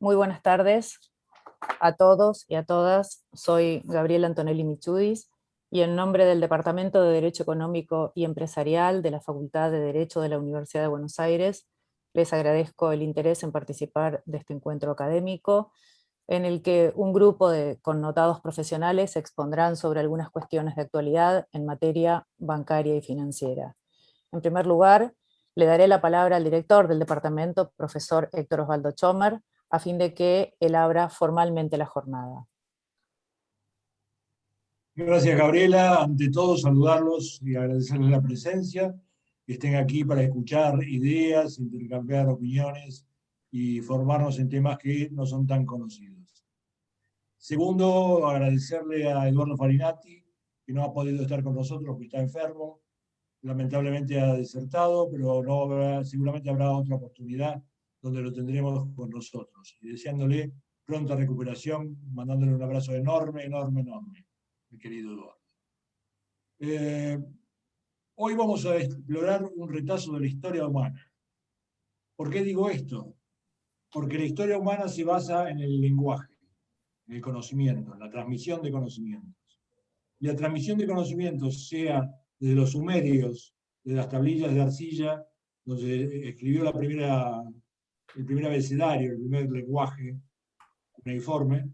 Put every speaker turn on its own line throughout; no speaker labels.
Muy buenas tardes a todos y a todas. Soy Gabriela Antonelli Michudis y en nombre del Departamento de Derecho Económico y Empresarial de la Facultad de Derecho de la Universidad de Buenos Aires, les agradezco el interés en participar de este encuentro académico, en el que un grupo de connotados profesionales expondrán sobre algunas cuestiones de actualidad en materia bancaria y financiera. En primer lugar, le daré la palabra al director del departamento, profesor Héctor Osvaldo Chomer, a fin de que él abra formalmente la jornada.
Gracias, Gabriela. Ante todo, saludarlos y agradecerles la presencia, que estén aquí para escuchar ideas, intercambiar opiniones y formarnos en temas que no son tan conocidos. Segundo, agradecerle a Eduardo Farinati, que no ha podido estar con nosotros porque está enfermo. Lamentablemente ha desertado, pero seguramente habrá otra oportunidad donde lo tendremos con nosotros. Y deseándole pronta recuperación, mandándole un abrazo enorme, enorme, enorme, mi querido Eduardo. Hoy vamos a explorar un retazo de la historia humana. ¿Por qué digo esto? Porque la historia humana se basa en el lenguaje, en el conocimiento, en la transmisión de conocimientos. Y la transmisión de conocimientos, sea desde los sumerios, de las tablillas de arcilla, donde escribió el primer abecedario, el primer lenguaje cuneiforme,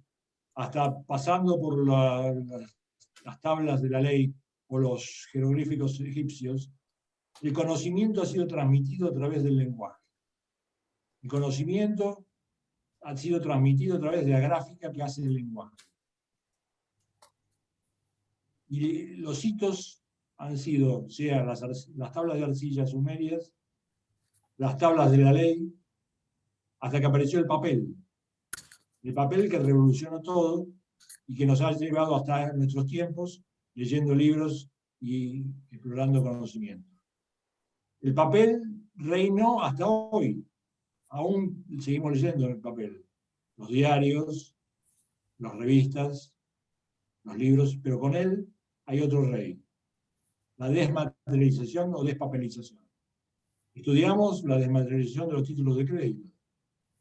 hasta pasando por las tablas de la ley o los jeroglíficos egipcios, el conocimiento ha sido transmitido a través del lenguaje. El conocimiento ha sido transmitido a través de la gráfica que hace el lenguaje. Y los hitos han sido, sea las tablas de arcilla sumerias, las tablas de la ley, hasta que apareció el papel. El papel que revolucionó todo y que nos ha llevado hasta nuestros tiempos, leyendo libros y explorando conocimiento. El papel reinó hasta hoy. Aún seguimos leyendo el papel. Los diarios, las revistas, los libros, pero con él hay otro rey. La desmaterialización o despapelización. Estudiamos la desmaterialización de los títulos de crédito.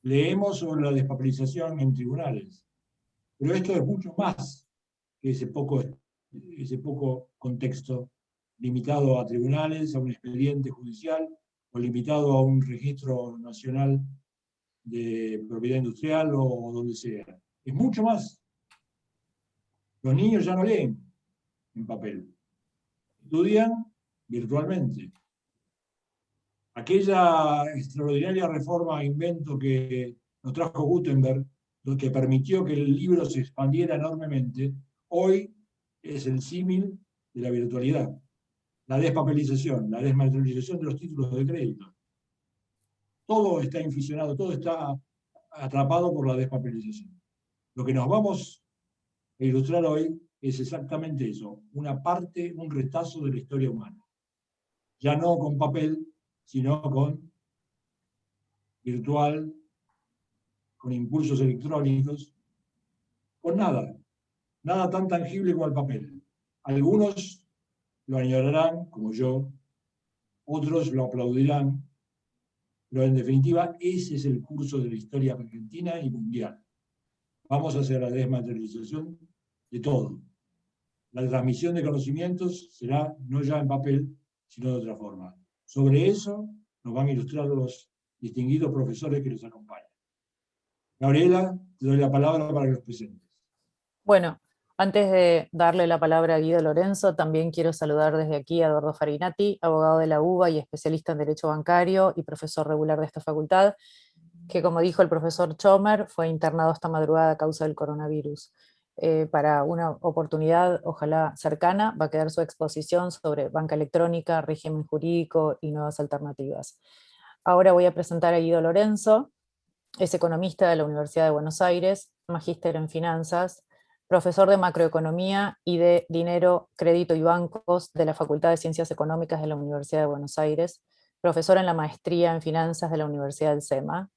Leemos sobre la despapelización en tribunales. Pero esto es mucho más que ese poco contexto limitado a tribunales, a un expediente judicial o limitado a un registro nacional de propiedad industrial o donde sea. Es mucho más. Los niños ya no leen en papel. Estudian virtualmente. Aquella extraordinaria reforma, invento que nos trajo Gutenberg, lo que permitió que el libro se expandiera enormemente, hoy es el símil de la virtualidad. La despapelización, la desmaterialización de los títulos de crédito. Todo está inficionado, todo está atrapado por la despapelización. Lo que nos vamos a ilustrar hoy es exactamente eso, una parte, un retazo de la historia humana. Ya no con papel, sino con virtual, con impulsos electrónicos, con nada tan tangible como el papel. Algunos lo añorarán, como yo, otros lo aplaudirán, pero en definitiva ese es el curso de la historia argentina y mundial. Vamos a hacer la desmaterialización de todo. La transmisión de conocimientos será no ya en papel, sino de otra forma. Sobre eso nos van a ilustrar los distinguidos profesores que nos acompañan. Gabriela, te doy la palabra para que los presentes.
Bueno, antes de darle la palabra a Guido Lorenzo, también quiero saludar desde aquí a Eduardo Farinati, abogado de la UBA y especialista en Derecho Bancario y profesor regular de esta facultad, que como dijo el profesor Chomer, fue internado esta madrugada a causa del coronavirus. Para una oportunidad, ojalá cercana, va a quedar su exposición sobre banca electrónica, régimen jurídico y nuevas alternativas. Ahora voy a presentar a Guido Lorenzo. Es economista de la Universidad de Buenos Aires, magíster en finanzas, profesor de macroeconomía y de dinero, crédito y bancos de la Facultad de Ciencias Económicas de la Universidad de Buenos Aires, profesor en la maestría en finanzas de la Universidad del SEMA.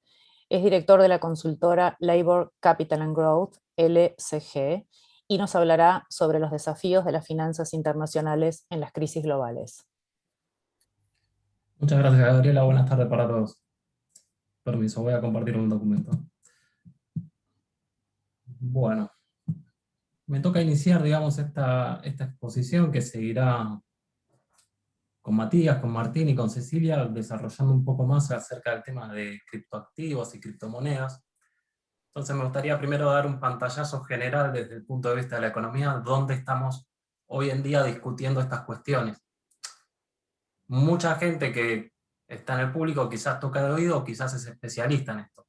Es director de la consultora Labor Capital and Growth, LCG, y nos hablará sobre los desafíos de las finanzas internacionales en las crisis globales.
Muchas gracias, Gabriela. Buenas tardes para todos. Permiso, voy a compartir un documento. Bueno, me toca iniciar, digamos, esta exposición que seguirá con Matías, con Martín y con Cecilia, desarrollando un poco más acerca del tema de criptoactivos y criptomonedas. Entonces me gustaría primero dar un pantallazo general desde el punto de vista de la economía, dónde estamos hoy en día discutiendo estas cuestiones. Mucha gente que está en el público quizás toca de oído o quizás es especialista en esto.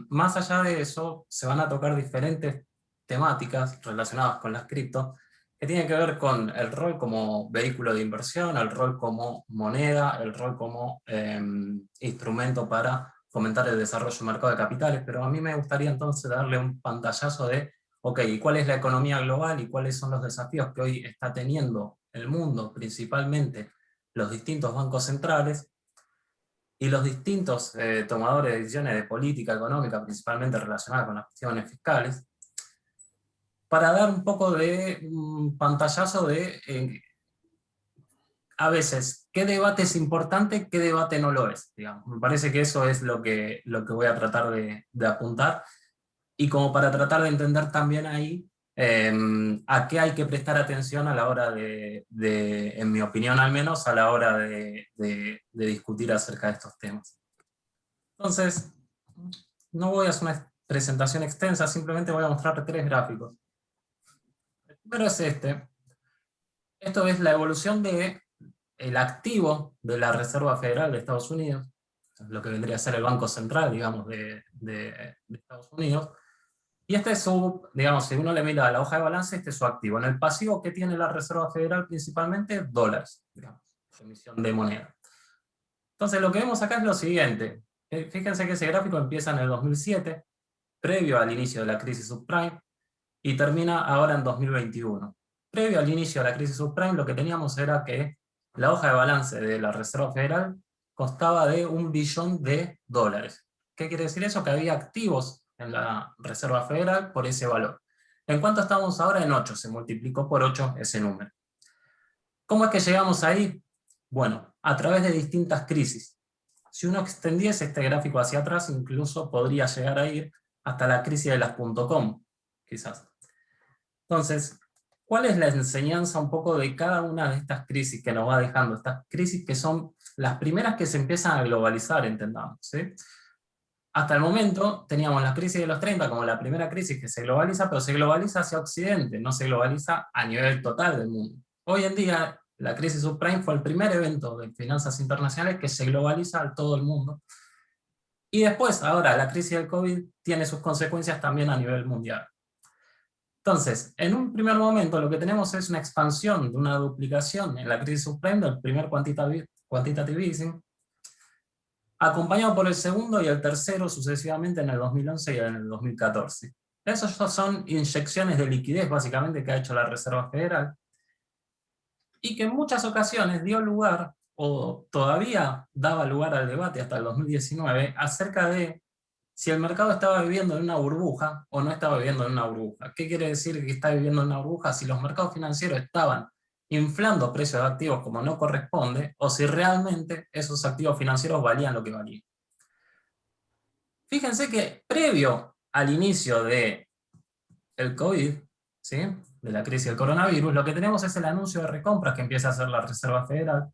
Más allá de eso, se van a tocar diferentes temáticas relacionadas con las criptos, que tienen que ver con el rol como vehículo de inversión, el rol como moneda, el rol como instrumento para fomentar el desarrollo del mercado de capitales, pero a mí me gustaría entonces darle un pantallazo de, ok, ¿y cuál es la economía global y cuáles son los desafíos que hoy está teniendo el mundo, principalmente los distintos bancos centrales, y los distintos tomadores de decisiones de política económica, principalmente relacionadas con las cuestiones fiscales, para dar un poco de pantallazo de, a veces, qué debate es importante, qué debate no lo es. Digamos. Me parece que eso es lo que voy a tratar de apuntar, y como para tratar de entender también ahí a qué hay que prestar atención a la hora en mi opinión al menos, a la hora de discutir acerca de estos temas. Entonces, no voy a hacer una presentación extensa, simplemente voy a mostrar 3 gráficos. El primero es este. Esto es la evolución del activo de la Reserva Federal de Estados Unidos, lo que vendría a ser el Banco Central, digamos, de Estados Unidos. Y este es su, digamos, si uno le mira a la hoja de balance, este es su activo. En el pasivo, ¿qué tiene la Reserva Federal? Principalmente dólares, digamos, emisión de moneda. Entonces, lo que vemos acá es lo siguiente. Fíjense que ese gráfico empieza en el 2007, previo al inicio de la crisis subprime, y termina ahora en 2021. Previo al inicio de la crisis subprime, lo que teníamos era que la hoja de balance de la Reserva Federal constaba de $1 billón. ¿Qué quiere decir eso? Que había activos en la Reserva Federal por ese valor. ¿En cuánto estamos ahora? En 8, se multiplicó por 8 ese número. ¿Cómo es que llegamos ahí? Bueno, a través de distintas crisis. Si uno extendiese este gráfico hacia atrás, incluso podría llegar a ir hasta la crisis de las .com, quizás. Entonces, ¿cuál es la enseñanza un poco de cada una de estas crisis que nos va dejando? Estas crisis que son las primeras que se empiezan a globalizar, entendamos, ¿sí? Hasta el momento teníamos la crisis de los 30 como la primera crisis que se globaliza, pero se globaliza hacia Occidente, no se globaliza a nivel total del mundo. Hoy en día, la crisis subprime fue el primer evento de finanzas internacionales que se globaliza a todo el mundo. Y después, ahora, la crisis del COVID tiene sus consecuencias también a nivel mundial. Entonces, en un primer momento lo que tenemos es una expansión de una duplicación en la crisis subprime del primer quantitative easing, acompañado por el segundo y el tercero sucesivamente en el 2011 y en el 2014. Esos son inyecciones de liquidez básicamente que ha hecho la Reserva Federal, y que en muchas ocasiones dio lugar, o todavía daba lugar al debate hasta el 2019, acerca de si el mercado estaba viviendo en una burbuja o no estaba viviendo en una burbuja. ¿Qué quiere decir que está viviendo en una burbuja? Si los mercados financieros estaban inflando precios de activos como no corresponde, o si realmente esos activos financieros valían lo que valían. Fíjense que previo al inicio del COVID, ¿sí?, de la crisis del coronavirus, lo que tenemos es el anuncio de recompras que empieza a hacer la Reserva Federal,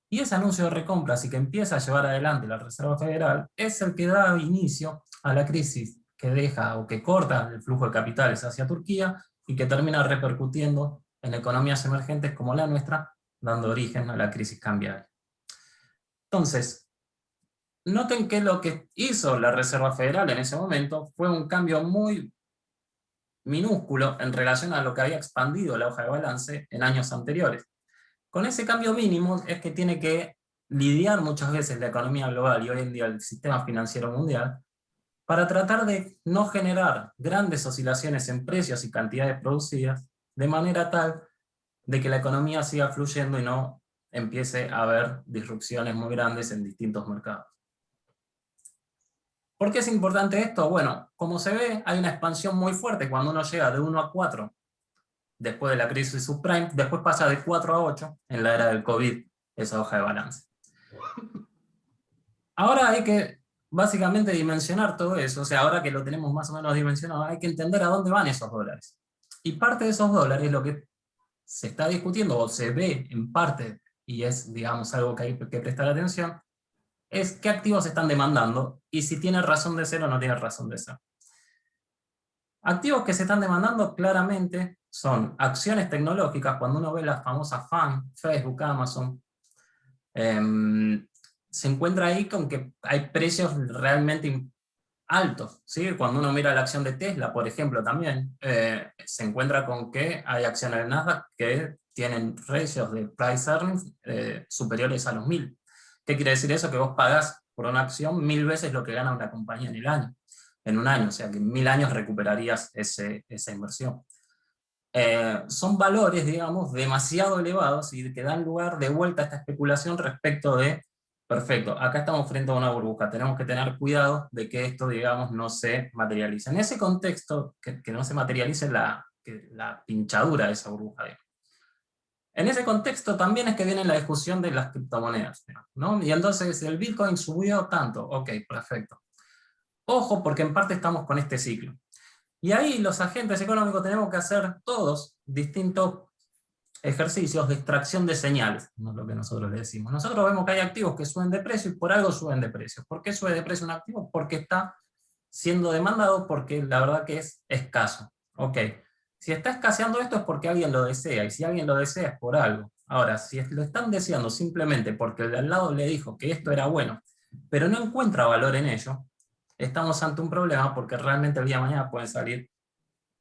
y ese anuncio de recompras y que empieza a llevar adelante la Reserva Federal es el que da inicio a la crisis que deja o que corta el flujo de capitales hacia Turquía y que termina repercutiendo en economías emergentes como la nuestra, dando origen a la crisis cambiaria. Entonces, noten que lo que hizo la Reserva Federal en ese momento fue un cambio muy minúsculo en relación a lo que había expandido la hoja de balance en años anteriores. Con ese cambio mínimo es que tiene que lidiar muchas veces la economía global y hoy en día el sistema financiero mundial para tratar de no generar grandes oscilaciones en precios y cantidades producidas, de manera tal de que la economía siga fluyendo y no empiece a haber disrupciones muy grandes en distintos mercados. ¿Por qué es importante esto? Bueno, como se ve, hay una expansión muy fuerte cuando uno llega de 1 a 4 después de la crisis subprime, después pasa de 4 a 8 en la era del COVID, esa hoja de balance. Ahora hay que básicamente dimensionar todo eso. O sea, ahora que lo tenemos más o menos dimensionado, hay que entender a dónde van esos dólares. Y parte de esos dólares, lo que se está discutiendo, o se ve en parte, y es, digamos, algo que hay que prestar atención, es qué activos están demandando, y si tiene razón de ser o no tiene razón de ser. Activos que se están demandando claramente son acciones tecnológicas. Cuando uno ve las famosas FAANG, Facebook, Amazon, se encuentra ahí con que hay precios realmente altos, ¿sí? Cuando uno mira la acción de Tesla, por ejemplo, también, se encuentra con que hay acciones de Nasdaq que tienen ratios de price earnings superiores a los 1000. ¿Qué quiere decir eso? Que vos pagás por una acción 1000 veces lo que gana una compañía en un año, o sea que en 1000 años recuperarías esa inversión. Son valores, digamos, demasiado elevados y que dan lugar de vuelta a esta especulación respecto de, perfecto, acá estamos frente a una burbuja, tenemos que tener cuidado de que esto, digamos, no se materialice. En ese contexto, que no se materialice la pinchadura de esa burbuja, digamos. En ese contexto también es que viene la discusión de las criptomonedas, ¿no? Y entonces el Bitcoin subió tanto, ok, perfecto. Ojo, porque en parte estamos con este ciclo. Y ahí los agentes económicos tenemos que hacer todos distintos ejercicios de extracción de señales, no es lo que nosotros le decimos. Nosotros vemos que hay activos que suben de precio y por algo suben de precio. ¿Por qué sube de precio un activo? Porque está siendo demandado, porque la verdad que es escaso. Ok, si está escaseando esto es porque alguien lo desea, y si alguien lo desea es por algo. Ahora, si lo están deseando simplemente porque el de al lado le dijo que esto era bueno, pero no encuentra valor en ello, estamos ante un problema porque realmente el día de mañana pueden salir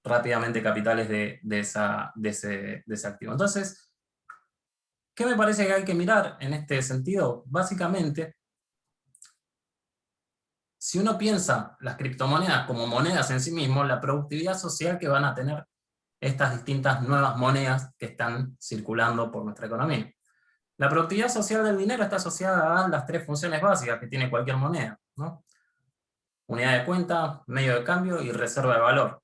rápidamente capitales de ese activo. Entonces, ¿qué me parece que hay que mirar en este sentido? Básicamente, si uno piensa las criptomonedas como monedas en sí mismos, la productividad social que van a tener estas distintas nuevas monedas que están circulando por nuestra economía. La productividad social del dinero está asociada a las 3 funciones básicas que tiene cualquier moneda, ¿no? Unidad de cuenta, medio de cambio y reserva de valor.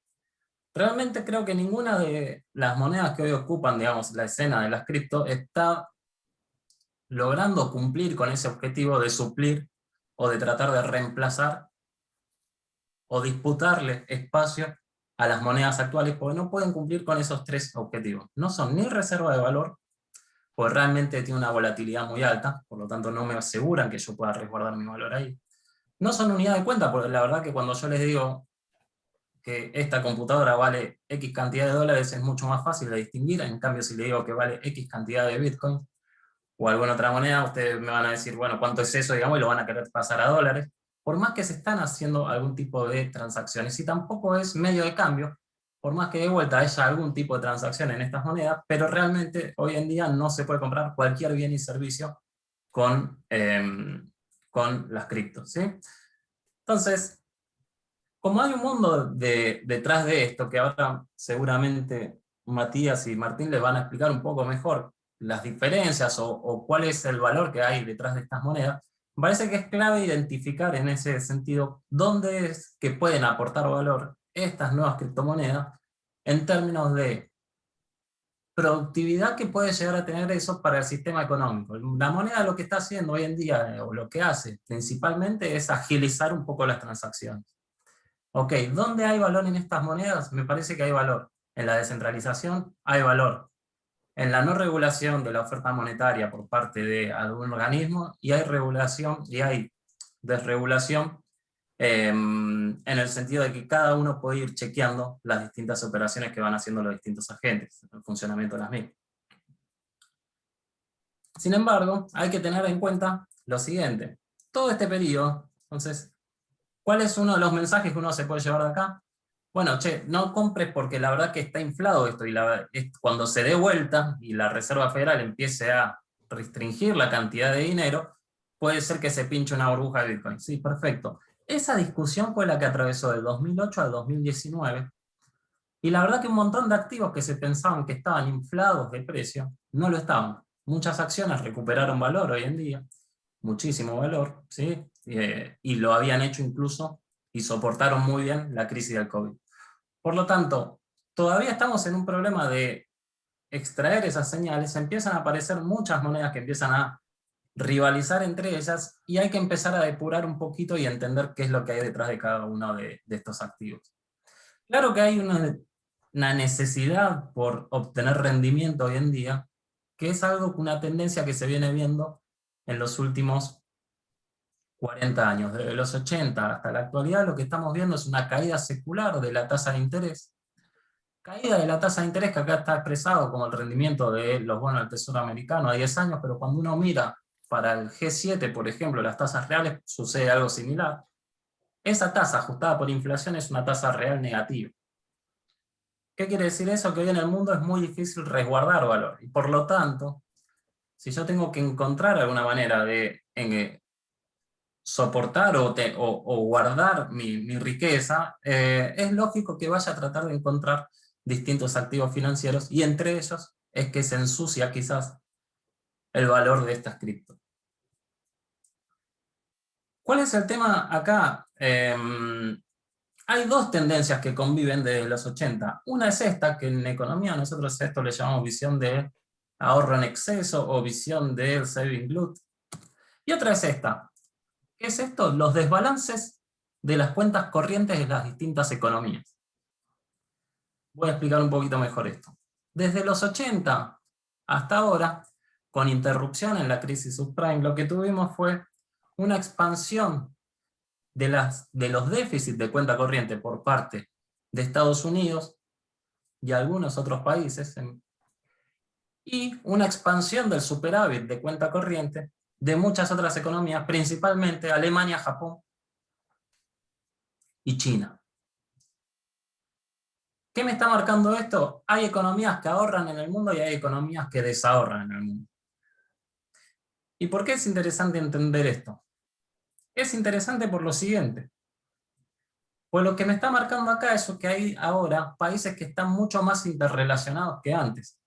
Realmente creo que ninguna de las monedas que hoy ocupan, digamos, la escena de las cripto está logrando cumplir con ese objetivo de suplir o de tratar de reemplazar o disputarle espacio a las monedas actuales, porque no pueden cumplir con esos 3 objetivos. No son ni reserva de valor, porque realmente tiene una volatilidad muy alta, por lo tanto no me aseguran que yo pueda resguardar mi valor ahí. No son unidad de cuenta, porque la verdad que cuando yo les digo que esta computadora vale X cantidad de dólares es mucho más fácil de distinguir. En cambio, si le digo que vale X cantidad de Bitcoin o alguna otra moneda, ustedes me van a decir, bueno, ¿cuánto es eso? Digamos, y lo van a querer pasar a dólares, por más que se están haciendo algún tipo de transacciones. Y tampoco es medio de cambio, por más que de vuelta haya algún tipo de transacción en estas monedas, pero realmente hoy en día no se puede comprar cualquier bien y servicio con las criptos, ¿sí? Entonces, como hay un mundo detrás de esto, que ahora seguramente Matías y Martín les van a explicar un poco mejor las diferencias o cuál es el valor que hay detrás de estas monedas, me parece que es clave identificar en ese sentido dónde es que pueden aportar valor estas nuevas criptomonedas en términos de productividad que puede llegar a tener eso para el sistema económico. La moneda lo que está haciendo hoy en día, o lo que hace principalmente, es agilizar un poco las transacciones. Ok, ¿dónde hay valor en estas monedas? Me parece que hay valor. En la descentralización hay valor. En la no regulación de la oferta monetaria por parte de algún organismo, y hay regulación y hay desregulación en el sentido de que cada uno puede ir chequeando las distintas operaciones que van haciendo los distintos agentes, el funcionamiento de las mismas. Sin embargo, hay que tener en cuenta lo siguiente. Todo este periodo, entonces, ¿cuál es uno de los mensajes que uno se puede llevar de acá? Bueno, che, no compres porque la verdad que está inflado esto, y cuando se dé vuelta y la Reserva Federal empiece a restringir la cantidad de dinero, puede ser que se pinche una burbuja de Bitcoin. Sí, perfecto. Esa discusión fue la que atravesó del 2008 al 2019, y la verdad que un montón de activos que se pensaban que estaban inflados de precio, no lo estaban. Muchas acciones recuperaron valor hoy en día, muchísimo valor, ¿sí? Y lo habían hecho incluso y soportaron muy bien la crisis del COVID. Por lo tanto, todavía estamos en un problema de extraer esas señales. Empiezan a aparecer muchas monedas que empiezan a rivalizar entre ellas, y hay que empezar a depurar un poquito y entender qué es lo que hay detrás de cada uno de estos activos. Claro que hay una necesidad por obtener rendimiento hoy en día, que es una tendencia que se viene viendo en los últimos 40 años. Desde los 80 hasta la actualidad lo que estamos viendo es una caída secular de la tasa de interés. Caída de la tasa de interés que acá está expresado como el rendimiento de los bonos del Tesoro americano a 10 años, pero cuando uno mira para el G7, por ejemplo, las tasas reales, sucede algo similar. Esa tasa ajustada por inflación es una tasa real negativa. ¿Qué quiere decir eso? Que hoy en el mundo es muy difícil resguardar valor, y por lo tanto, si yo tengo que encontrar alguna manera de soportar o guardar mi riqueza, es lógico que vaya a tratar de encontrar distintos activos financieros, y entre ellos es que se ensucia quizás el valor de estas cripto. ¿Cuál es el tema acá? Hay dos tendencias que conviven desde los 80. Una es esta, que en economía nosotros a esto le llamamos visión de ahorro en exceso o visión del saving glut. Y otra es esta. ¿Qué es esto? Los desbalances de las cuentas corrientes de las distintas economías. Voy a explicar un poquito mejor esto. Desde los 80 hasta ahora, con interrupción en la crisis subprime, lo que tuvimos fue una expansión de los déficits de cuenta corriente por parte de Estados Unidos y algunos otros países, y una expansión del superávit de cuenta corriente de muchas otras economías, principalmente Alemania, Japón y China. ¿Qué me está marcando esto? Hay economías que ahorran en el mundo y hay economías que desahorran en el mundo. ¿Y por qué es interesante entender esto? Es interesante por lo siguiente. Pues lo que me está marcando acá es que hay ahora países que están mucho más interrelacionados que antes.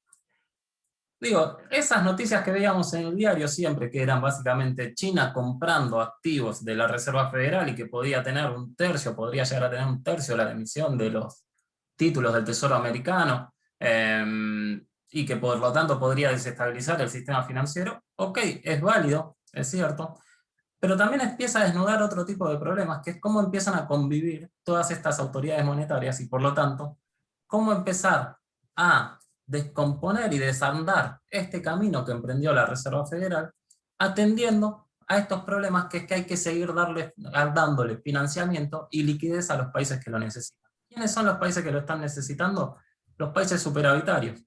Digo, esas noticias que veíamos en el diario siempre, que eran básicamente China comprando activos de la Reserva Federal y que podía tener un tercio, podría llegar a tener un tercio de la emisión de los títulos del Tesoro americano, y que por lo tanto podría desestabilizar el sistema financiero, ok, es válido, es cierto, pero también empieza a desnudar otro tipo de problemas, que es cómo empiezan a convivir todas estas autoridades monetarias y por lo tanto, cómo empezar a descomponer y desandar este camino que emprendió la Reserva Federal, atendiendo a estos problemas, que es que hay que seguir dándole financiamiento y liquidez a los países que lo necesitan. ¿Quiénes son los países que lo están necesitando? Los países superavitarios.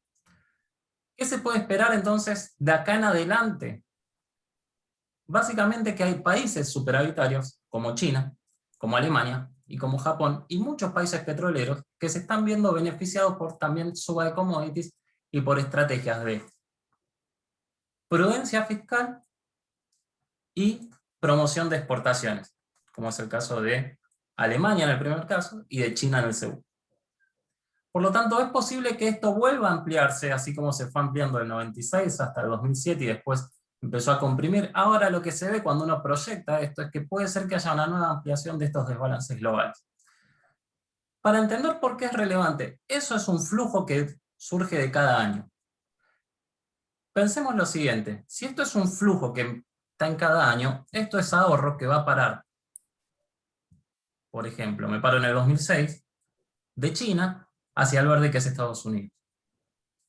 ¿Qué se puede esperar entonces de acá en adelante? Básicamente que hay países superavitarios, como China, como Alemania y como Japón, y muchos países petroleros que se están viendo beneficiados por también suba de commodities y por estrategias de prudencia fiscal y promoción de exportaciones, como es el caso de Alemania en el primer caso y de China en el segundo. Por lo tanto, es posible que esto vuelva a ampliarse, así como se fue ampliando del 96 hasta el 2007 y después empezó a comprimir. Ahora lo que se ve cuando uno proyecta esto es que puede ser que haya una nueva ampliación de estos desbalances globales. Para entender por qué es relevante, eso es un flujo que surge de cada año. Pensemos lo siguiente, si esto es un flujo que está en cada año, esto es ahorro que va a parar. Por ejemplo, me paro en el 2006, de China hacia el verde, que es Estados Unidos.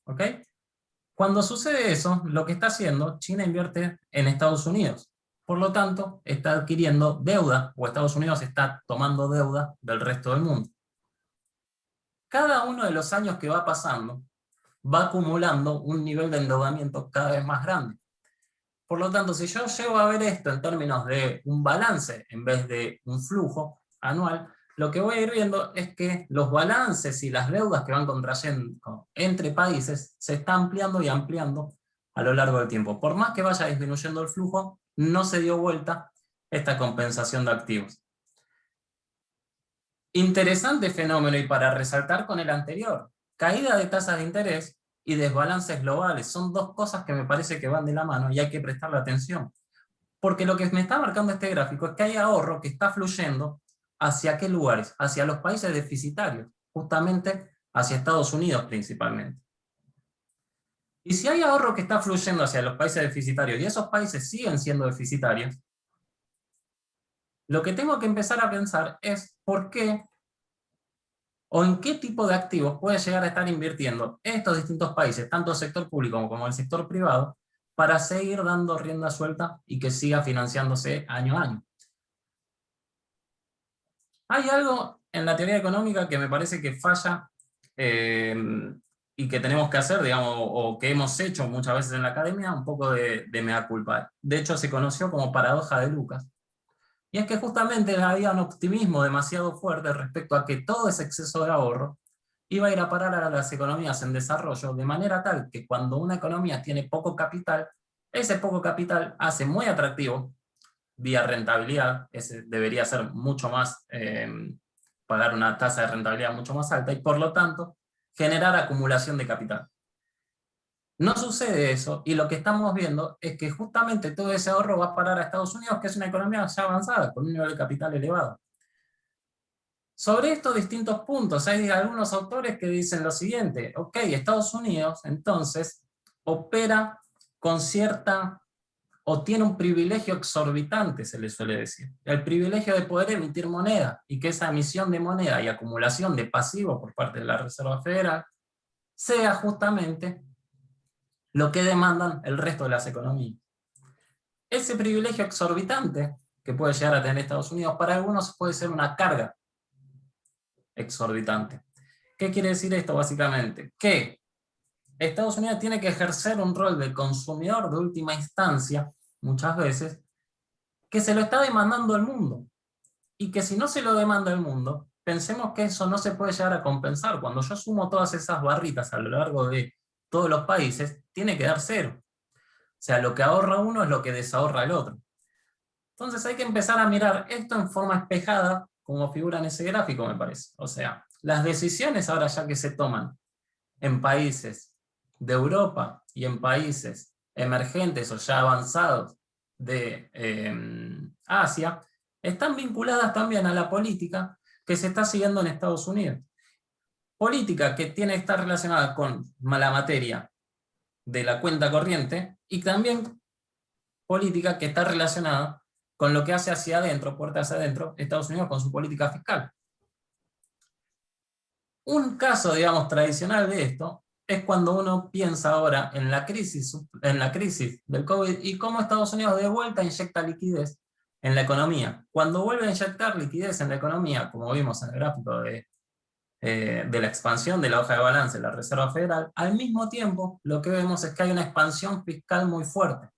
¿Ok? Cuando sucede eso, lo que está haciendo, China invierte en Estados Unidos. Por lo tanto, está adquiriendo deuda, o Estados Unidos está tomando deuda del resto del mundo. Cada uno de los años que va pasando, va acumulando un nivel de endeudamiento cada vez más grande. Por lo tanto, si yo llego a ver esto en términos de un balance en vez de un flujo anual, lo que voy a ir viendo es que los balances y las deudas que van contrayendo entre países se están ampliando y ampliando a lo largo del tiempo. Por más que vaya disminuyendo el flujo, no se dio vuelta esta compensación de activos. Interesante fenómeno, y para resaltar con el anterior, caída de tasas de interés y desbalances globales. Son dos cosas que me parece que van de la mano y hay que prestarle atención. Porque lo que me está marcando este gráfico es que hay ahorro que está fluyendo ¿hacia qué lugares? Hacia los países deficitarios, justamente hacia Estados Unidos principalmente. Y si hay ahorro que está fluyendo hacia los países deficitarios y esos países siguen siendo deficitarios, lo que tengo que empezar a pensar es por qué o en qué tipo de activos puede llegar a estar invirtiendo estos distintos países, tanto el sector público como el sector privado, para seguir dando rienda suelta y que siga financiándose año a año. Hay algo en la teoría económica que me parece que falla y que tenemos que hacer, digamos, o que hemos hecho muchas veces en la academia, un poco de mea culpa. De hecho, se conoció como paradoja de Lucas. Y es que justamente había un optimismo demasiado fuerte respecto a que todo ese exceso de ahorro iba a ir a parar a las economías en desarrollo, de manera tal que cuando una economía tiene poco capital, ese poco capital hace muy atractivo, vía rentabilidad, ese debería ser mucho más, pagar una tasa de rentabilidad mucho más alta, y por lo tanto, generar acumulación de capital. No sucede eso, y lo que estamos viendo es que justamente todo ese ahorro va a parar a Estados Unidos, que es una economía ya avanzada, con un nivel de capital elevado. Sobre estos distintos puntos, hay algunos autores que dicen lo siguiente: ok, Estados Unidos entonces opera con cierta, o tiene un privilegio exorbitante, se le suele decir. El privilegio de poder emitir moneda, y que esa emisión de moneda y acumulación de pasivos por parte de la Reserva Federal sea justamente lo que demandan el resto de las economías. Ese privilegio exorbitante que puede llegar a tener Estados Unidos, para algunos puede ser una carga exorbitante. ¿Qué quiere decir esto básicamente? Que Estados Unidos tiene que ejercer un rol de consumidor de última instancia, muchas veces, que se lo está demandando el mundo. Y que si no se lo demanda el mundo, pensemos que eso no se puede llegar a compensar. Cuando yo sumo todas esas barritas a lo largo de todos los países, tiene que dar cero. O sea, lo que ahorra uno es lo que desahorra el otro. Entonces hay que empezar a mirar esto en forma espejada, como figura en ese gráfico, me parece. O sea, las decisiones ahora ya que se toman en países de Europa y en países emergentes o ya avanzados de Asia, están vinculadas también a la política que se está siguiendo en Estados Unidos. Política que tiene que estar relacionada con la materia de la cuenta corriente, y también política que está relacionada con lo que hace hacia adentro, puerta hacia adentro, Estados Unidos con su política fiscal. Un caso, digamos, tradicional de esto es cuando uno piensa ahora en la crisis del COVID y cómo Estados Unidos de vuelta inyecta liquidez en la economía. Cuando vuelve a inyectar liquidez en la economía, como vimos en el gráfico de la expansión de la hoja de balance de la Reserva Federal, al mismo tiempo lo que vemos es que hay una expansión fiscal muy fuerte.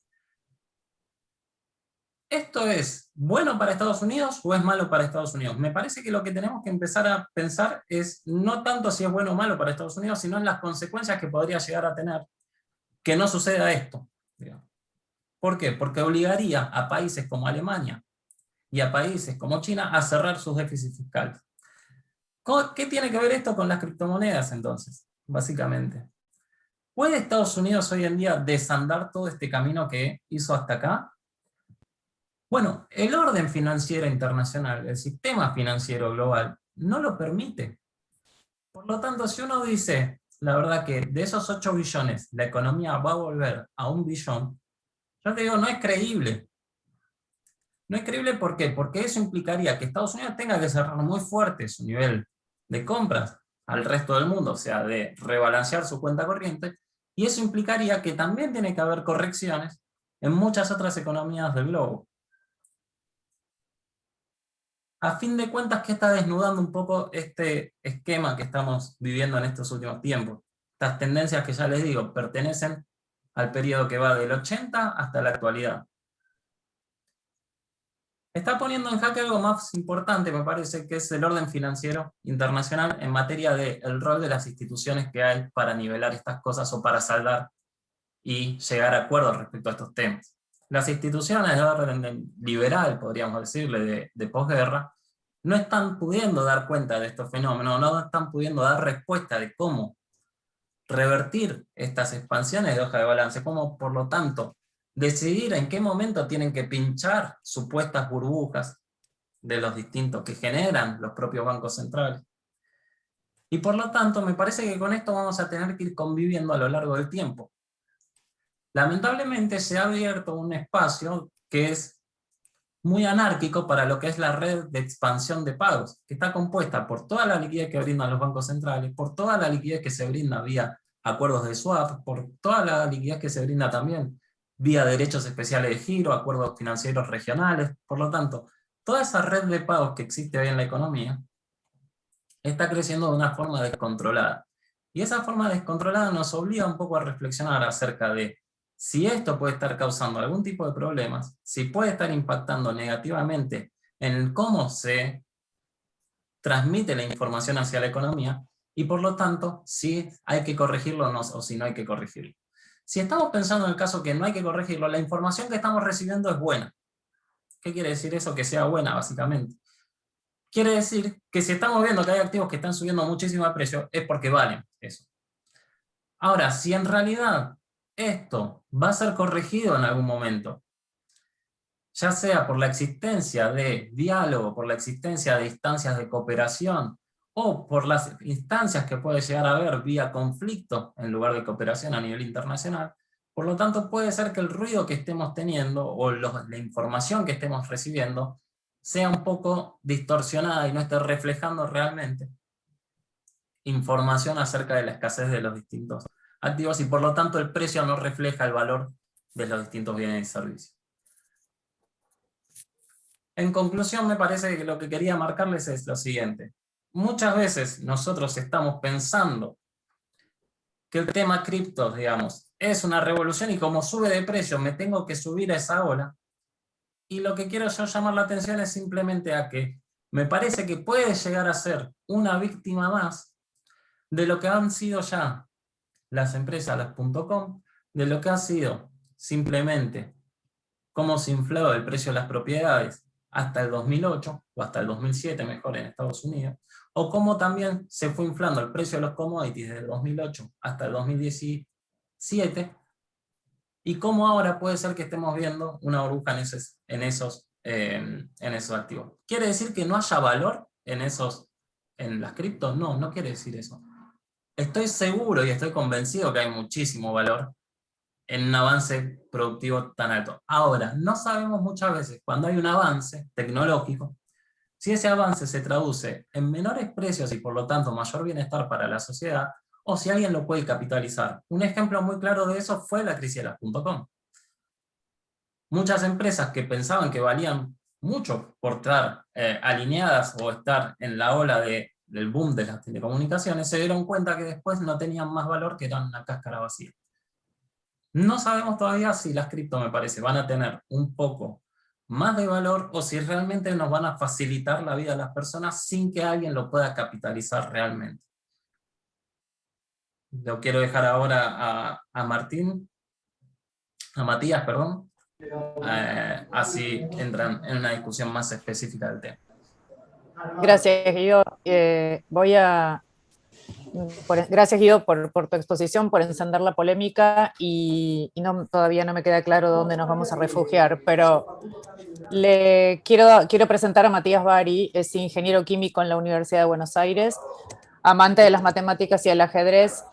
¿Esto es bueno para Estados Unidos o es malo para Estados Unidos? Me parece que lo que tenemos que empezar a pensar es no tanto si es bueno o malo para Estados Unidos, sino en las consecuencias que podría llegar a tener que no suceda esto. ¿Por qué? Porque obligaría a países como Alemania y a países como China a cerrar sus déficits fiscales. ¿Qué tiene que ver esto con las criptomonedas entonces? Básicamente, ¿puede Estados Unidos hoy en día desandar todo este camino que hizo hasta acá? Bueno, el orden financiero internacional, el sistema financiero global, no lo permite. Por lo tanto, si uno dice, la verdad que de esos 8 billones, la economía va a volver a 1 billón, yo te digo, no es creíble. No es creíble, ¿por qué? Porque eso implicaría que Estados Unidos tenga que cerrar muy fuerte su nivel de compras al resto del mundo, o sea, de rebalancear su cuenta corriente, y eso implicaría que también tiene que haber correcciones en muchas otras economías del globo. A fin de cuentas, ¿qué está desnudando un poco este esquema que estamos viviendo en estos últimos tiempos? Estas tendencias que ya les digo, pertenecen al periodo que va del 80 hasta la actualidad. Está poniendo en jaque algo más importante, me parece, que es el orden financiero internacional en materia del rol de las instituciones que hay para nivelar estas cosas o para saldar y llegar a acuerdos respecto a estos temas. Las instituciones de orden liberal, podríamos decirle, de posguerra, no están pudiendo dar cuenta de estos fenómenos, no están pudiendo dar respuesta de cómo revertir estas expansiones de hoja de balance, cómo, por lo tanto, decidir en qué momento tienen que pinchar supuestas burbujas de los distintos que generan los propios bancos centrales. Y por lo tanto, me parece que con esto vamos a tener que ir conviviendo a lo largo del tiempo. Lamentablemente se ha abierto un espacio que es muy anárquico para lo que es la red de expansión de pagos, que está compuesta por toda la liquidez que brindan los bancos centrales, por toda la liquidez que se brinda vía acuerdos de swap, por toda la liquidez que se brinda también vía derechos especiales de giro, acuerdos financieros regionales. Por lo tanto, toda esa red de pagos que existe hoy en la economía está creciendo de una forma descontrolada. Y esa forma descontrolada nos obliga un poco a reflexionar acerca de si esto puede estar causando algún tipo de problemas, si puede estar impactando negativamente en cómo se transmite la información hacia la economía, y por lo tanto, si hay que corregirlo o si no hay que corregirlo. Si estamos pensando en el caso que no hay que corregirlo, la información que estamos recibiendo es buena. ¿Qué quiere decir eso? Que sea buena, básicamente. Quiere decir que si estamos viendo que hay activos que están subiendo muchísimo de precio, es porque valen eso. Ahora, si en realidad esto va a ser corregido en algún momento, ya sea por la existencia de diálogo, por la existencia de instancias de cooperación, o por las instancias que puede llegar a haber vía conflicto en lugar de cooperación a nivel internacional, por lo tanto puede ser que el ruido que estemos teniendo o la información que estemos recibiendo sea un poco distorsionada y no esté reflejando realmente información acerca de la escasez de los distintos activos, y por lo tanto el precio no refleja el valor de los distintos bienes y servicios. En conclusión, me parece que lo que quería marcarles es lo siguiente. Muchas veces nosotros estamos pensando que el tema cripto, digamos, es una revolución y como sube de precio me tengo que subir a esa ola. Y lo que quiero yo llamar la atención es simplemente a que me parece que puede llegar a ser una víctima más de lo que han sido ya las empresas, las .com, de lo que ha sido simplemente cómo se infló el precio de las propiedades hasta el 2008, o hasta el 2007 mejor en Estados Unidos, o cómo también se fue inflando el precio de los commodities desde el 2008 hasta el 2017, y cómo ahora puede ser que estemos viendo una burbuja en esos activos. ¿Quiere decir que no haya valor en las criptos? No, no quiere decir eso. Estoy seguro y estoy convencido que hay muchísimo valor en un avance productivo tan alto. Ahora, no sabemos muchas veces cuando hay un avance tecnológico, si ese avance se traduce en menores precios y por lo tanto mayor bienestar para la sociedad, o si alguien lo puede capitalizar. Un ejemplo muy claro de eso fue la crisis de las .com. Muchas empresas que pensaban que valían mucho por estar alineadas o estar en la ola del boom de las telecomunicaciones, se dieron cuenta que después no tenían más valor, que eran una cáscara vacía. No sabemos todavía si las cripto, me parece, van a tener un poco más de valor o si realmente nos van a facilitar la vida a las personas sin que alguien lo pueda capitalizar realmente. Lo quiero dejar ahora a Matías, perdón, así entran en una discusión más específica del tema.
Gracias, Guido. Gracias, Guido, por tu exposición, por encender la polémica, y todavía no me queda claro dónde nos vamos a refugiar, pero quiero presentar a Matías Bari. Es ingeniero químico en la Universidad de Buenos Aires, amante de las matemáticas y el ajedrez,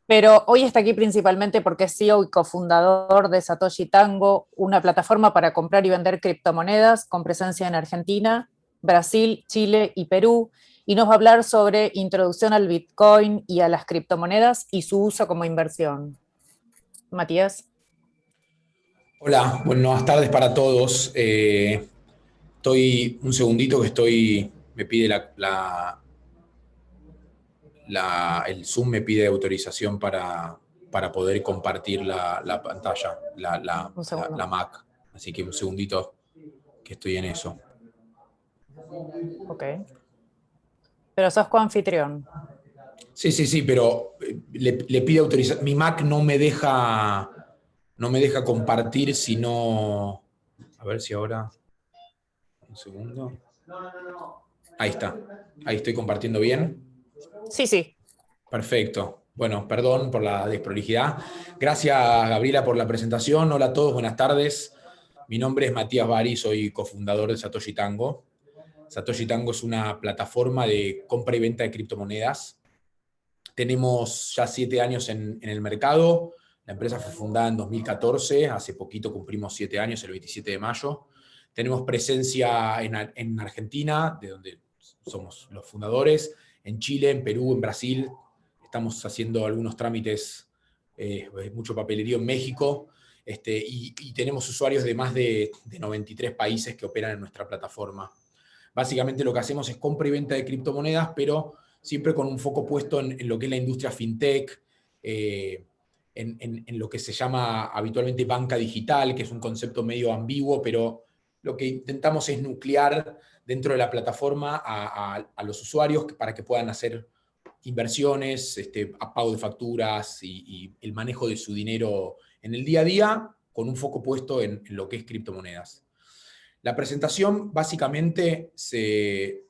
pero hoy está aquí principalmente porque es CEO y cofundador de Satoshi Tango, una plataforma para comprar y vender criptomonedas con presencia en Argentina, Brasil, Chile y Perú, y nos va a hablar sobre introducción al Bitcoin y a las criptomonedas y su uso como inversión. Matías.
Hola, buenas tardes para todos. Estoy un segundito que me pide el Zoom me pide autorización para poder compartir la pantalla, la Mac. Así que un segundito que estoy en eso.
Ok. Pero sos coanfitrión.
Sí, pero le pide autorización. Mi Mac no me deja compartir si no... A ver si ahora... Un segundo. Ahí está. Ahí estoy compartiendo bien.
Sí.
Perfecto. Bueno, perdón por la desprolijidad. Gracias, Gabriela, por la presentación. Hola a todos, buenas tardes. Mi nombre es Matías Bari, soy cofundador de Satoshi Tango. Satoshi Tango es una plataforma de compra y venta de criptomonedas. Tenemos ya 7 años en el mercado. La empresa fue fundada en 2014, hace poquito cumplimos 7 años, el 27 de mayo. Tenemos presencia en Argentina, de donde somos los fundadores, en Chile, en Perú, en Brasil. Estamos haciendo algunos trámites, mucho papelerío en México, y tenemos usuarios de más de 93 países que operan en nuestra plataforma. Básicamente lo que hacemos es compra y venta de criptomonedas, pero siempre con un foco puesto en lo que es la industria fintech, en lo que se llama habitualmente banca digital, que es un concepto medio ambiguo, pero lo que intentamos es nuclear dentro de la plataforma a los usuarios para que puedan hacer inversiones, pago de facturas y el manejo de su dinero en el día a día, con un foco puesto en lo que es criptomonedas. La presentación básicamente se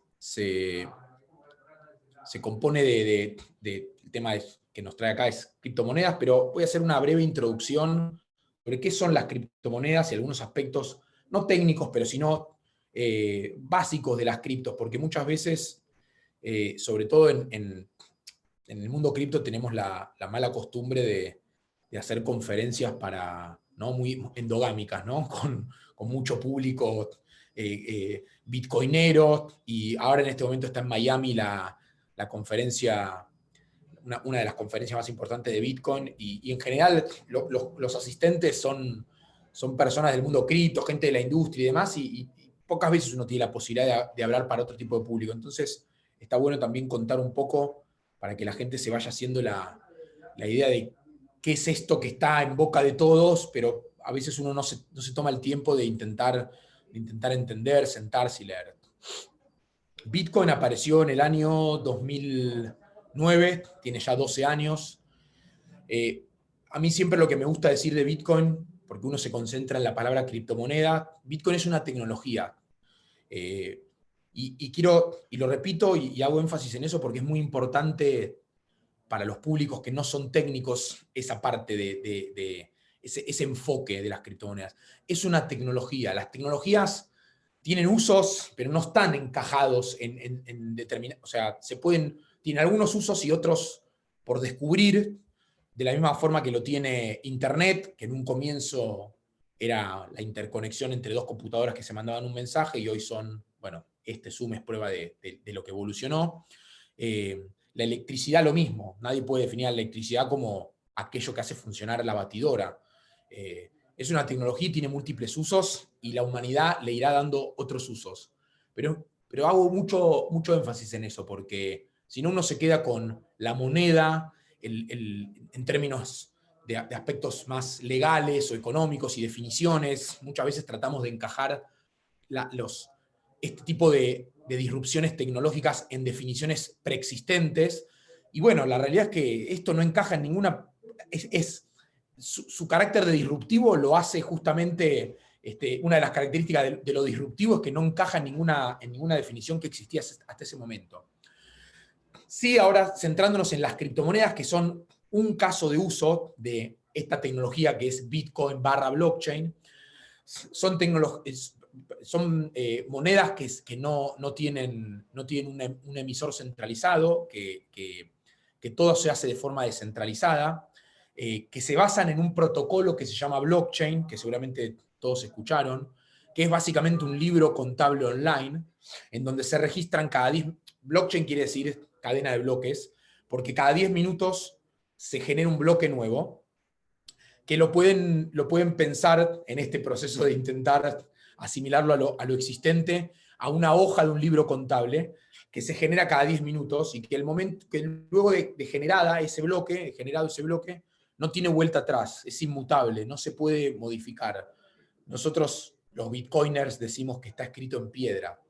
compone del tema que nos trae acá, es criptomonedas, pero voy a hacer una breve introducción sobre qué son las criptomonedas y algunos aspectos, no técnicos, pero sino básicos de las criptos, porque muchas veces, sobre todo en el mundo cripto, tenemos la mala costumbre de hacer conferencias ¿no? Muy endogámicas, ¿no? Con mucho público bitcoinero, y ahora en este momento está en Miami la conferencia, una de las conferencias más importantes de Bitcoin, y en general los asistentes son personas del mundo cripto, gente de la industria y demás, y pocas veces uno tiene la posibilidad de hablar para otro tipo de público. Entonces está bueno también contar un poco para que la gente se vaya haciendo la idea de qué es esto que está en boca de todos, pero a veces uno no se toma el tiempo de intentar entender, sentarse y leer. Bitcoin apareció en el año 2009, tiene ya 12 años. A mí siempre lo que me gusta decir de Bitcoin, porque uno se concentra en la palabra criptomoneda, Bitcoin es una tecnología. Y lo repito y hago énfasis en eso porque es muy importante para los públicos que no son técnicos esa parte de ese enfoque de las criptomonedas. Es una tecnología. Las tecnologías tienen usos, pero no están encajados en determinados. O sea, tienen algunos usos y otros por descubrir, de la misma forma que lo tiene Internet, que en un comienzo era la interconexión entre dos computadoras que se mandaban un mensaje, y hoy son, bueno, Zoom es prueba de lo que evolucionó. La electricidad lo mismo. Nadie puede definir la electricidad como aquello que hace funcionar la batidora. Es una tecnología y tiene múltiples usos, y la humanidad le irá dando otros usos. Pero hago mucho énfasis en eso, porque si no uno se queda con la moneda en términos de aspectos más legales o económicos y definiciones. Muchas veces tratamos de encajar este tipo de disrupciones tecnológicas en definiciones preexistentes, y bueno, la realidad es que esto no encaja en ninguna. Su carácter de disruptivo lo hace justamente, una de las características de lo disruptivo es que no encaja en ninguna definición que existía hasta ese momento. Sí, ahora centrándonos en las criptomonedas, que son un caso de uso de esta tecnología que es Bitcoin / blockchain, son monedas que no tienen un emisor centralizado, que todo se hace de forma descentralizada, que se basan en un protocolo que se llama blockchain, que seguramente todos escucharon, que es básicamente un libro contable online, en donde se registran cada 10. Blockchain quiere decir cadena de bloques, porque cada 10 minutos se genera un bloque nuevo, que lo pueden pensar en este proceso de intentar asimilarlo a lo existente, a una hoja de un libro contable que se genera cada 10 minutos, y que luego de generado ese bloque, no tiene vuelta atrás, es inmutable, no se puede modificar. Nosotros, los bitcoiners, decimos que está escrito en piedra.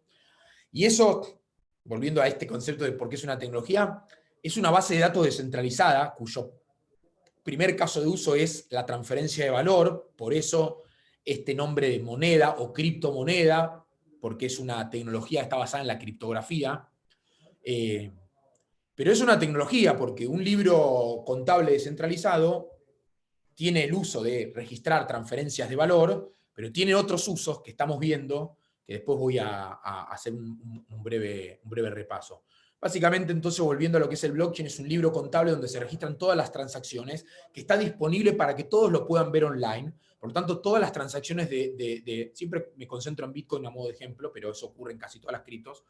Y eso, volviendo a este concepto de por qué es una tecnología, es una base de datos descentralizada, cuyo primer caso de uso es la transferencia de valor, por eso este nombre de moneda o criptomoneda, porque es una tecnología que está basada en la criptografía. Pero es una tecnología porque un libro contable descentralizado tiene el uso de registrar transferencias de valor, pero tiene otros usos que estamos viendo, que después voy a hacer un breve repaso. Básicamente, entonces, volviendo a lo que es el blockchain, es un libro contable donde se registran todas las transacciones, que está disponible para que todos lo puedan ver online. Por lo tanto, todas las transacciones siempre me concentro en Bitcoin a modo de ejemplo, pero eso ocurre en casi todas las criptos.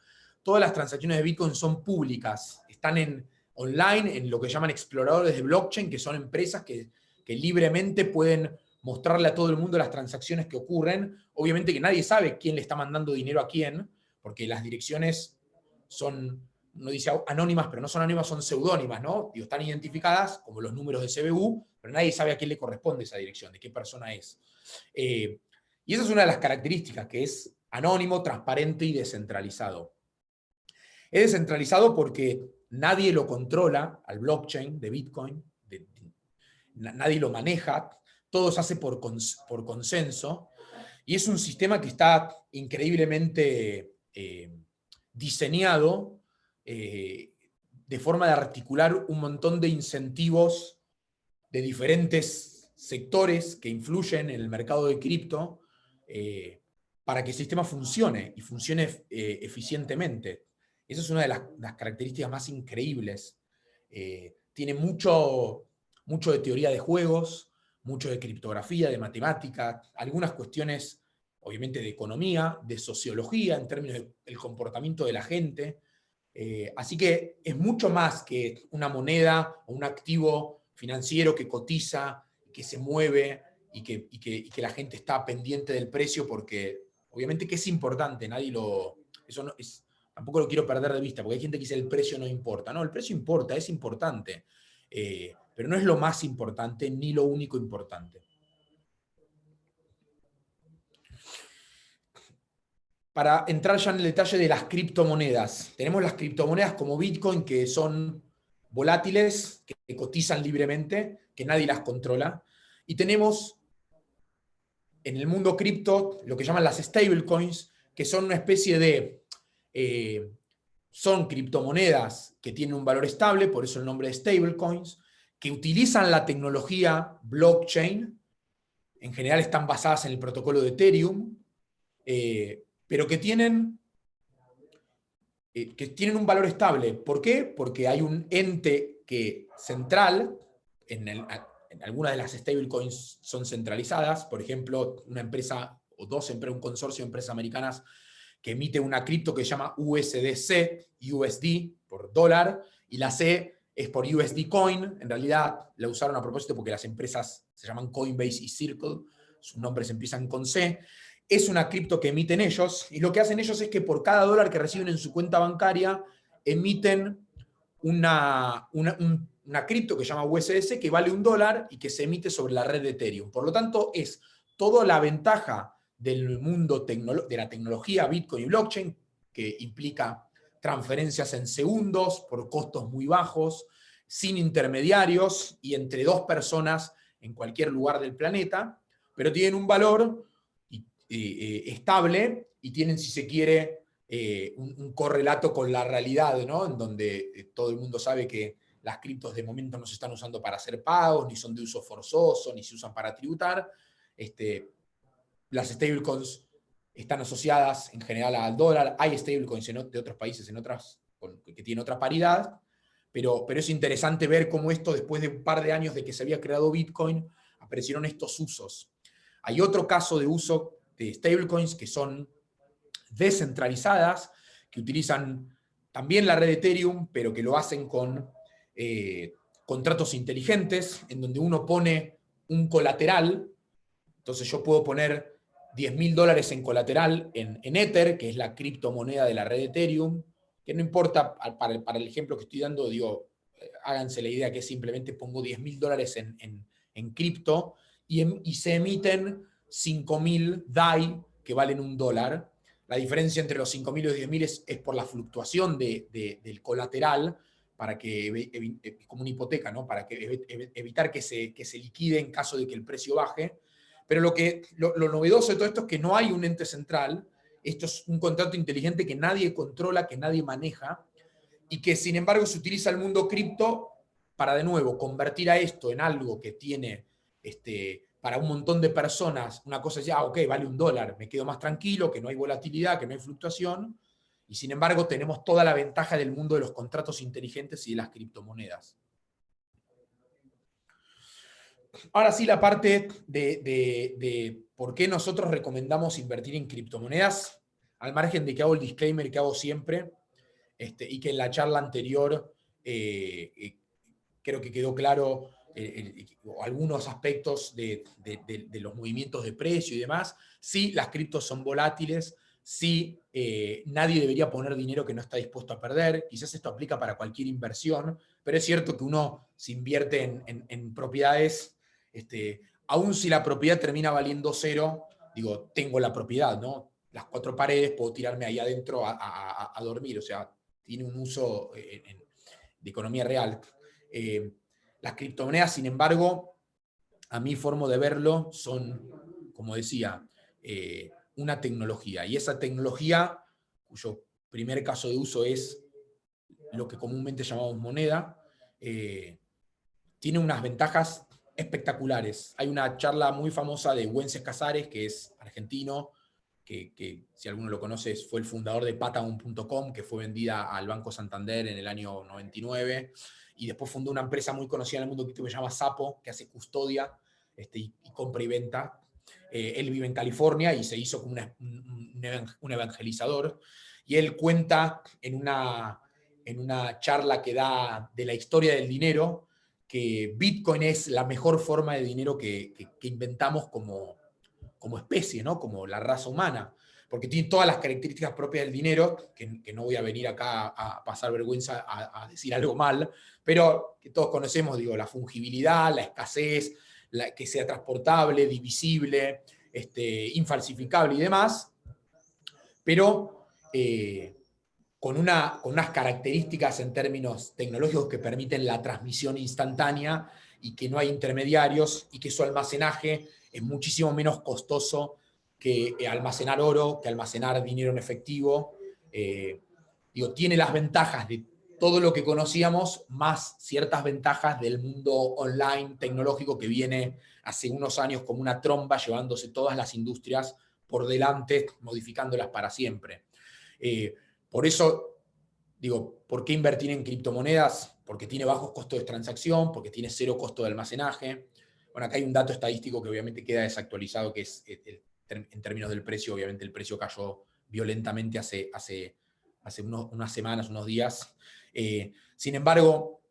Todas las transacciones de Bitcoin son públicas, están online en lo que llaman exploradores de blockchain, que son empresas que libremente pueden mostrarle a todo el mundo las transacciones que ocurren. Obviamente que nadie sabe quién le está mandando dinero a quién, porque las direcciones son, no dice anónimas, pero no son anónimas, son seudónimas, ¿no? Digo, están identificadas como los números de CBU, pero nadie sabe a quién le corresponde esa dirección, de qué persona es. Y esa es una de las características, que es anónimo, transparente y descentralizado. Es descentralizado porque nadie lo controla al blockchain de Bitcoin, nadie lo maneja, todo se hace por consenso, y es un sistema que está increíblemente diseñado de forma de articular un montón de incentivos de diferentes sectores que influyen en el mercado de cripto para que el sistema funcione y funcione eficientemente. Esa es una de las características más increíbles. Tiene mucho de teoría de juegos, mucho de criptografía, de matemática, algunas cuestiones, obviamente, de economía, de sociología, en términos del comportamiento de la gente. Así que es mucho más que una moneda o un activo financiero que cotiza, que se mueve y que la gente está pendiente del precio, porque obviamente que es importante, eso no, tampoco lo quiero perder de vista, porque hay gente que dice el precio no importa. No, el precio importa, es importante, pero no es lo más importante ni lo único importante. Para entrar ya en el detalle de las criptomonedas, tenemos las criptomonedas como Bitcoin, que son volátiles, que cotizan libremente, que nadie las controla, y tenemos en el mundo cripto lo que llaman las stablecoins, que son una especie de son criptomonedas que tienen un valor estable, por eso el nombre de stablecoins, que utilizan la tecnología blockchain, en general están basadas en el protocolo de Ethereum, pero que tienen un valor estable. ¿Por qué? Porque hay un ente central, en algunas de las stablecoins son centralizadas, por ejemplo, una empresa o un consorcio de empresas americanas que emite una cripto que se llama USDC, USD por dólar, y la C es por USD Coin. En realidad la usaron a propósito porque las empresas se llaman Coinbase y Circle, sus nombres empiezan con C. Es una cripto que emiten ellos, y lo que hacen ellos es que por cada dólar que reciben en su cuenta bancaria, emiten una cripto que se llama USDC, que vale $1 y que se emite sobre la red de Ethereum. Por lo tanto, es toda la ventaja del mundo de la tecnología Bitcoin y blockchain, que implica transferencias en segundos por costos muy bajos, sin intermediarios y entre dos personas en cualquier lugar del planeta, pero tienen un valor estable y tienen, si se quiere, un correlato con la realidad, ¿no? En donde todo el mundo sabe que las criptos de momento no se están usando para hacer pagos, ni son de uso forzoso, ni se usan para tributar. Las stablecoins están asociadas en general al dólar. Hay stablecoins de otros países que tienen otra paridad, pero es interesante ver cómo esto, después de un par de años de que se había creado Bitcoin, aparecieron estos usos. Hay otro caso de uso de stablecoins que son descentralizadas, que utilizan también la red de Ethereum, pero que lo hacen con contratos inteligentes, en donde uno pone un colateral. Entonces yo puedo poner $10.000 en colateral en Ether, que es la criptomoneda de la red de Ethereum, que no importa, para el ejemplo que estoy dando, digo, háganse la idea que simplemente pongo $10.000 en cripto y se emiten 5.000 DAI que valen $1. La diferencia entre los 5.000 y los 10.000 es por la fluctuación del colateral, para que, como una hipoteca, ¿no? Para evitar que se liquide en caso de que el precio baje. Pero lo novedoso de todo esto es que no hay un ente central. Esto es un contrato inteligente que nadie controla, que nadie maneja, y que sin embargo se utiliza el mundo cripto para, de nuevo, convertir a esto en algo que tiene, para un montón de personas, una cosa ya, ok, vale $1, me quedo más tranquilo, que no hay volatilidad, que no hay fluctuación, Y sin embargo tenemos toda la ventaja del mundo de los contratos inteligentes y de las criptomonedas. Ahora sí, la parte de por qué nosotros recomendamos invertir en criptomonedas, al margen de que hago el disclaimer que hago siempre, y que en la charla anterior creo que quedó claro algunos aspectos de los movimientos de precio y demás. Sí, las criptos son volátiles, sí, nadie debería poner dinero que no está dispuesto a perder. Quizás esto aplica para cualquier inversión, pero es cierto que uno se invierte en propiedades, aun si la propiedad termina valiendo cero, digo, tengo la propiedad, ¿no? Las 4 paredes, puedo tirarme ahí adentro a dormir, o sea, tiene un uso de economía real. Las criptomonedas, sin embargo, a mi forma de verlo, son, como decía, una tecnología. Y esa tecnología, cuyo primer caso de uso es lo que comúnmente llamamos moneda, tiene unas ventajas espectaculares. Hay una charla muy famosa de Wences Casares, que es argentino, que si alguno lo conoce, fue el fundador de Patagon.com, que fue vendida al Banco Santander en el año 99, y después fundó una empresa muy conocida en el mundo cripto que se llama Sapo, que hace custodia y compra y venta. Él vive en California y se hizo como un evangelizador, y él cuenta en una charla que da de la historia del dinero, que Bitcoin es la mejor forma de dinero que inventamos como especie, ¿no? Como la raza humana, porque tiene todas las características propias del dinero, que no voy a venir acá a pasar vergüenza a decir algo mal, pero que todos conocemos, digo, la fungibilidad, la escasez, que sea transportable, divisible, infalsificable y demás, pero con unas características en términos tecnológicos que permiten la transmisión instantánea y que no hay intermediarios y que su almacenaje es muchísimo menos costoso que almacenar oro, que almacenar dinero en efectivo. Tiene las ventajas de todo lo que conocíamos, más ciertas ventajas del mundo online tecnológico que viene hace unos años como una tromba, llevándose todas las industrias por delante, modificándolas para siempre. Por eso, digo, ¿por qué invertir en criptomonedas? Porque tiene bajos costos de transacción, porque tiene 0 costo de almacenaje. Bueno, acá hay un dato estadístico que obviamente queda desactualizado, que es en términos del precio. Obviamente el precio cayó violentamente hace unas semanas, unos días. Sin embargo,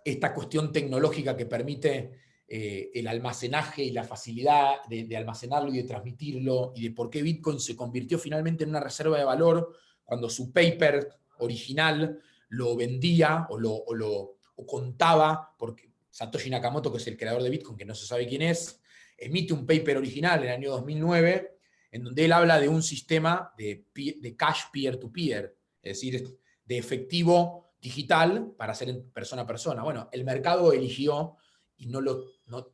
esta cuestión tecnológica que permite el almacenaje y la facilidad de almacenarlo y de transmitirlo, y de por qué Bitcoin se convirtió finalmente en una reserva de valor cuando su paper original lo vendía o contaba, porque Satoshi Nakamoto, que es el creador de Bitcoin, que no se sabe quién es, emite un paper original en el año 2009, en donde él habla de un sistema de cash peer-to-peer, es decir, de efectivo digital para hacer en persona a persona. Bueno, el mercado eligió, y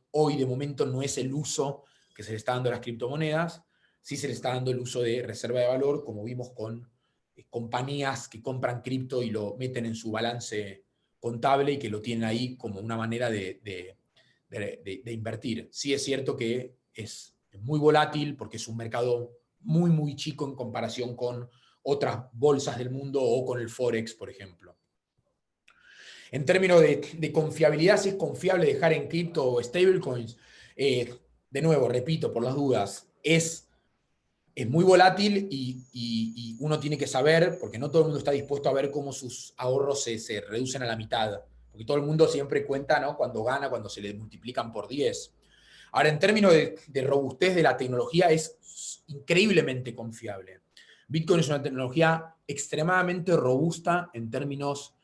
hoy de momento no es el uso que se le está dando a las criptomonedas, sí se le está dando el uso de reserva de valor, como vimos con compañías que compran cripto y lo meten en su balance contable y que lo tienen ahí como una manera de invertir. Sí es cierto que es muy volátil porque es un mercado muy, muy chico en comparación con otras bolsas del mundo o con el Forex, por ejemplo. En términos de confiabilidad, si es confiable dejar en cripto o stablecoins, de nuevo, repito, por las dudas, es muy volátil y uno tiene que saber, porque no todo el mundo está dispuesto a ver cómo sus ahorros se reducen a la mitad, porque todo el mundo siempre cuenta, ¿no?, cuando gana, cuando se le multiplican por 10. Ahora, en términos de robustez de la tecnología, es increíblemente confiable. Bitcoin es una tecnología extremadamente robusta en términos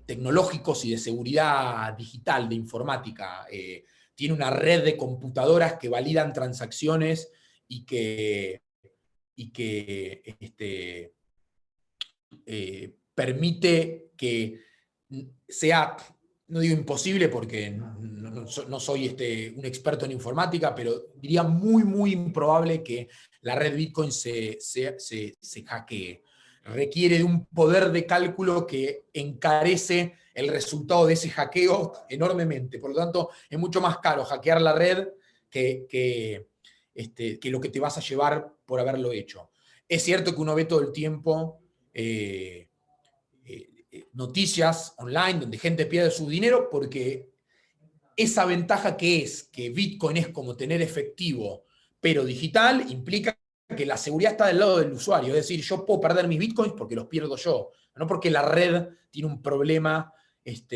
tecnológicos y de seguridad digital, de informática. Tiene una red de computadoras que validan transacciones y que permite que sea, no digo imposible porque no soy un experto en informática, pero diría muy, muy improbable que la red Bitcoin se hackee. Requiere de un poder de cálculo que encarece el resultado de ese hackeo enormemente. Por lo tanto, es mucho más caro hackear la red que que lo que te vas a llevar por haberlo hecho. Es cierto que uno ve todo el tiempo noticias online donde gente pierde su dinero porque esa ventaja que es que Bitcoin es como tener efectivo pero digital implica que la seguridad está del lado del usuario. Es decir, yo puedo perder mis Bitcoins porque los pierdo yo, no porque la red tiene un problema en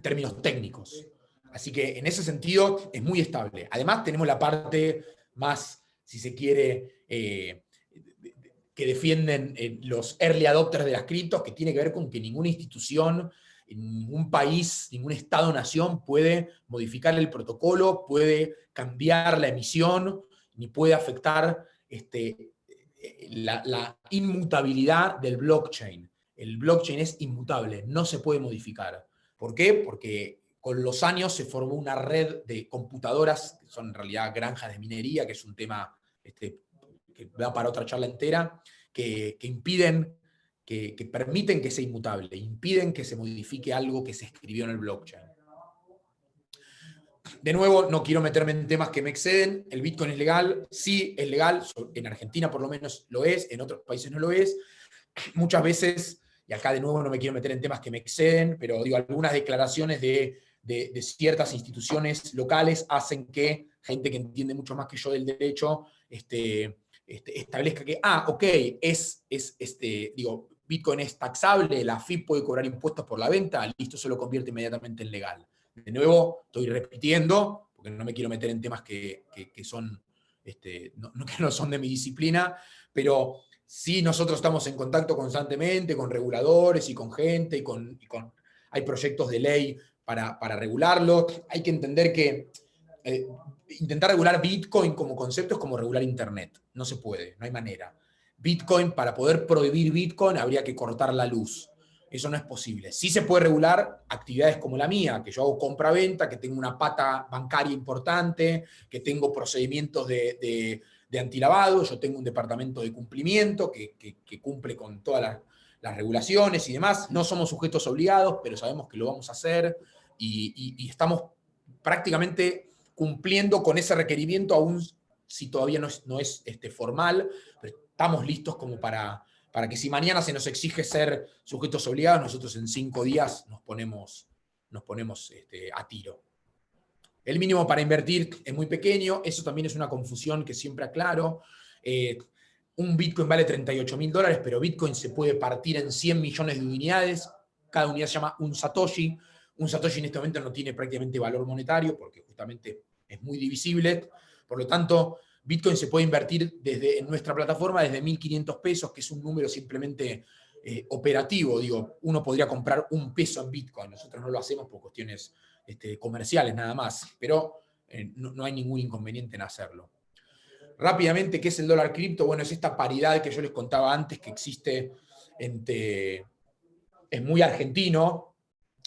términos técnicos. Así que en ese sentido es muy estable. Además tenemos la parte más, si se quiere, que defienden los early adopters de las criptos, que tiene que ver con que ninguna institución, ningún país, ningún estado-nación puede modificar el protocolo, puede cambiar la emisión, ni puede afectar la inmutabilidad del blockchain. El blockchain es inmutable, no se puede modificar. ¿Por qué? Porque con los años se formó una red de computadoras, que son en realidad granjas de minería, que es un tema que da para otra charla entera, que impiden, que permiten que sea inmutable, impiden que se modifique algo que se escribió en el blockchain. De nuevo, no quiero meterme en temas que me exceden. El Bitcoin es legal, sí es legal, en Argentina por lo menos lo es, en otros países no lo es. Muchas veces, y acá de nuevo no me quiero meter en temas que me exceden, pero digo, algunas declaraciones de ciertas instituciones locales hacen que gente que entiende mucho más que yo del derecho establezca que, ok, digo, Bitcoin es taxable, la AFIP puede cobrar impuestos por la venta, listo, se lo convierte inmediatamente en legal. De nuevo, estoy repitiendo, porque no me quiero meter en temas que son, que no son de mi disciplina, pero sí nosotros estamos en contacto constantemente con reguladores y con gente, hay proyectos de ley para regularlo. Hay que entender que intentar regular Bitcoin como concepto es como regular Internet. No se puede, no hay manera. Bitcoin, para poder prohibir Bitcoin, habría que cortar la luz. Eso no es posible. Sí se puede regular actividades como la mía, que yo hago compra-venta, que tengo una pata bancaria importante, que tengo procedimientos de antilavado, yo tengo un departamento de cumplimiento que cumple con todas las regulaciones y demás. No somos sujetos obligados, pero sabemos que lo vamos a hacer y estamos prácticamente cumpliendo con ese requerimiento, aún si todavía no es formal, pero estamos listos como para que si mañana se nos exige ser sujetos obligados, nosotros en 5 días nos ponemos a tiro. El mínimo para invertir es muy pequeño, eso también es una confusión que siempre aclaro. Un Bitcoin vale $38.000, pero Bitcoin se puede partir en 100 millones de unidades, cada unidad se llama un Satoshi. Un Satoshi en este momento no tiene prácticamente valor monetario, porque justamente es muy divisible, por lo tanto, Bitcoin se puede invertir en nuestra plataforma desde 1.500 pesos, que es un número simplemente operativo. Digo, uno podría comprar un peso en Bitcoin. Nosotros no lo hacemos por cuestiones comerciales nada más, pero no hay ningún inconveniente en hacerlo. Rápidamente, ¿qué es el dólar cripto? Bueno, es esta paridad que yo les contaba antes que existe es muy argentino.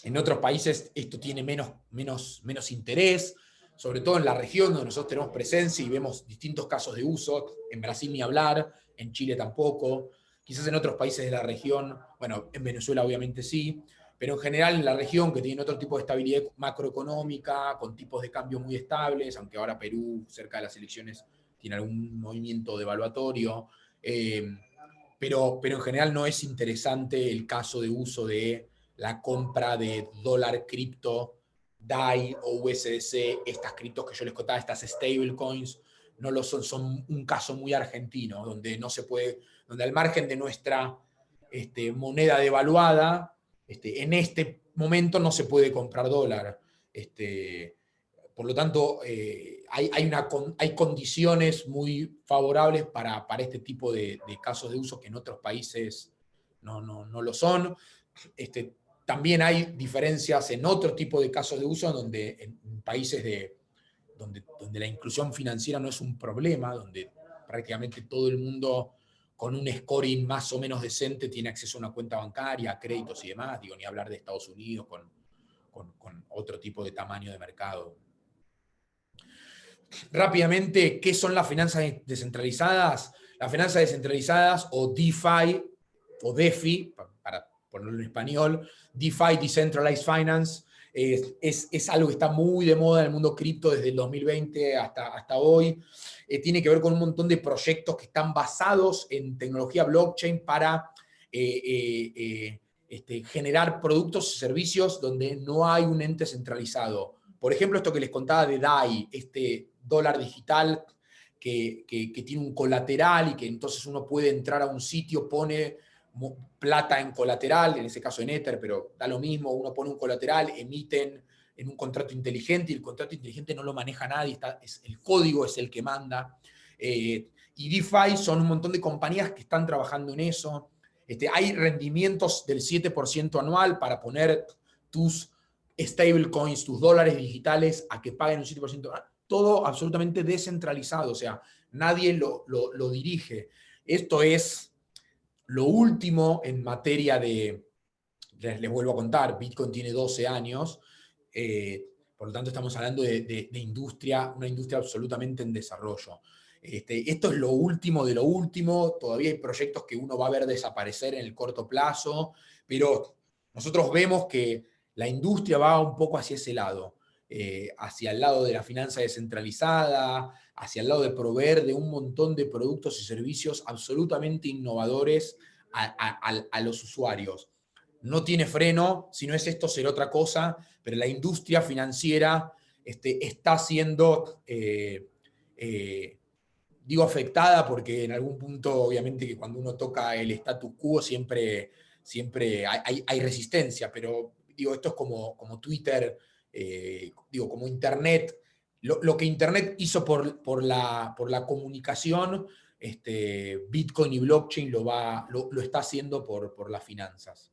En otros países esto tiene menos interés, sobre todo en la región donde nosotros tenemos presencia y vemos distintos casos de uso. En Brasil ni hablar, en Chile tampoco. Quizás en otros países de la región, bueno, en Venezuela obviamente sí, pero en general en la región que tiene otro tipo de estabilidad macroeconómica, con tipos de cambio muy estables, aunque ahora Perú, cerca de las elecciones, tiene algún movimiento devaluatorio, pero en general no es interesante el caso de uso de la compra de dólar cripto, DAI o USDC, estas criptos que yo les contaba, estas stablecoins, no lo son un caso muy argentino, donde no se puede, donde al margen de nuestra moneda devaluada, en este momento no se puede comprar dólar. Por lo tanto, hay condiciones muy favorables para este tipo de casos de uso que en otros países no lo son. También hay diferencias en otro tipo de casos de uso donde en países donde la inclusión financiera no es un problema, donde prácticamente todo el mundo con un scoring más o menos decente tiene acceso a una cuenta bancaria, a créditos y demás, digo, ni hablar de Estados Unidos con otro tipo de tamaño de mercado. Rápidamente, ¿qué son las finanzas descentralizadas? Las finanzas descentralizadas o DeFi o DeFi, para ponerlo en español, DeFi, Decentralized Finance, Es algo que está muy de moda en el mundo cripto desde el 2020 hasta hoy. Tiene que ver con un montón de proyectos que están basados en tecnología blockchain para generar productos y servicios donde no hay un ente centralizado. Por ejemplo, esto que les contaba de DAI, este dólar digital que tiene un colateral y que entonces uno puede entrar a un sitio, pone plata en colateral, en ese caso en Ether, pero da lo mismo, uno pone un colateral, emiten en un contrato inteligente, y el contrato inteligente no lo maneja nadie, el código es el que manda. Y DeFi son un montón de compañías que están trabajando en eso. Hay rendimientos del 7% anual para poner tus stablecoins, tus dólares digitales, a que paguen un 7%. Todo absolutamente descentralizado, o sea, nadie lo dirige. Esto es lo último en materia de, les vuelvo a contar, Bitcoin tiene 12 años, por lo tanto estamos hablando de industria, una industria absolutamente en desarrollo. Esto es lo último de lo último, todavía hay proyectos que uno va a ver desaparecer en el corto plazo, pero nosotros vemos que la industria va un poco hacia ese lado, hacia el lado de la finanza descentralizada, hacia el lado de proveer de un montón de productos y servicios absolutamente innovadores a los usuarios. No tiene freno, si no es esto será otra cosa, pero la industria financiera está siendo, digo afectada porque en algún punto obviamente que cuando uno toca el status quo siempre hay resistencia, pero digo, esto es como Twitter, digo, como Internet. Lo que Internet hizo por la comunicación, Bitcoin y blockchain lo está haciendo por las finanzas.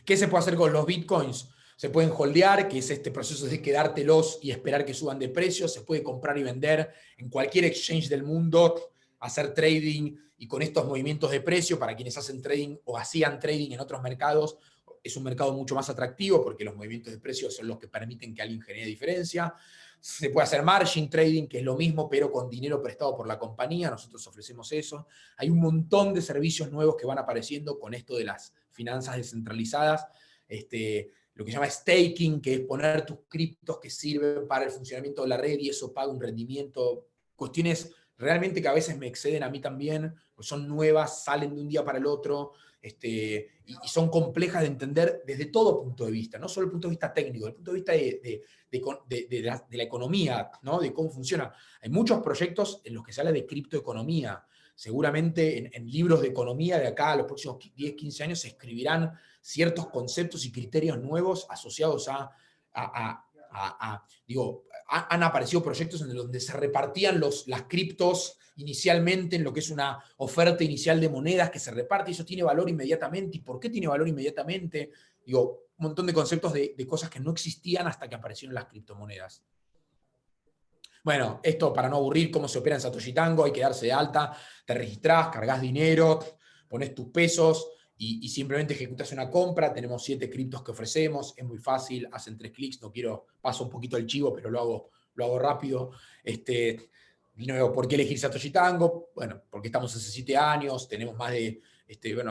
¿Qué se puede hacer con los Bitcoins? Se pueden holdear, que es este proceso de quedártelos y esperar que suban de precio. Se puede comprar y vender en cualquier exchange del mundo, hacer trading, y con estos movimientos de precio, para quienes hacen trading o hacían trading en otros mercados, es un mercado mucho más atractivo porque los movimientos de precio son los que permiten que alguien genere diferencia. Se puede hacer margin trading, que es lo mismo, pero con dinero prestado por la compañía. Nosotros ofrecemos eso. Hay un montón de servicios nuevos que van apareciendo con esto de las finanzas descentralizadas. Lo que se llama staking, que es poner tus criptos que sirven para el funcionamiento de la red y eso paga un rendimiento. Cuestiones realmente que a veces me exceden a mí también, pues son nuevas, salen de un día para el otro, y son complejas de entender desde todo punto de vista, no solo el punto de vista técnico, desde el punto de vista de la economía, ¿no? De cómo funciona. Hay muchos proyectos en los que se habla de criptoeconomía. Seguramente en libros de economía de acá a los próximos 10, 15 años se escribirán ciertos conceptos y criterios nuevos asociados han aparecido proyectos en donde se repartían las criptos inicialmente en lo que es una oferta inicial de monedas que se reparte y eso tiene valor inmediatamente. ¿Y por qué tiene valor inmediatamente? Un montón de conceptos de cosas que no existían hasta que aparecieron las criptomonedas. Bueno, esto para no aburrir, cómo se opera en Satoshi Tango, hay que darse de alta, te registrás, cargas dinero, pones tus pesos y simplemente ejecutas una compra. Tenemos 7 criptos que ofrecemos, es muy fácil, hacen 3 clics, paso un poquito el chivo, pero lo hago rápido. Nuevo, ¿por qué elegir Satoshi Tango? Bueno, porque estamos hace 7 años, tenemos más de,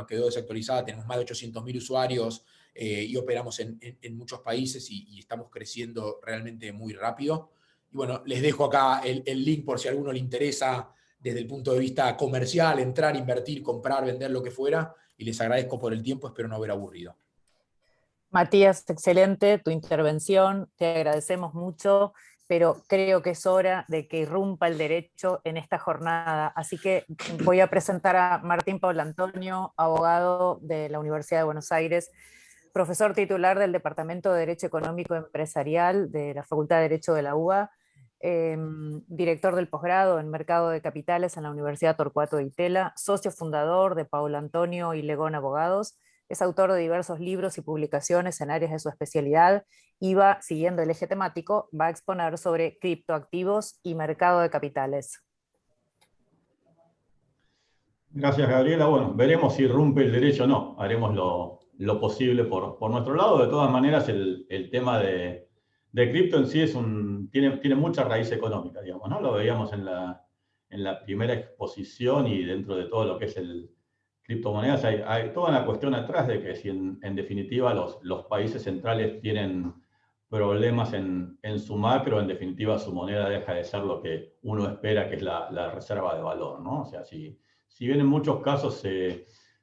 quedó desactualizada, tenemos más de 800.000 usuarios y operamos en muchos países y estamos creciendo realmente muy rápido. Y bueno, les dejo acá el link por si a alguno le interesa desde el punto de vista comercial, entrar, invertir, comprar, vender, lo que fuera. Y les agradezco por el tiempo, espero no haber aburrido.
Matías, excelente tu intervención, te agradecemos mucho, pero creo que es hora de que irrumpa el derecho en esta jornada. Así que voy a presentar a Martín Paulantonio, abogado de la Universidad de Buenos Aires, profesor titular del Departamento de Derecho Económico Empresarial de la Facultad de Derecho de la UBA, director del posgrado en Mercado de Capitales en la Universidad Torcuato de Itela, socio fundador de Paulantonio y Legón Abogados, es autor de diversos libros y publicaciones en áreas de su especialidad y va, siguiendo el eje temático, va a exponer sobre criptoactivos y mercado de capitales.
Gracias, Gabriela. Bueno, veremos si irrumpe el derecho o no. Haremos lo posible por nuestro lado. De todas maneras, el tema de cripto en sí tiene mucha raíz económica, digamos, ¿no? Lo veíamos en la primera exposición y dentro de todo lo que es el criptomonedas, hay toda una cuestión atrás de que si en definitiva los países centrales tienen problemas en su macro, en definitiva su moneda deja de ser lo que uno espera, que es la reserva de valor, ¿no? O sea, si bien en muchos casos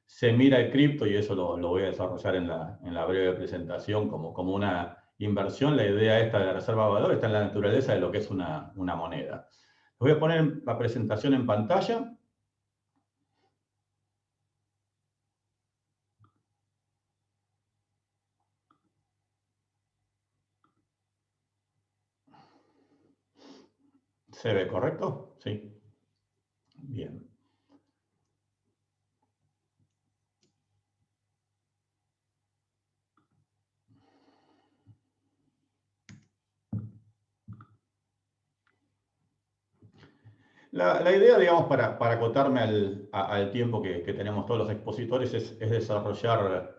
se mira el cripto, y eso lo voy a desarrollar en la breve presentación como una inversión, la idea esta de la reserva de valor está en la naturaleza de lo que es una moneda. Les voy a poner la presentación en pantalla. ¿Se ve correcto? Sí. Bien. La idea, digamos, para acotarme al tiempo que tenemos todos los expositores, es desarrollar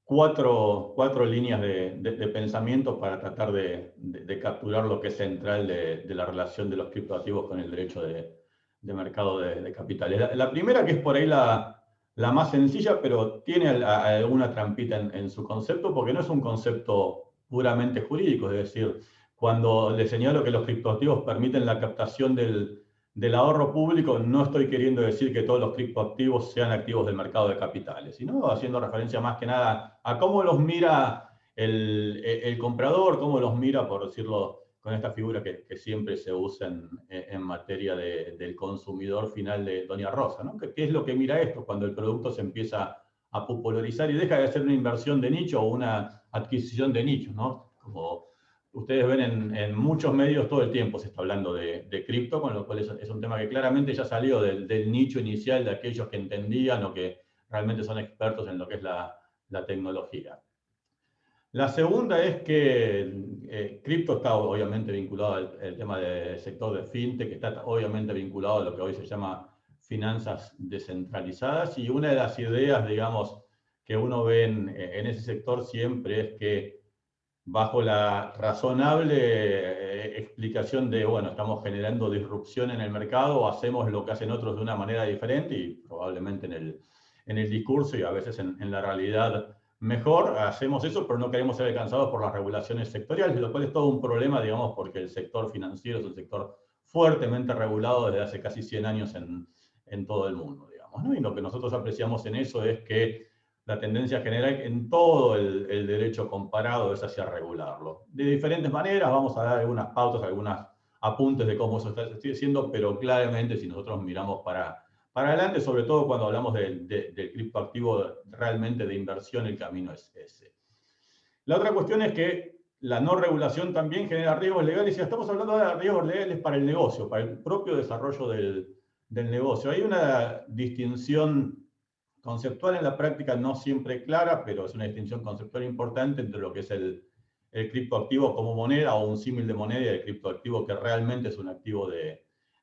cuatro líneas de pensamiento para tratar de capturar lo que es central de la relación de los criptoactivos con el derecho de mercado de capitales. La primera, que es por ahí la más sencilla, pero tiene alguna trampita en su concepto, porque no es un concepto puramente jurídico, es decir, cuando le señalo que los criptoactivos permiten la captación del ahorro público, no estoy queriendo decir que todos los criptoactivos sean activos del mercado de capitales, sino haciendo referencia más que nada a cómo los mira el comprador, cómo los mira, por decirlo, con esta figura que siempre se usa en materia del consumidor final de Doña Rosa, ¿no? ¿Qué es lo que mira esto cuando el producto se empieza a popularizar y deja de ser una inversión de nicho o una adquisición de nicho, ¿no? Como ustedes ven en muchos medios todo el tiempo se está hablando de cripto, con lo cual es un tema que claramente ya salió del nicho inicial de aquellos que entendían o que realmente son expertos en lo que es la tecnología. La segunda es que cripto está obviamente vinculado al tema del sector de fintech, que está obviamente vinculado a lo que hoy se llama finanzas descentralizadas, y una de las ideas, digamos, que uno ve en ese sector siempre es que bajo la razonable explicación de, bueno, estamos generando disrupción en el mercado, o hacemos lo que hacen otros de una manera diferente, y probablemente en el discurso y a veces en la realidad mejor, hacemos eso, pero no queremos ser alcanzados por las regulaciones sectoriales, lo cual es todo un problema, digamos, porque el sector financiero es un sector fuertemente regulado desde hace casi 100 años en todo el mundo, digamos, ¿no? Y lo que nosotros apreciamos en eso es que la tendencia general en todo el derecho comparado es hacia regularlo. De diferentes maneras, vamos a dar algunas pautas, algunos apuntes de cómo eso está haciendo, pero claramente si nosotros miramos para adelante, sobre todo cuando hablamos del criptoactivo realmente de inversión, el camino es ese. La otra cuestión es que la no regulación también genera riesgos legales, y ya estamos hablando de riesgos legales para el negocio, para el propio desarrollo del negocio. Hay una distinción conceptual en la práctica no siempre clara, pero es una distinción conceptual importante entre lo que es el criptoactivo como moneda o un símil de moneda y el criptoactivo que realmente es un activo de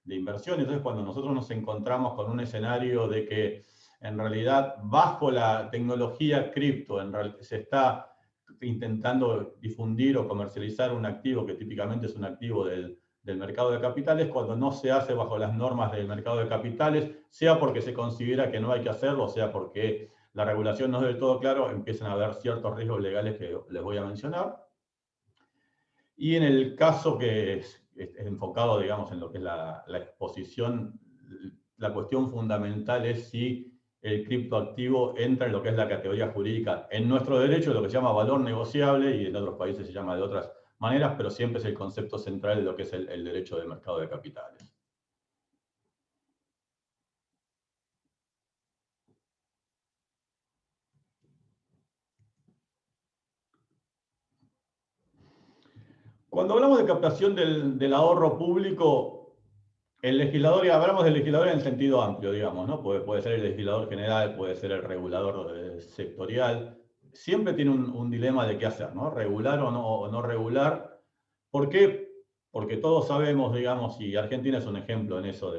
inversión. Entonces, cuando nosotros nos encontramos con un escenario de que en realidad bajo la tecnología cripto se está intentando difundir o comercializar un activo que típicamente es un activo del mercado de capitales, cuando no se hace bajo las normas del mercado de capitales, sea porque se considera que no hay que hacerlo, sea porque la regulación no es del todo claro, empiezan a haber ciertos riesgos legales que les voy a mencionar. Y en el caso que es enfocado, digamos, en lo que es la exposición, la cuestión fundamental es si el criptoactivo entra en lo que es la categoría jurídica. En nuestro derecho lo que se llama valor negociable, y en otros países se llama de otras maneras, pero siempre es el concepto central de lo que es el derecho del mercado de capitales. Cuando hablamos de captación del ahorro público, el legislador, y hablamos del legislador en sentido amplio, digamos, ¿no? Puede ser el legislador general, puede ser el regulador sectorial, siempre tiene un dilema de qué hacer, ¿no? Regular o no regular. ¿Por qué? Porque todos sabemos, digamos, y Argentina es un ejemplo en eso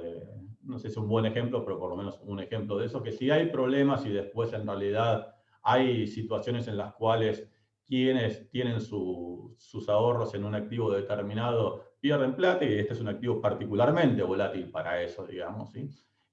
no sé si es un buen ejemplo, pero por lo menos un ejemplo de eso, que si hay problemas y después en realidad hay situaciones en las cuales quienes tienen sus ahorros en un activo determinado pierden plata, y este es un activo particularmente volátil para eso, digamos, ¿sí?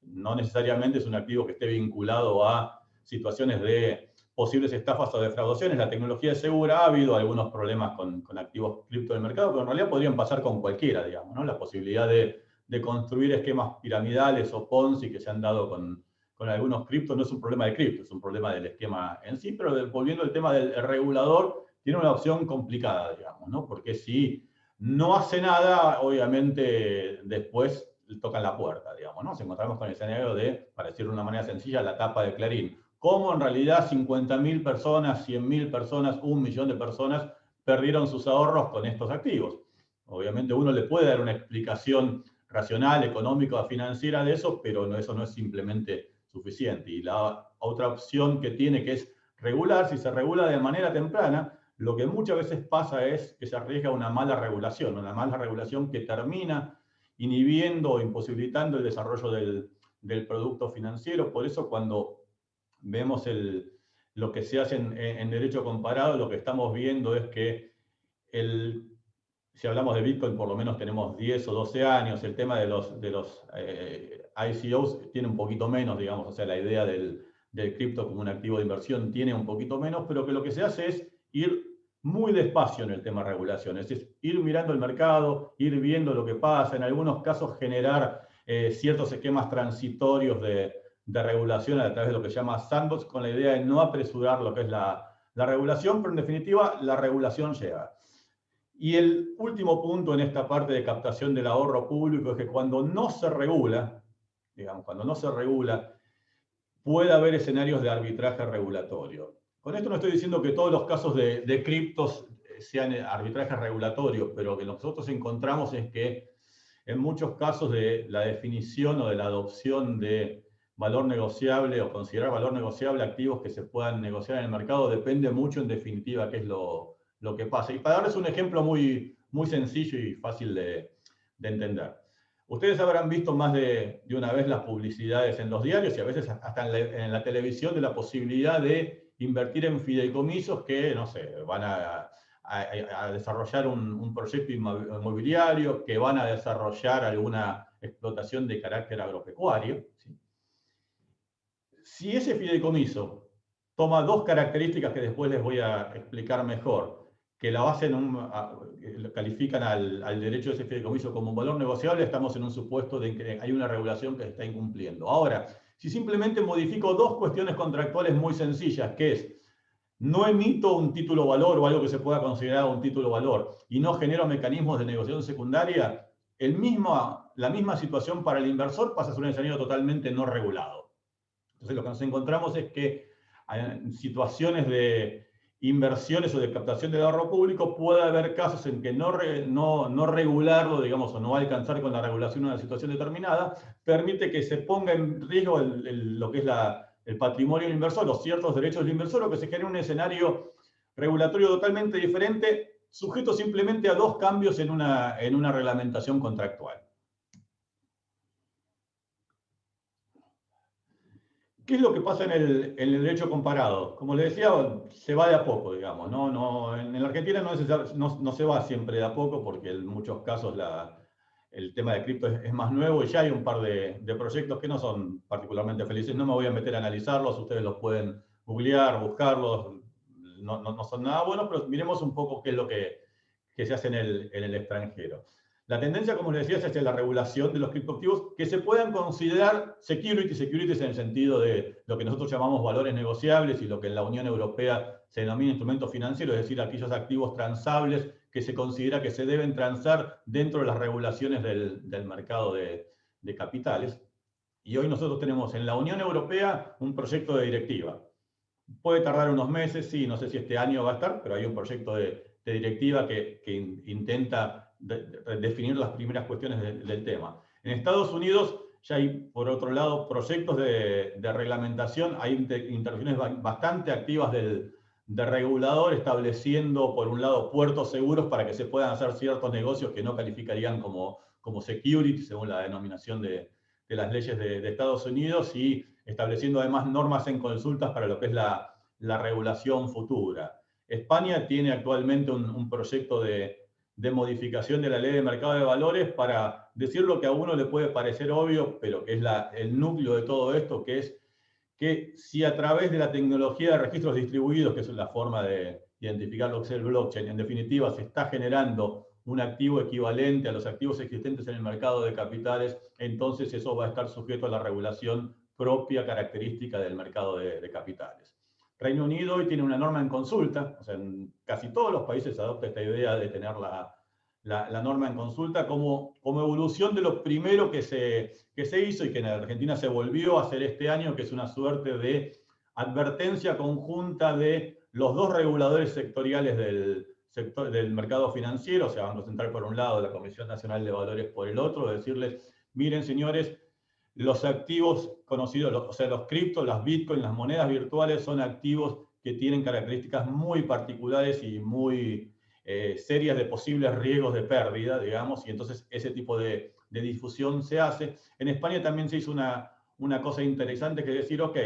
no necesariamente es un activo que esté vinculado a situaciones de posibles estafas o defraudaciones. La tecnología es segura, ha habido algunos problemas con activos cripto del mercado, pero en realidad podrían pasar con cualquiera, digamos, ¿no? La posibilidad de construir esquemas piramidales o Ponzi que se han dado con algunos criptos no es un problema de cripto, es un problema del esquema en sí, pero volviendo al tema del regulador, tiene una opción complicada, digamos, ¿no? Porque si no hace nada, obviamente después tocan la puerta, digamos, ¿no? Nos encontramos con el escenario de, para decirlo de una manera sencilla, la tapa de Clarín. Cómo en realidad 50.000 personas, 100.000 personas, 1 millón de personas perdieron sus ahorros con estos activos. Obviamente uno le puede dar una explicación racional, económica, financiera de eso, pero eso no es simplemente suficiente. Y la otra opción que tiene, que es regular, si se regula de manera temprana, lo que muchas veces pasa es que se arriesga una mala regulación que termina inhibiendo o imposibilitando el desarrollo del producto financiero. Por eso cuando vemos lo que se hace en derecho comparado, lo que estamos viendo es que si hablamos de Bitcoin, por lo menos tenemos 10 o 12 años, el tema de los ICOs tiene un poquito menos, digamos, o sea, la idea del cripto como un activo de inversión tiene un poquito menos, pero que lo que se hace es ir muy despacio en el tema de regulación, es decir, ir mirando el mercado, ir viendo lo que pasa, en algunos casos generar ciertos esquemas transitorios de regulación a través de lo que se llama sandbox, con la idea de no apresurar lo que es la regulación, pero en definitiva la regulación llega. Y el último punto en esta parte de captación del ahorro público es que cuando no se regula, digamos, puede haber escenarios de arbitraje regulatorio. Con esto no estoy diciendo que todos los casos de criptos sean arbitrajes regulatorios, pero lo que nosotros encontramos es que en muchos casos de la definición o de la adopción de valor negociable o considerar valor negociable activos que se puedan negociar en el mercado depende mucho, en definitiva, qué es lo que pasa. Y para darles un ejemplo muy, muy sencillo y fácil de entender. Ustedes habrán visto más de una vez las publicidades en los diarios y a veces hasta en la televisión de la posibilidad de invertir en fideicomisos que, no sé, van a desarrollar un proyecto inmobiliario, que van a desarrollar alguna explotación de carácter agropecuario, ¿sí? Si ese fideicomiso toma dos características que después les voy a explicar mejor, que la base califican al derecho de ese fideicomiso como un valor negociable, estamos en un supuesto de que hay una regulación que se está incumpliendo. Ahora, si simplemente modifico dos cuestiones contractuales muy sencillas, que es, no emito un título valor o algo que se pueda considerar un título valor y no genero mecanismos de negociación secundaria, la misma situación para el inversor pasa a ser un escenario totalmente no regulado. Entonces lo que nos encontramos es que en situaciones de inversiones o de captación del ahorro público puede haber casos en que no regularlo, digamos, o no alcanzar con la regulación una situación determinada, permite que se ponga en riesgo lo que es el patrimonio del inversor, los ciertos derechos del inversor, o que se genere un escenario regulatorio totalmente diferente, sujeto simplemente a dos cambios en una reglamentación contractual. ¿Qué es lo que pasa en el derecho comparado? Como les decía, se va de a poco, digamos, ¿no? En la Argentina no se va siempre de a poco, porque en muchos casos el tema de cripto es más nuevo y ya hay un par de proyectos que no son particularmente felices. No me voy a meter a analizarlos, ustedes los pueden googlear, buscarlos, no son nada buenos, pero miremos un poco qué es lo que se hace en el extranjero. La tendencia, como les decía, es hacia la regulación de los criptoactivos que se puedan considerar securities en el sentido de lo que nosotros llamamos valores negociables y lo que en la Unión Europea se denomina instrumentos financieros, es decir, aquellos activos transables que se considera que se deben transar dentro de las regulaciones del mercado de capitales. Y hoy nosotros tenemos en la Unión Europea un proyecto de directiva. Puede tardar unos meses, sí, no sé si este año va a estar, pero hay un proyecto de directiva que intenta definir las primeras cuestiones del tema. En Estados Unidos ya hay, por otro lado, proyectos de reglamentación, hay intervenciones bastante activas de regulador estableciendo, por un lado, puertos seguros para que se puedan hacer ciertos negocios que no calificarían como security, según la denominación de las leyes de Estados Unidos, y estableciendo además normas en consultas para lo que es la regulación futura. España tiene actualmente un proyecto de modificación de la ley de mercado de valores para decir lo que a uno le puede parecer obvio, pero que es el núcleo de todo esto, que es que si a través de la tecnología de registros distribuidos, que es la forma de identificar lo que es el blockchain, en definitiva se está generando un activo equivalente a los activos existentes en el mercado de capitales, entonces eso va a estar sujeto a la regulación propia característica del mercado de capitales. Reino Unido hoy tiene una norma en consulta, o sea, en casi todos los países se adopta esta idea de tener la norma en consulta como evolución de lo primero que se hizo y que en Argentina se volvió a hacer este año, que es una suerte de advertencia conjunta de los dos reguladores sectoriales del mercado financiero, o sea, Banco Central por un lado, la Comisión Nacional de Valores por el otro, decirles, miren señores, los activos conocidos, o sea, los criptos, las bitcoins, las monedas virtuales son activos que tienen características muy particulares y muy serias de posibles riesgos de pérdida, digamos, y entonces ese tipo de difusión se hace. En España también se hizo una cosa interesante, que es decir, ok,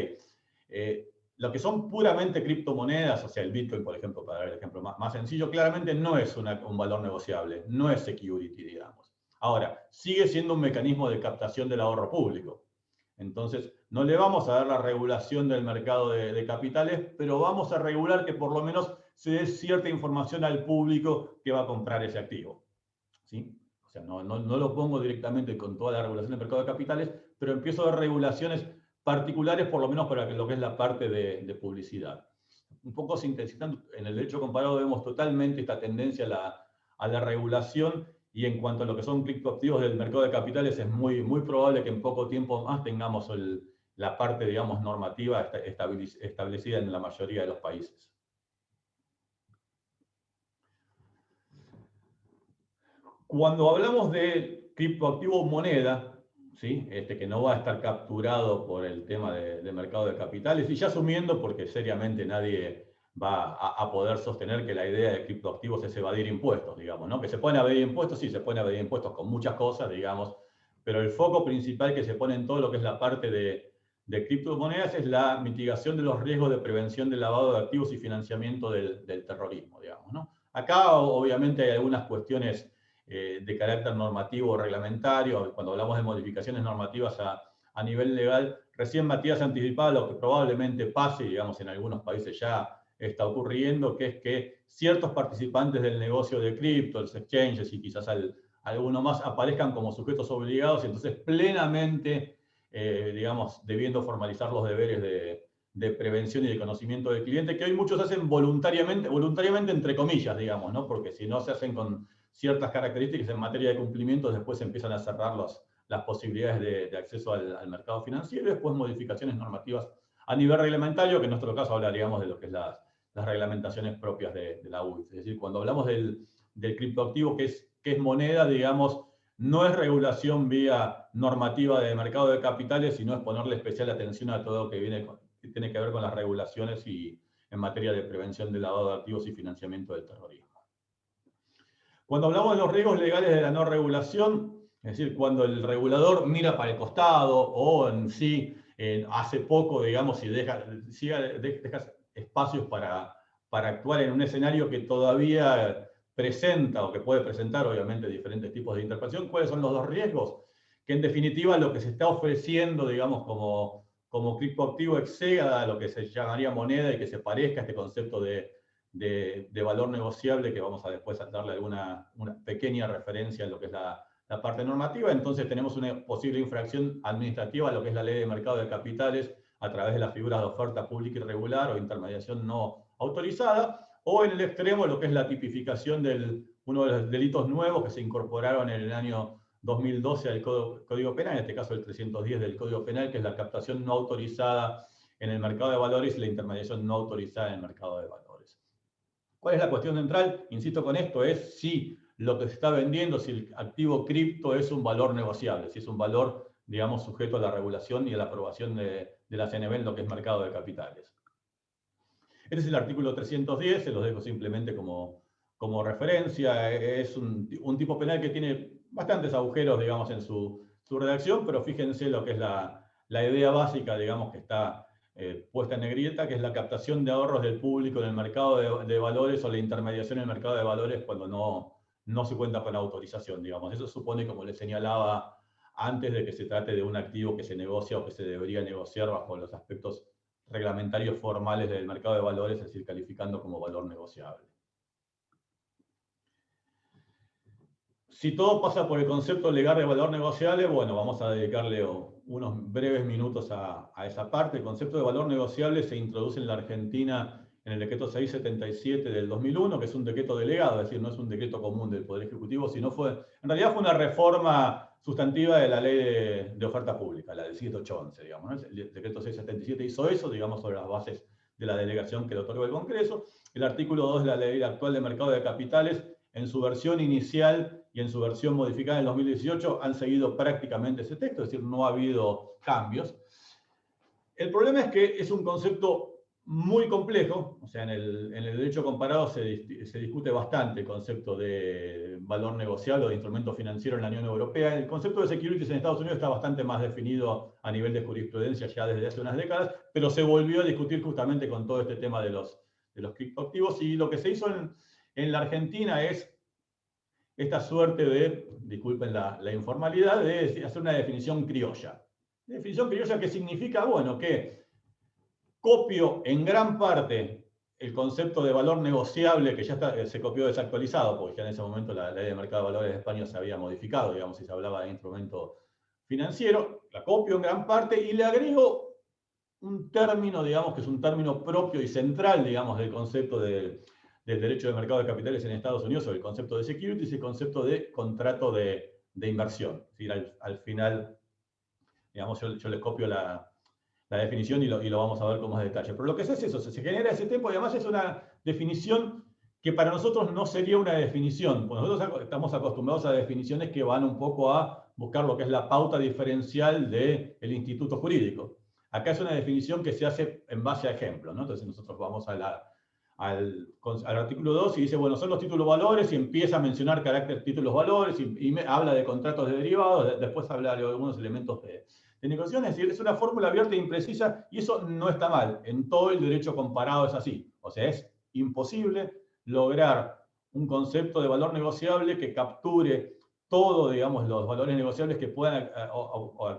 lo que son puramente criptomonedas, o sea, el Bitcoin, por ejemplo, para dar el ejemplo más sencillo, claramente no es un valor negociable, no es security, digamos. Ahora, sigue siendo un mecanismo de captación del ahorro público. Entonces, no le vamos a dar la regulación del mercado de capitales, pero vamos a regular que por lo menos se dé cierta información al público que va a comprar ese activo. ¿Sí? O sea, no lo pongo directamente con toda la regulación del mercado de capitales, pero empiezo a dar regulaciones particulares, por lo menos para lo que es la parte de publicidad. Un poco sintetizando, en el derecho comparado vemos totalmente esta tendencia a la regulación, y en cuanto a lo que son criptoactivos del mercado de capitales, es muy probable que en poco tiempo más tengamos la parte, digamos, normativa establecida en la mayoría de los países. Cuando hablamos de criptoactivo moneda, ¿sí? Que no va a estar capturado por el tema de mercado de capitales, y ya asumiendo, porque seriamente nadie va a poder sostener que la idea de criptoactivos es evadir impuestos, digamos, ¿no? Que se pueden evadir impuestos, sí, se pueden evadir impuestos con muchas cosas, digamos, pero el foco principal que se pone en todo lo que es la parte de criptomonedas es la mitigación de los riesgos de prevención del lavado de activos y financiamiento del terrorismo, digamos, ¿no? Acá, obviamente, hay algunas cuestiones de carácter normativo o reglamentario. Cuando hablamos de modificaciones normativas a nivel legal, recién Matías anticipaba lo que probablemente pase, digamos, en algunos países ya está ocurriendo, que es que ciertos participantes del negocio de cripto, los exchanges y quizás alguno más, aparezcan como sujetos obligados, y entonces plenamente, digamos, debiendo formalizar los deberes de prevención y de conocimiento del cliente, que hoy muchos hacen voluntariamente entre comillas, digamos, ¿no? Porque si no se hacen con ciertas características en materia de cumplimientos, después empiezan a cerrar las posibilidades de acceso al mercado financiero, y después modificaciones normativas a nivel reglamentario, que en nuestro caso hablaríamos de lo que es las reglamentaciones propias de la UIF. Es decir, cuando hablamos del criptoactivo que es moneda, digamos, no es regulación vía normativa de mercado de capitales, sino es ponerle especial atención a todo lo que tiene que ver con las regulaciones y en materia de prevención del lavado de activos y financiamiento del terrorismo. Cuando hablamos de los riesgos legales de la no regulación, es decir, cuando el regulador mira para el costado o en sí hace poco, digamos, y deja espacios para actuar en un escenario que todavía presenta o que puede presentar, obviamente, diferentes tipos de interpretación, ¿cuáles son los dos riesgos? Que en definitiva lo que se está ofreciendo, digamos, como criptoactivo exceda a lo que se llamaría moneda y que se parezca a este concepto de valor negociable, que vamos a después darle una pequeña referencia en lo que es la parte normativa. Entonces tenemos una posible infracción administrativa a lo que es la ley de mercado de capitales a través de las figuras de oferta pública irregular o intermediación no autorizada, o en el extremo lo que es la tipificación de uno de los delitos nuevos que se incorporaron en el año 2012 al Código Penal, en este caso el 310 del Código Penal, que es la captación no autorizada en el mercado de valores y la intermediación no autorizada en el mercado de valores. ¿Cuál es la cuestión central? Insisto con esto, es si lo que se está vendiendo, si el activo cripto es un valor negociable, si es un valor, digamos, sujeto a la regulación y a la aprobación de la CNB en lo que es mercado de capitales. Este es el artículo 310, se los dejo simplemente como referencia. Es un tipo penal que tiene bastantes agujeros, digamos, en su redacción, pero fíjense lo que es la idea básica, digamos, que está puesta en negrita, que es la captación de ahorros del público en el mercado de valores o la intermediación en el mercado de valores cuando no no se cuenta con autorización, digamos. Eso supone, como les señalaba antes, de que se trate de un activo que se negocia o que se debería negociar bajo los aspectos reglamentarios formales del mercado de valores, es decir, calificando como valor negociable. Si todo pasa por el concepto legal de valor negociable, bueno, vamos a dedicarle unos breves minutos a esa parte. El concepto de valor negociable se introduce en la Argentina en el decreto 677 del 2001, que es un decreto delegado, es decir, no es un decreto común del Poder Ejecutivo, sino en realidad fue una reforma sustantiva de la ley de oferta pública, la del 7811, digamos, ¿no? El decreto 677 hizo eso, digamos, sobre las bases de la delegación que le otorgó el Congreso. El artículo 2 de la ley actual de mercado de capitales, en su versión inicial y en su versión modificada en 2018, han seguido prácticamente ese texto, es decir, no ha habido cambios. El problema es que es un concepto muy complejo, o sea, en el derecho comparado se discute bastante el concepto de valor negociable o de instrumento financiero en la Unión Europea. El concepto de securities en Estados Unidos está bastante más definido a nivel de jurisprudencia ya desde hace unas décadas, pero se volvió a discutir justamente con todo este tema de los criptoactivos, y lo que se hizo en la Argentina es esta suerte de, disculpen la informalidad, de hacer una definición criolla. Definición criolla que significa, bueno, que copio en gran parte el concepto de valor negociable, que ya se copió desactualizado, porque ya en ese momento la ley de mercado de valores de España se había modificado, digamos, si se hablaba de instrumento financiero, la copio en gran parte y le agrego un término, digamos, que es un término propio y central, digamos, del concepto del derecho de mercado de capitales en Estados Unidos, sobre el concepto de securities y el concepto de contrato de inversión. Es decir, al final, digamos, yo les copio la definición y lo vamos a ver con más detalle. Pero lo que se hace es eso, se genera ese tiempo y además es una definición que para nosotros no sería una definición. Pues nosotros estamos acostumbrados a definiciones que van un poco a buscar lo que es la pauta diferencial del instituto jurídico. Acá es una definición que se hace en base a ejemplos, ¿no? Entonces nosotros vamos al artículo 2 y dice, bueno, son los títulos valores, y empieza a mencionar carácter títulos valores, y habla de contratos de derivados, después habla de algunos elementos de negociación. Es decir, es una fórmula abierta e imprecisa, y eso no está mal. En todo el derecho comparado es así. O sea, es imposible lograr un concepto de valor negociable que capture todo, digamos, los valores negociables que puedan,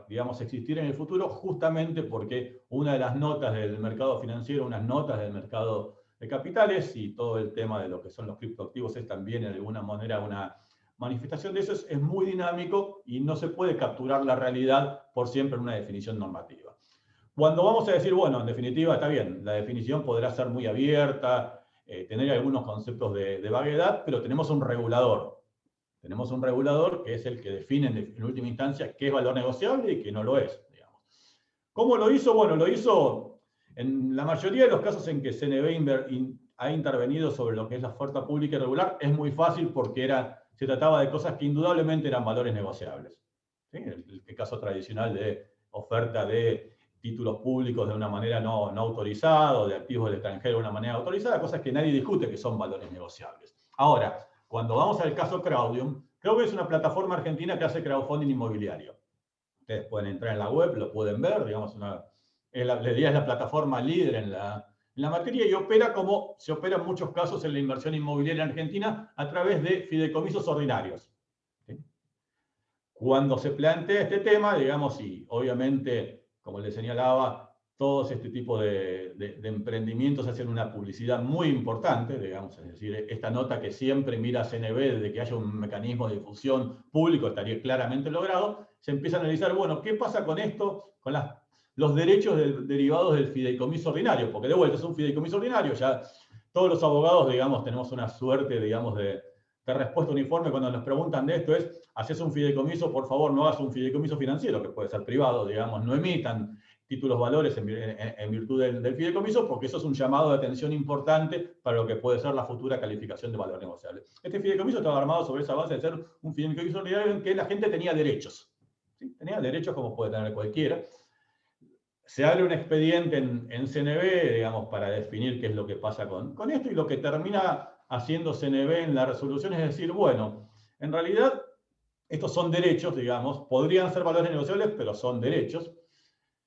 digamos, existir en el futuro, justamente porque una de las notas del mercado financiero, unas notas del mercado de capitales, y todo el tema de lo que son los criptoactivos es también, de alguna manera, una manifestación de eso, es muy dinámico y no se puede capturar la realidad por siempre en una definición normativa. Cuando vamos a decir, bueno, en definitiva, está bien, la definición podrá ser muy abierta, tener algunos conceptos de vaguedad, pero tenemos un regulador. Tenemos un regulador que es el que define en última instancia qué es valor negociable y qué no lo es, digamos. ¿Cómo lo hizo? Bueno, lo hizo en la mayoría de los casos en que CNV ha intervenido sobre lo que es la oferta pública irregular. Es muy fácil porque se trataba de cosas que indudablemente eran valores negociables. ¿Sí? El caso tradicional de oferta de títulos públicos de una manera no autorizada, o de activos del extranjero de una manera autorizada, cosas que nadie discute que son valores negociables. Ahora, cuando vamos al caso Crowdium, Crowdium es una plataforma argentina que hace crowdfunding inmobiliario. Ustedes pueden entrar en la web, lo pueden ver, digamos, es la plataforma líder en la materia, y opera como se opera en muchos casos en la inversión inmobiliaria en Argentina, a través de fideicomisos ordinarios. ¿Sí? Cuando se plantea este tema, digamos, y obviamente, como les señalaba, todos este tipo de emprendimientos hacen una publicidad muy importante, digamos, es decir, esta nota que siempre mira CNV de que haya un mecanismo de difusión público estaría claramente logrado. Se empieza a analizar, bueno, ¿qué pasa con esto? Con los derechos derivados del fideicomiso ordinario, porque de vuelta es un fideicomiso ordinario, ya todos los abogados, digamos, tenemos una suerte, digamos, de respuesta uniforme cuando nos preguntan de esto, es, haces un fideicomiso, por favor, no hagas un fideicomiso financiero, que puede ser privado, digamos, no emitan títulos valores en virtud del fideicomiso, porque eso es un llamado de atención importante para lo que puede ser la futura calificación de valor negociable. Este fideicomiso estaba armado sobre esa base de ser un fideicomiso ordinario en que la gente tenía derechos. ¿Sí? Tenía derechos como puede tener cualquiera. Se abre un expediente en CNV, digamos, para definir qué es lo que pasa con esto, y lo que termina haciendo CNV en la resolución es decir, bueno, en realidad estos son derechos, digamos, podrían ser valores negociables, pero son derechos,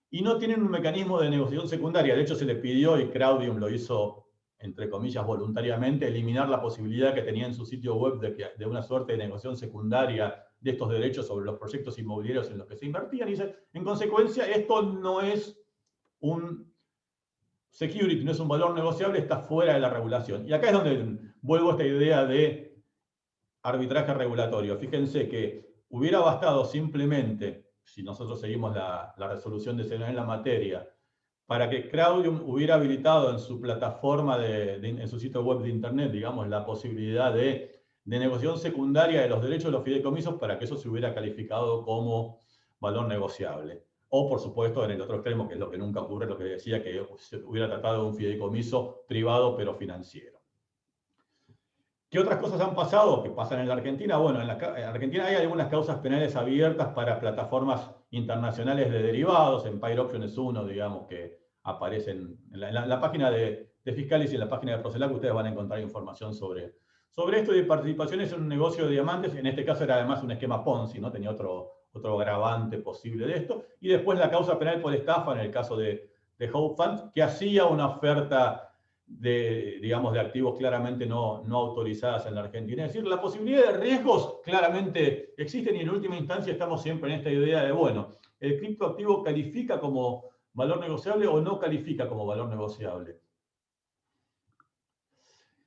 y no tienen un mecanismo de negociación secundaria. De hecho, se le pidió, y Crowdium lo hizo entre comillas, voluntariamente, eliminar la posibilidad que tenía en su sitio web de una suerte de negociación secundaria de estos derechos sobre los proyectos inmobiliarios en los que se invertían. Y dice, en consecuencia, esto no es un security, no es un valor negociable, está fuera de la regulación. Y acá es donde vuelvo a esta idea de arbitraje regulatorio. Fíjense que hubiera bastado simplemente, si nosotros seguimos la resolución de Senado en la materia, para que Crowdium hubiera habilitado en su plataforma, en su sitio web de internet, digamos, la posibilidad de negociación secundaria de los derechos de los fideicomisos para que eso se hubiera calificado como valor negociable. O, por supuesto, en el otro extremo, que es lo que nunca ocurre, lo que decía, que se hubiera tratado de un fideicomiso privado pero financiero. ¿Qué otras cosas han pasado? ¿Qué pasan en la Argentina? Bueno, en Argentina hay algunas causas penales abiertas para plataformas internacionales de derivados. Empire Option es uno, digamos, que aparece en la página de Fiscalis y en la página de Procelac. Ustedes van a encontrar información sobre esto. Y participaciones en un negocio de diamantes. En este caso era además un esquema Ponzi, ¿no? Tenía otro agravante posible de esto. Y después la causa penal por estafa en el caso de Hope Fund, que hacía una oferta digamos, de activos claramente no autorizadas en la Argentina. Es decir, la posibilidad de riesgos claramente existen y en última instancia estamos siempre en esta idea de, bueno, ¿el criptoactivo califica como valor negociable o no califica como valor negociable?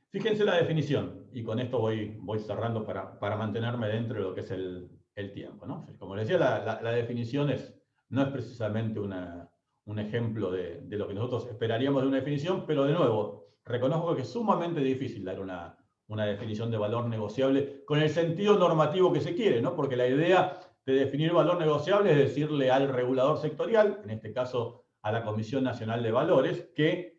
Fíjense la definición, y con esto voy cerrando para mantenerme dentro de lo que es el tiempo, ¿no? Como les decía, la definición no es precisamente un ejemplo de lo que nosotros esperaríamos de una definición, pero de nuevo, reconozco que es sumamente difícil dar una definición de valor negociable con el sentido normativo que se quiere, ¿no? Porque la idea de definir valor negociable es decirle al regulador sectorial, en este caso a la Comisión Nacional de Valores, que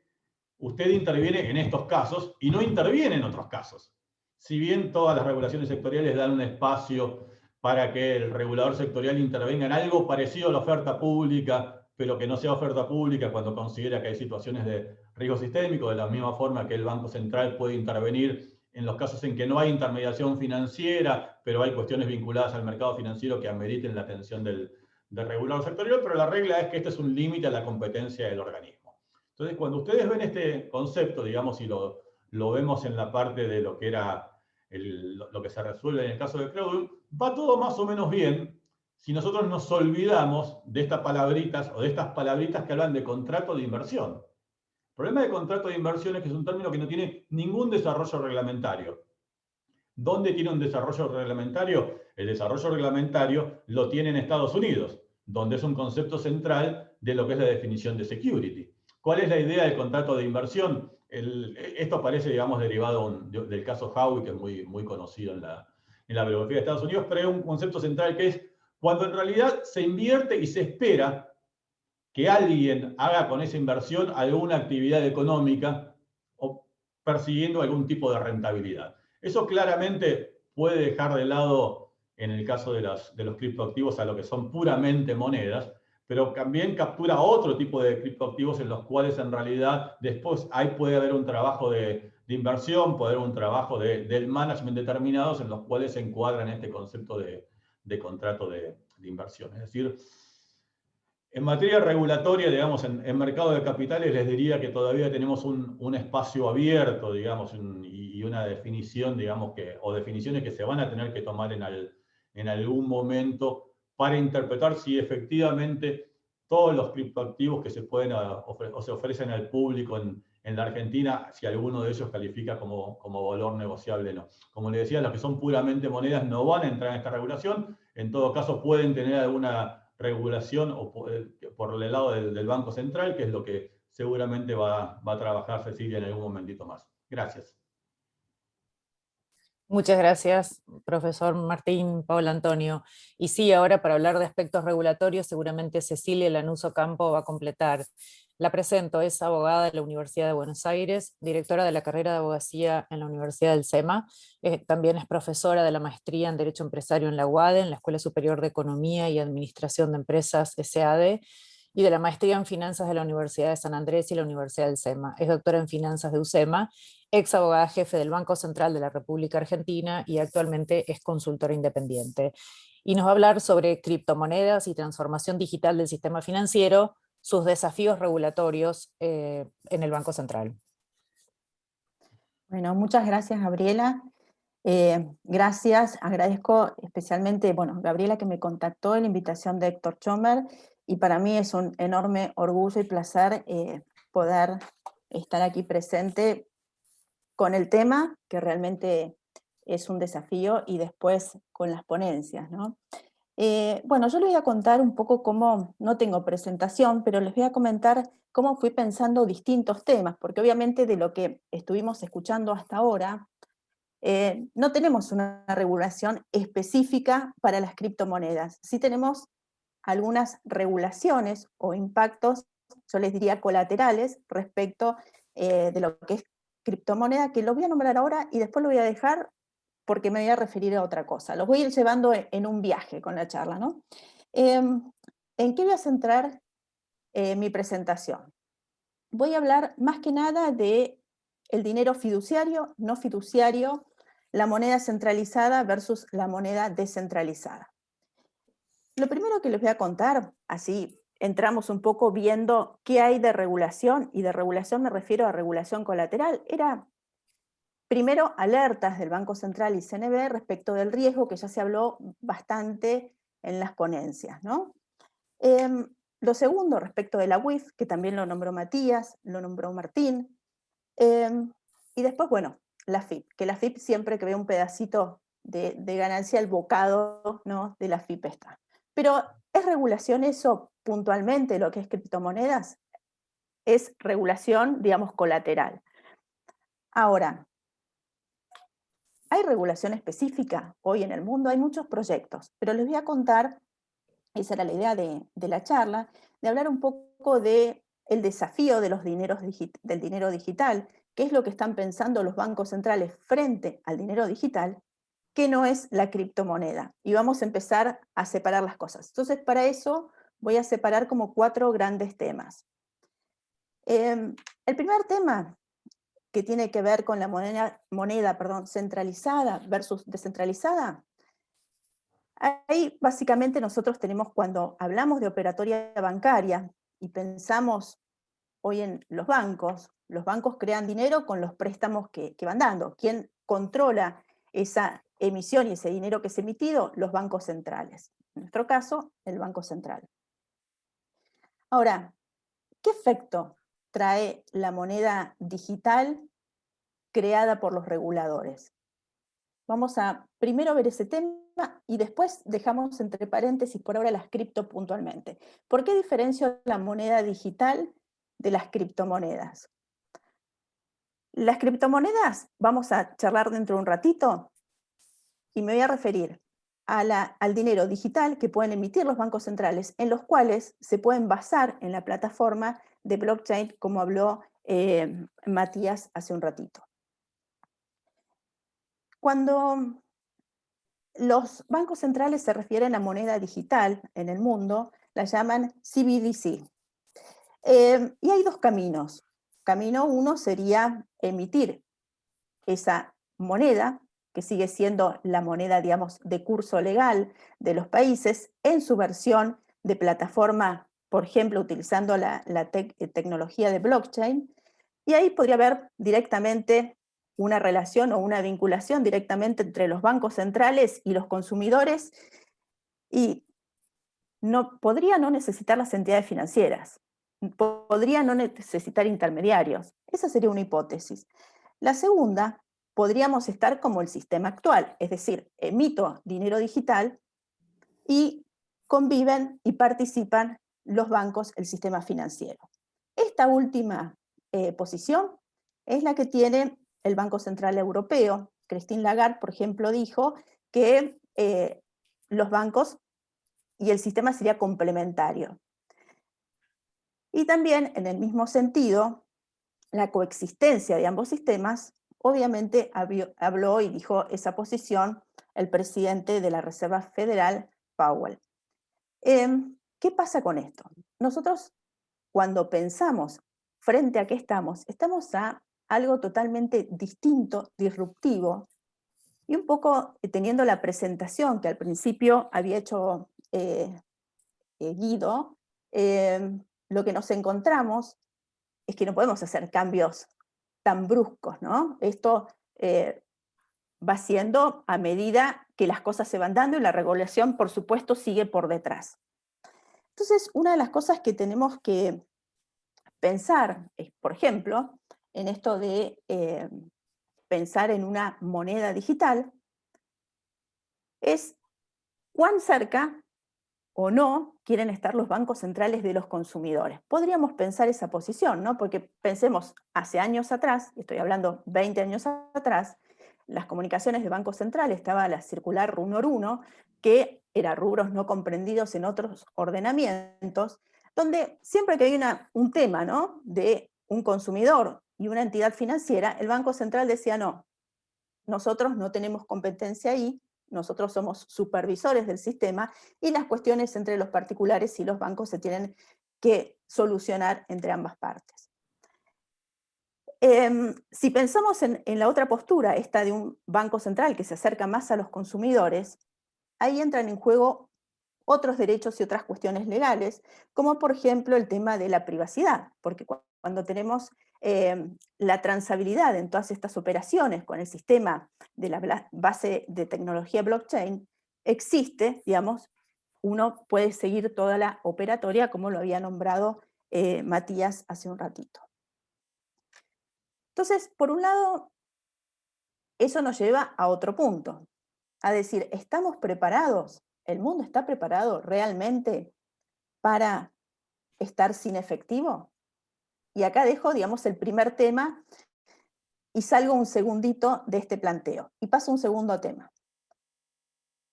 usted interviene en estos casos y no interviene en otros casos. Si bien todas las regulaciones sectoriales dan un espacio para que el regulador sectorial intervenga en algo parecido a la oferta pública, pero que no sea oferta pública cuando considera que hay situaciones de riesgo sistémico, de la misma forma que el Banco Central puede intervenir en los casos en que no hay intermediación financiera, pero hay cuestiones vinculadas al mercado financiero que ameriten la atención del regulador sectorial, pero la regla es que este es un límite a la competencia del organismo. Entonces, cuando ustedes ven este concepto, digamos, y lo vemos en la parte de lo que era lo que se resuelve en el caso de Crowdium, va todo más o menos bien si nosotros nos olvidamos de estas palabritas o de estas palabritas que hablan de contrato de inversión. El problema de contrato de inversión es que es un término que no tiene ningún desarrollo reglamentario. ¿Dónde tiene un desarrollo reglamentario? El desarrollo reglamentario lo tiene en Estados Unidos, donde es un concepto central de lo que es la definición de security. ¿Cuál es la idea del contrato de inversión? Esto parece, digamos, derivado del caso Howey, que es muy conocido en la bibliografía de Estados Unidos, pero hay un concepto central que es cuando en realidad se invierte y se espera que alguien haga con esa inversión alguna actividad económica o persiguiendo algún tipo de rentabilidad. Eso claramente puede dejar de lado, en el caso de los criptoactivos, a lo que son puramente monedas, pero también captura otro tipo de criptoactivos en los cuales en realidad después ahí puede haber un trabajo de inversión, puede haber un trabajo del management determinados en los cuales se encuadran este concepto de contrato de inversión. Es decir, en materia regulatoria, digamos, en mercado de capitales, les diría que todavía tenemos un espacio abierto, digamos, y una definición, digamos, o definiciones que se van a tener que tomar en algún momento para interpretar si efectivamente todos los criptoactivos que se pueden o se ofrecen al público en la Argentina, si alguno de ellos califica como valor negociable o no. Como les decía, los que son puramente monedas no van a entrar en esta regulación, en todo caso pueden tener alguna regulación o por el lado del Banco Central, que es lo que seguramente va a trabajar Cecilia en algún momentito más. Gracias.
Muchas gracias, profesor Martín Paolo Antonio. Y sí, ahora para hablar de aspectos regulatorios, seguramente Cecilia Lanuso Campo va a completar. La presento, es abogada de la Universidad de Buenos Aires, directora de la carrera de abogacía en la Universidad del SEMA, también es profesora de la maestría en Derecho Empresario en la UADE, en la Escuela Superior de Economía y Administración de Empresas SAD, y de la maestría en Finanzas de la Universidad de San Andrés y la Universidad del SEMA. Es doctora en Finanzas de UCEMA, ex abogada jefe del Banco Central de la República Argentina y actualmente es consultora independiente. Y nos va a hablar sobre criptomonedas y transformación digital del sistema financiero, sus desafíos regulatorios en el Banco Central.
Bueno, muchas gracias, Gabriela. Gracias, agradezco especialmente, bueno, Gabriela, que me contactó en la invitación de Héctor Chomer, y para mí es un enorme orgullo y placer poder estar aquí presente con el tema, que realmente es un desafío, y después con las ponencias, ¿no? Bueno, yo les voy a contar un poco cómo, no tengo presentación, pero les voy a comentar cómo fui pensando distintos temas, porque obviamente de lo que estuvimos escuchando hasta ahora, no tenemos una regulación específica para las criptomonedas. Sí tenemos algunas regulaciones o impactos, yo les diría colaterales, respecto de lo que es criptomoneda, que lo voy a nombrar ahora y después lo voy a dejar porque me voy a referir a otra cosa. Los voy a ir llevando en un viaje con la charla, ¿no? ¿En qué voy a centrar mi presentación? Voy a hablar más que nada de el dinero fiduciario, no fiduciario, la moneda centralizada versus la moneda descentralizada. Lo primero que les voy a contar, así entramos un poco viendo qué hay de regulación, y de regulación me refiero a regulación colateral, era primero alertas del Banco Central y CNB respecto del riesgo, que ya se habló bastante en las ponencias, ¿no? Lo segundo, respecto de la UIF, que también lo nombró Matías, lo nombró Martín, y después, bueno, la FIP, que la FIP siempre que ve un pedacito de ganancia, el bocado, ¿no?, de la FIP está. Pero ¿es regulación eso puntualmente lo que es criptomonedas? Es regulación, digamos, colateral. Ahora, ¿hay regulación específica hoy en el mundo? Hay muchos proyectos, pero les voy a contar, esa era la idea de la charla, de hablar un poco del desafío de los del dinero digital, qué es lo que están pensando los bancos centrales frente al dinero digital, que no es la criptomoneda. Y vamos a empezar a separar las cosas. Entonces, para eso voy a separar como 4 grandes temas. El primer tema, que tiene que ver con la moneda centralizada versus descentralizada, ahí básicamente nosotros tenemos, cuando hablamos de operatoria bancaria y pensamos hoy en los bancos crean dinero con los préstamos que van dando. ¿Quién controla esa emisión y ese dinero que es emitido? Los bancos centrales. En nuestro caso, el Banco Central. Ahora, ¿qué efecto trae la moneda digital creada por los reguladores? Vamos a primero ver ese tema y después dejamos entre paréntesis por ahora las cripto puntualmente. ¿Por qué diferencio la moneda digital de las criptomonedas? Las criptomonedas, vamos a charlar dentro de un ratito, y me voy a referir al dinero digital que pueden emitir los bancos centrales, en los cuales se pueden basar en la plataforma de blockchain, como habló Matías hace un ratito. Cuando los bancos centrales se refieren a moneda digital en el mundo, la llaman CBDC. Y hay 2 caminos. Camino 1 sería emitir esa moneda, que sigue siendo la moneda, digamos, de curso legal de los países, en su versión de plataforma, por ejemplo, utilizando la tecnología de blockchain, y ahí podría haber directamente una relación o una vinculación directamente entre los bancos centrales y los consumidores, y podría no necesitar las entidades financieras, podría no necesitar intermediarios. Esa sería una hipótesis. La segunda, podríamos estar como el sistema actual, es decir, emito dinero digital y conviven y participan los bancos, el sistema financiero. Esta última posición es la que tiene el Banco Central Europeo. Christine Lagarde, por ejemplo, dijo que los bancos y el sistema sería complementario. Y también, en el mismo sentido, la coexistencia de ambos sistemas, obviamente habló y dijo esa posición el presidente de la Reserva Federal, Powell. ¿Qué pasa con esto? Nosotros, cuando pensamos frente a qué estamos a algo totalmente distinto, disruptivo, y un poco teniendo la presentación que al principio había hecho Guido, lo que nos encontramos es que no podemos hacer cambios tan bruscos, ¿no? Esto va siendo a medida que las cosas se van dando y la regulación, por supuesto, sigue por detrás. Entonces, una de las cosas que tenemos que pensar es, por ejemplo, en esto de pensar en una moneda digital, es cuán cerca o no quieren estar los bancos centrales de los consumidores. Podríamos pensar esa posición, ¿no? Porque pensemos, hace años atrás, estoy hablando 20 años atrás, las comunicaciones de bancos centrales, estaba la circular RUNOR 1, que era rubros no comprendidos en otros ordenamientos, donde siempre que hay un tema, ¿no?, de un consumidor y una entidad financiera, el Banco Central decía, no, nosotros no tenemos competencia ahí, nosotros somos supervisores del sistema y las cuestiones entre los particulares y los bancos se tienen que solucionar entre ambas partes. Si pensamos en la otra postura, esta de un banco central que se acerca más a los consumidores, ahí entran en juego otros derechos y otras cuestiones legales, como por ejemplo el tema de la privacidad, porque cuando tenemos la transabilidad en todas estas operaciones con el sistema de la base de tecnología blockchain, existe, digamos, uno puede seguir toda la operatoria como lo había nombrado Matías hace un ratito. Entonces, por un lado, eso nos lleva a otro punto, a decir, ¿estamos preparados? ¿El mundo está preparado realmente para estar sin efectivo? Y acá dejo, digamos, el primer tema y salgo un segundito de este planteo y paso a un segundo tema.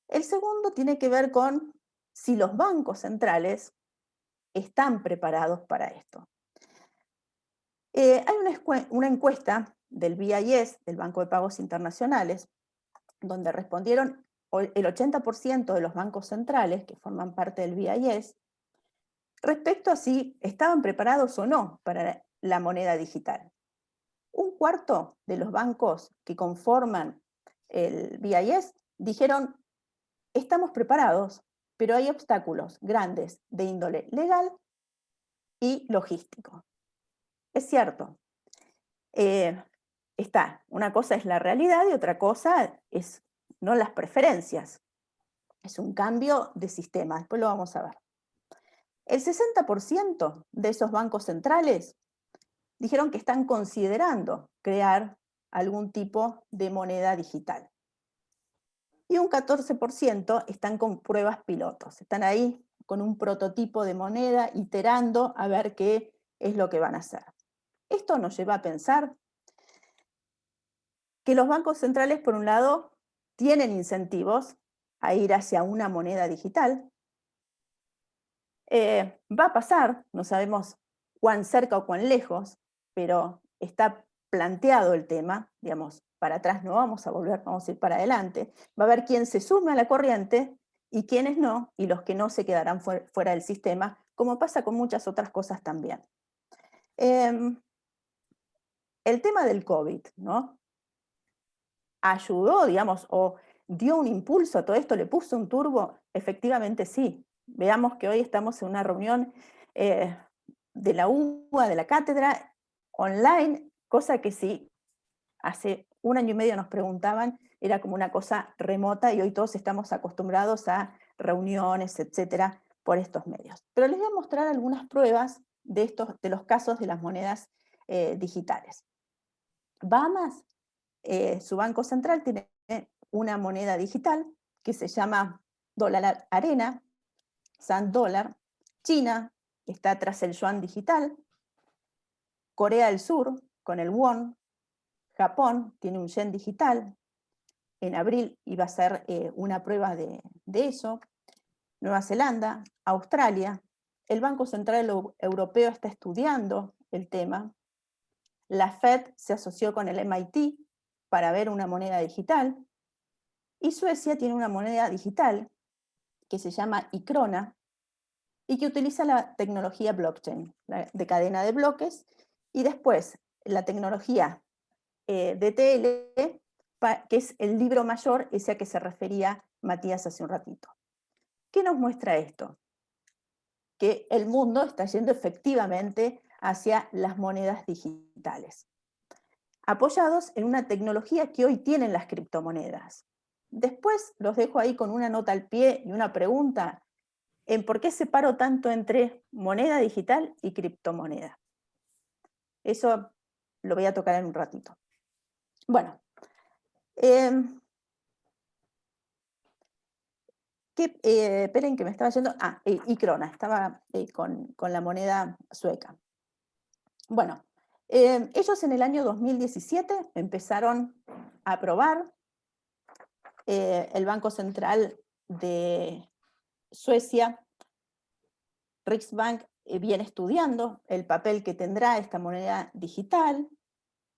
El segundo tiene que ver con si los bancos centrales están preparados para esto. Hay una encuesta del BIS, del Banco de Pagos Internacionales, donde respondieron el 80% de los bancos centrales que forman parte del BIS respecto a si estaban preparados o no para la moneda digital. Un cuarto de los bancos que conforman el BIS dijeron, estamos preparados, pero hay obstáculos grandes de índole legal y logístico. Es cierto, una cosa es la realidad y otra cosa es no las preferencias. Es un cambio de sistema, después lo vamos a ver. El 60% de esos bancos centrales dijeron que están considerando crear algún tipo de moneda digital. Y un 14% están con pruebas pilotos, están ahí con un prototipo de moneda, iterando a ver qué es lo que van a hacer. Esto nos lleva a pensar que los bancos centrales, por un lado, tienen incentivos a ir hacia una moneda digital. Va a pasar, no sabemos cuán cerca o cuán lejos, pero está planteado el tema, digamos, para atrás no vamos a volver, vamos a ir para adelante. Va a haber quien se sume a la corriente y quienes no, y los que no se quedarán fuera del sistema, como pasa con muchas otras cosas también. El tema del COVID, ¿no? ¿Ayudó, digamos, o dio un impulso a todo esto? ¿Le puso un turbo? Efectivamente sí. Veamos que hoy estamos en una reunión de la UBA, de la cátedra, online, cosa que sí, hace un año y medio nos preguntaban, era como una cosa remota y hoy todos estamos acostumbrados a reuniones, etcétera, por estos medios. Pero les voy a mostrar algunas pruebas de los casos de las monedas digitales. Bahamas, su banco central tiene una moneda digital que se llama dólar arena, Sand Dollar. China está tras el yuan digital. Corea del Sur con el won. Japón tiene un yen digital. En abril iba a ser una prueba de eso. Nueva Zelanda, Australia. El Banco Central Europeo está estudiando el tema. La Fed se asoció con el MIT para ver una moneda digital. Y Suecia tiene una moneda digital que se llama iKrona y que utiliza la tecnología blockchain, de cadena de bloques, y después la tecnología DTL, que es el libro mayor, ese a que se refería Matías hace un ratito. ¿Qué nos muestra esto? Que el mundo está yendo efectivamente hacia las monedas digitales. apoyados en una tecnología que hoy tienen las criptomonedas. Después los dejo ahí con una nota al pie y una pregunta en por qué separo tanto entre moneda digital y criptomoneda. Eso lo voy a tocar en un ratito. Bueno, esperen que me estaba yendo. Y Krona, estaba con la moneda sueca. Bueno, ellos en el año 2017 empezaron a probar. El Banco Central de Suecia, Riksbank, viene estudiando el papel que tendrá esta moneda digital.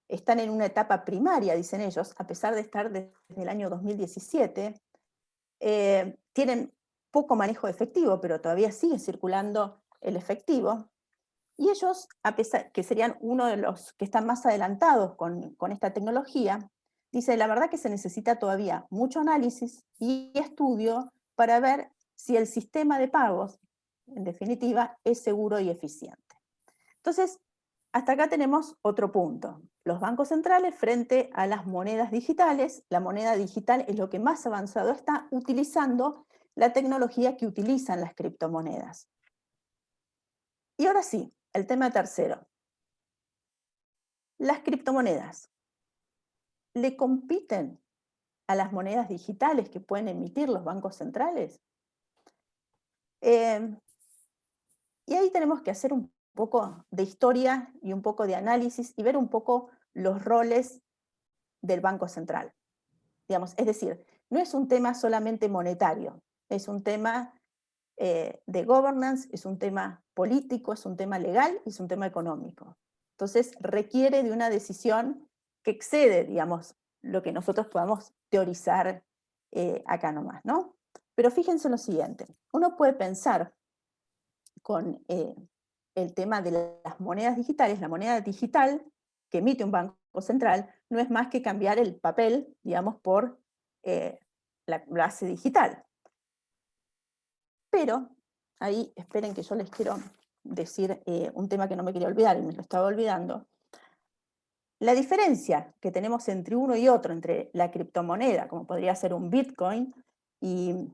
Están en una etapa primaria, dicen ellos, a pesar de estar desde el año 2017. Tienen poco manejo de efectivo, pero todavía sigue circulando el efectivo. Y ellos, a pesar que serían uno de los que están más adelantados con esta tecnología, dice, la verdad que se necesita todavía mucho análisis y estudio para ver si el sistema de pagos, en definitiva, es seguro y eficiente. Entonces, hasta acá tenemos otro punto. Los bancos centrales frente a las monedas digitales. La moneda digital es lo que más avanzado está, utilizando la tecnología que utilizan las criptomonedas. Y ahora sí, el tema tercero. Las criptomonedas ¿le compiten a las monedas digitales que pueden emitir los bancos centrales? Y ahí tenemos que hacer un poco de historia y un poco de análisis y ver un poco los roles del Banco Central. Digamos, es decir, no es un tema solamente monetario, es un tema de governance, es un tema político, es un tema legal y es un tema económico. Entonces requiere de una decisión que excede, digamos, lo que nosotros podamos teorizar acá nomás, ¿no? Pero fíjense lo siguiente, uno puede pensar con el tema de las monedas digitales, la moneda digital que emite un banco central no es más que cambiar el papel, digamos, por la base digital. Pero, ahí esperen que yo les quiero decir un tema que no me quería olvidar y me lo estaba olvidando. La diferencia que tenemos entre uno y otro, entre la criptomoneda, como podría ser un Bitcoin, y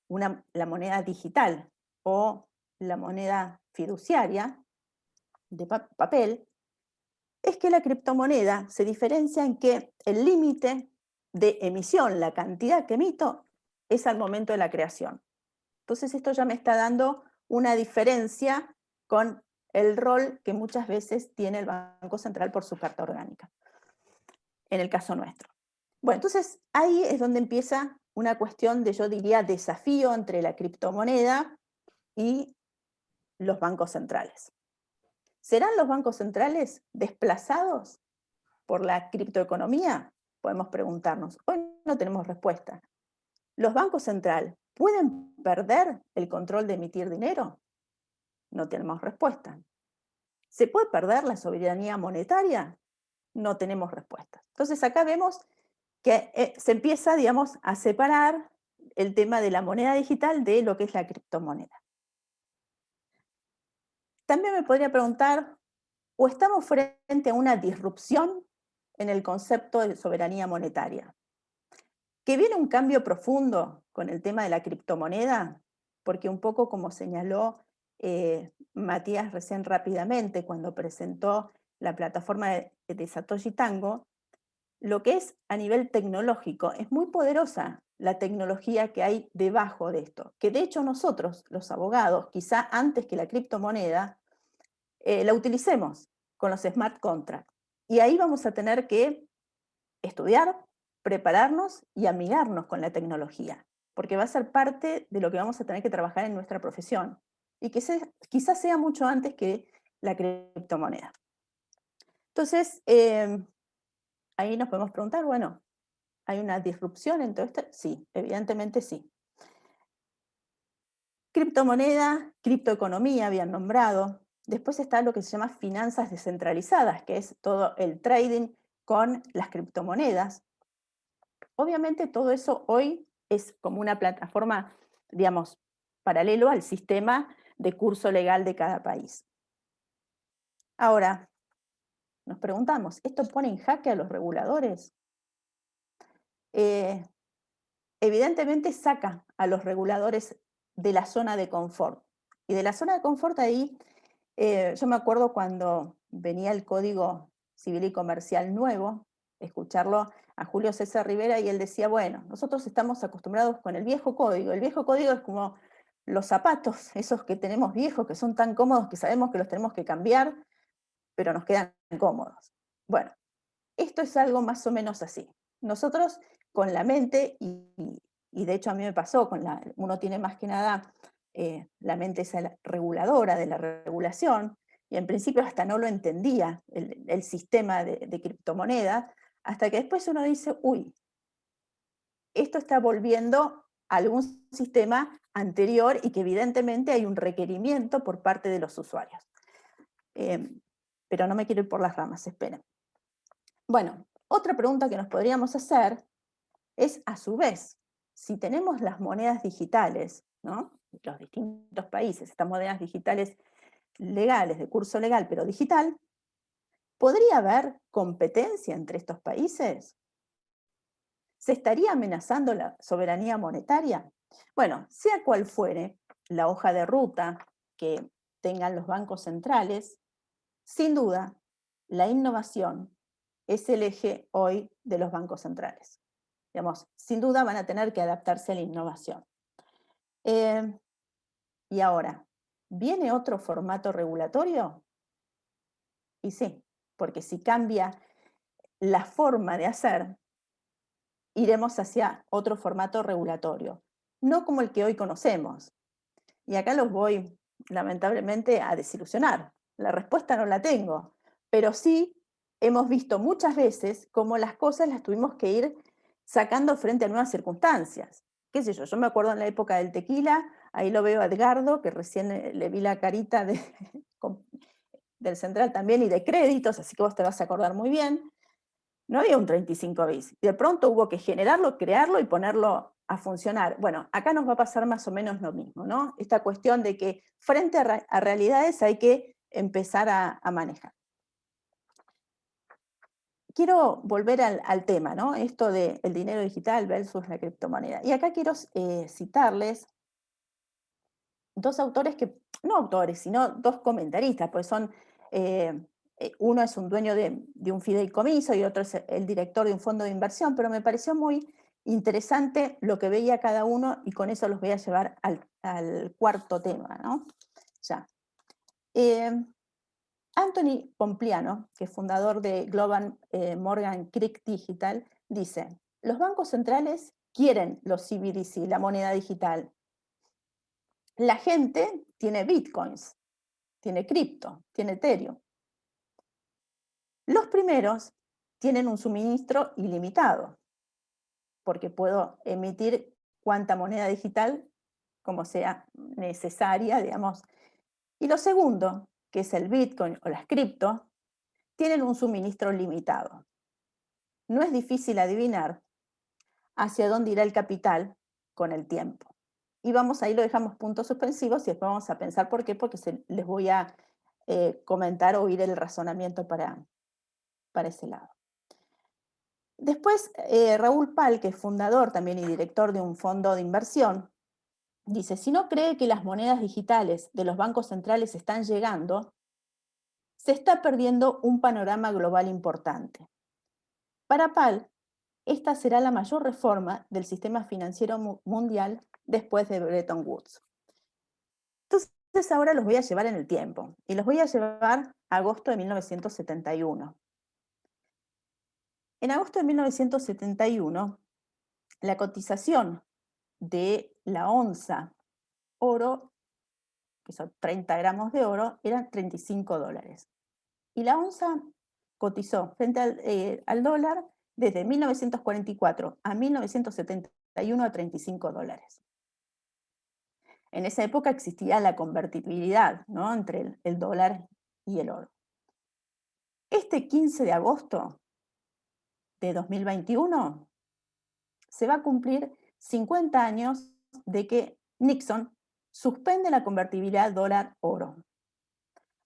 la moneda digital o la moneda fiduciaria de papel, es que la criptomoneda se diferencia en que el límite de emisión, la cantidad que emito, es al momento de la creación. Entonces esto ya me está dando una diferencia con el rol que muchas veces tiene el Banco Central por su carta orgánica, en el caso nuestro. Bueno, entonces ahí es donde empieza una cuestión de, yo diría, desafío entre la criptomoneda y los bancos centrales. ¿Serán los bancos centrales desplazados por la criptoeconomía? Podemos preguntarnos. Hoy no tenemos respuesta. ¿Los bancos centrales pueden perder el control de emitir dinero? No tenemos respuesta. ¿Se puede perder la soberanía monetaria? No tenemos respuesta. Entonces acá vemos que se empieza, digamos, a separar el tema de la moneda digital de lo que es la criptomoneda. También me podría preguntar, ¿o estamos frente a una disrupción en el concepto de soberanía monetaria? ¿Que viene un cambio profundo con el tema de la criptomoneda? Porque un poco como señaló Matías recién rápidamente cuando presentó la plataforma de Satoshi Tango, lo que es a nivel tecnológico, es muy poderosa la tecnología que hay debajo de esto, que de hecho nosotros, los abogados, quizá antes que la criptomoneda, la utilicemos con los smart contracts. Y ahí vamos a tener que estudiar, prepararnos y amigarnos con la tecnología, porque va a ser parte de lo que vamos a tener que trabajar en nuestra profesión, y que quizás sea mucho antes que la criptomoneda. Entonces, ahí nos podemos preguntar, bueno, ¿hay una disrupción en todo esto? Sí, evidentemente sí. Criptomoneda, criptoeconomía habían nombrado. Después está lo que se llama finanzas descentralizadas, que es todo el trading con las criptomonedas. Obviamente todo eso hoy es como una plataforma, digamos, paralelo al sistema de curso legal de cada país. Ahora, Nos preguntamos, ¿esto pone en jaque a los reguladores? Evidentemente saca a los reguladores de la zona de confort. Y de la zona de confort ahí, yo me acuerdo cuando venía el Código Civil y Comercial nuevo, escucharlo a Julio César Rivera, y él decía, bueno, nosotros estamos acostumbrados con el viejo código. El viejo código es como los zapatos, esos que tenemos viejos, que son tan cómodos que sabemos que los tenemos que cambiar, pero nos quedan cómodos. Bueno, esto es algo más o menos así. Nosotros con la mente, y de hecho a mí me pasó, uno tiene más que nada la mente esa reguladora de la regulación, y en principio hasta no lo entendía el sistema de criptomoneda, hasta que después uno dice, uy, esto está volviendo a algún sistema anterior y que evidentemente hay un requerimiento por parte de los usuarios. Pero no me quiero ir por las ramas, esperen. Bueno, otra pregunta que nos podríamos hacer es, a su vez, si tenemos las monedas digitales, ¿no? Los distintos países, estas monedas digitales legales, de curso legal, pero digital, ¿podría haber competencia entre estos países? ¿Se estaría amenazando la soberanía monetaria? Bueno, sea cual fuere la hoja de ruta que tengan los bancos centrales, sin duda, la innovación es el eje hoy de los bancos centrales. Digamos, sin duda van a tener que adaptarse a la innovación. Y ahora, ¿viene otro formato regulatorio? Y sí, porque si cambia la forma de hacer, iremos hacia otro formato regulatorio, no como el que hoy conocemos. Y acá los voy, lamentablemente, a desilusionar. La respuesta no la tengo, pero sí hemos visto muchas veces cómo las cosas las tuvimos que ir sacando frente a nuevas circunstancias. ¿Qué sé yo? Yo me acuerdo en la época del tequila, ahí lo veo a Edgardo, que recién le vi la carita del Central también, y de créditos, así que vos te vas a acordar muy bien. No había un 35 bis. De pronto hubo que generarlo, crearlo y ponerlo a funcionar. Bueno, acá nos va a pasar más o menos lo mismo, ¿no? Esta cuestión de que frente a realidades hay que empezar a manejar. Quiero volver al tema, ¿no? Esto del dinero digital versus la criptomoneda. Y acá quiero citarles dos autores no autores, sino dos comentaristas, pues son, uno es un dueño de un fideicomiso y otro es el director de un fondo de inversión, pero me pareció muy interesante lo que veía cada uno, y con eso los voy a llevar al cuarto tema, ¿no? Ya. Anthony Pompliano, que es fundador de Global Morgan Creek Digital, dice, los bancos centrales quieren los CBDC, la moneda digital. La gente tiene bitcoins, tiene cripto, tiene Ethereum. Los primeros tienen un suministro ilimitado, porque puedo emitir cuanta moneda digital como sea necesaria, digamos. Y lo segundo, que es el bitcoin o las cripto, tienen un suministro limitado. No es difícil adivinar hacia dónde irá el capital con el tiempo. Y ahí lo dejamos puntos suspensivos y después vamos a pensar por qué, porque les voy a comentar o oír el razonamiento para ese lado. Después, Raúl Pal, que es fundador también y director de un fondo de inversión, dice, si no cree que las monedas digitales de los bancos centrales están llegando, se está perdiendo un panorama global importante. Para Pal, esta será la mayor reforma del sistema financiero mundial después de Bretton Woods. Entonces ahora los voy a llevar en el tiempo, y los voy a llevar a agosto de 1971. En agosto de 1971, la cotización de la onza oro, que son 30 gramos de oro, eran $35. Y la onza cotizó frente al dólar desde 1944 a 1971 a $35. En esa época existía la convertibilidad, ¿no?, entre el dólar y el oro. Este 15 de agosto de 2021 se va a cumplir 50 años de que Nixon suspende la convertibilidad dólar-oro.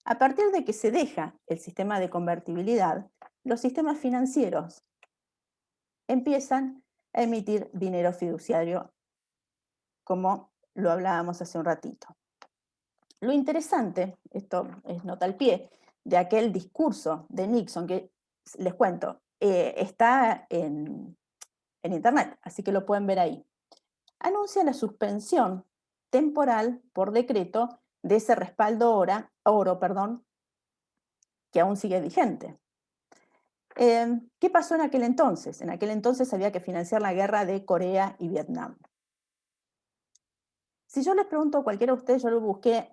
A partir de que se deja el sistema de convertibilidad, los sistemas financieros empiezan a emitir dinero fiduciario, como lo hablábamos hace un ratito. Lo interesante, esto es nota al pie, de aquel discurso de Nixon, que les cuento, está en internet, así que lo pueden ver ahí. Anuncia la suspensión temporal por decreto de ese respaldo oro, que aún sigue vigente. ¿Qué pasó en aquel entonces? En aquel entonces había que financiar la guerra de Corea y Vietnam. Si yo les pregunto a cualquiera de ustedes, yo lo busqué,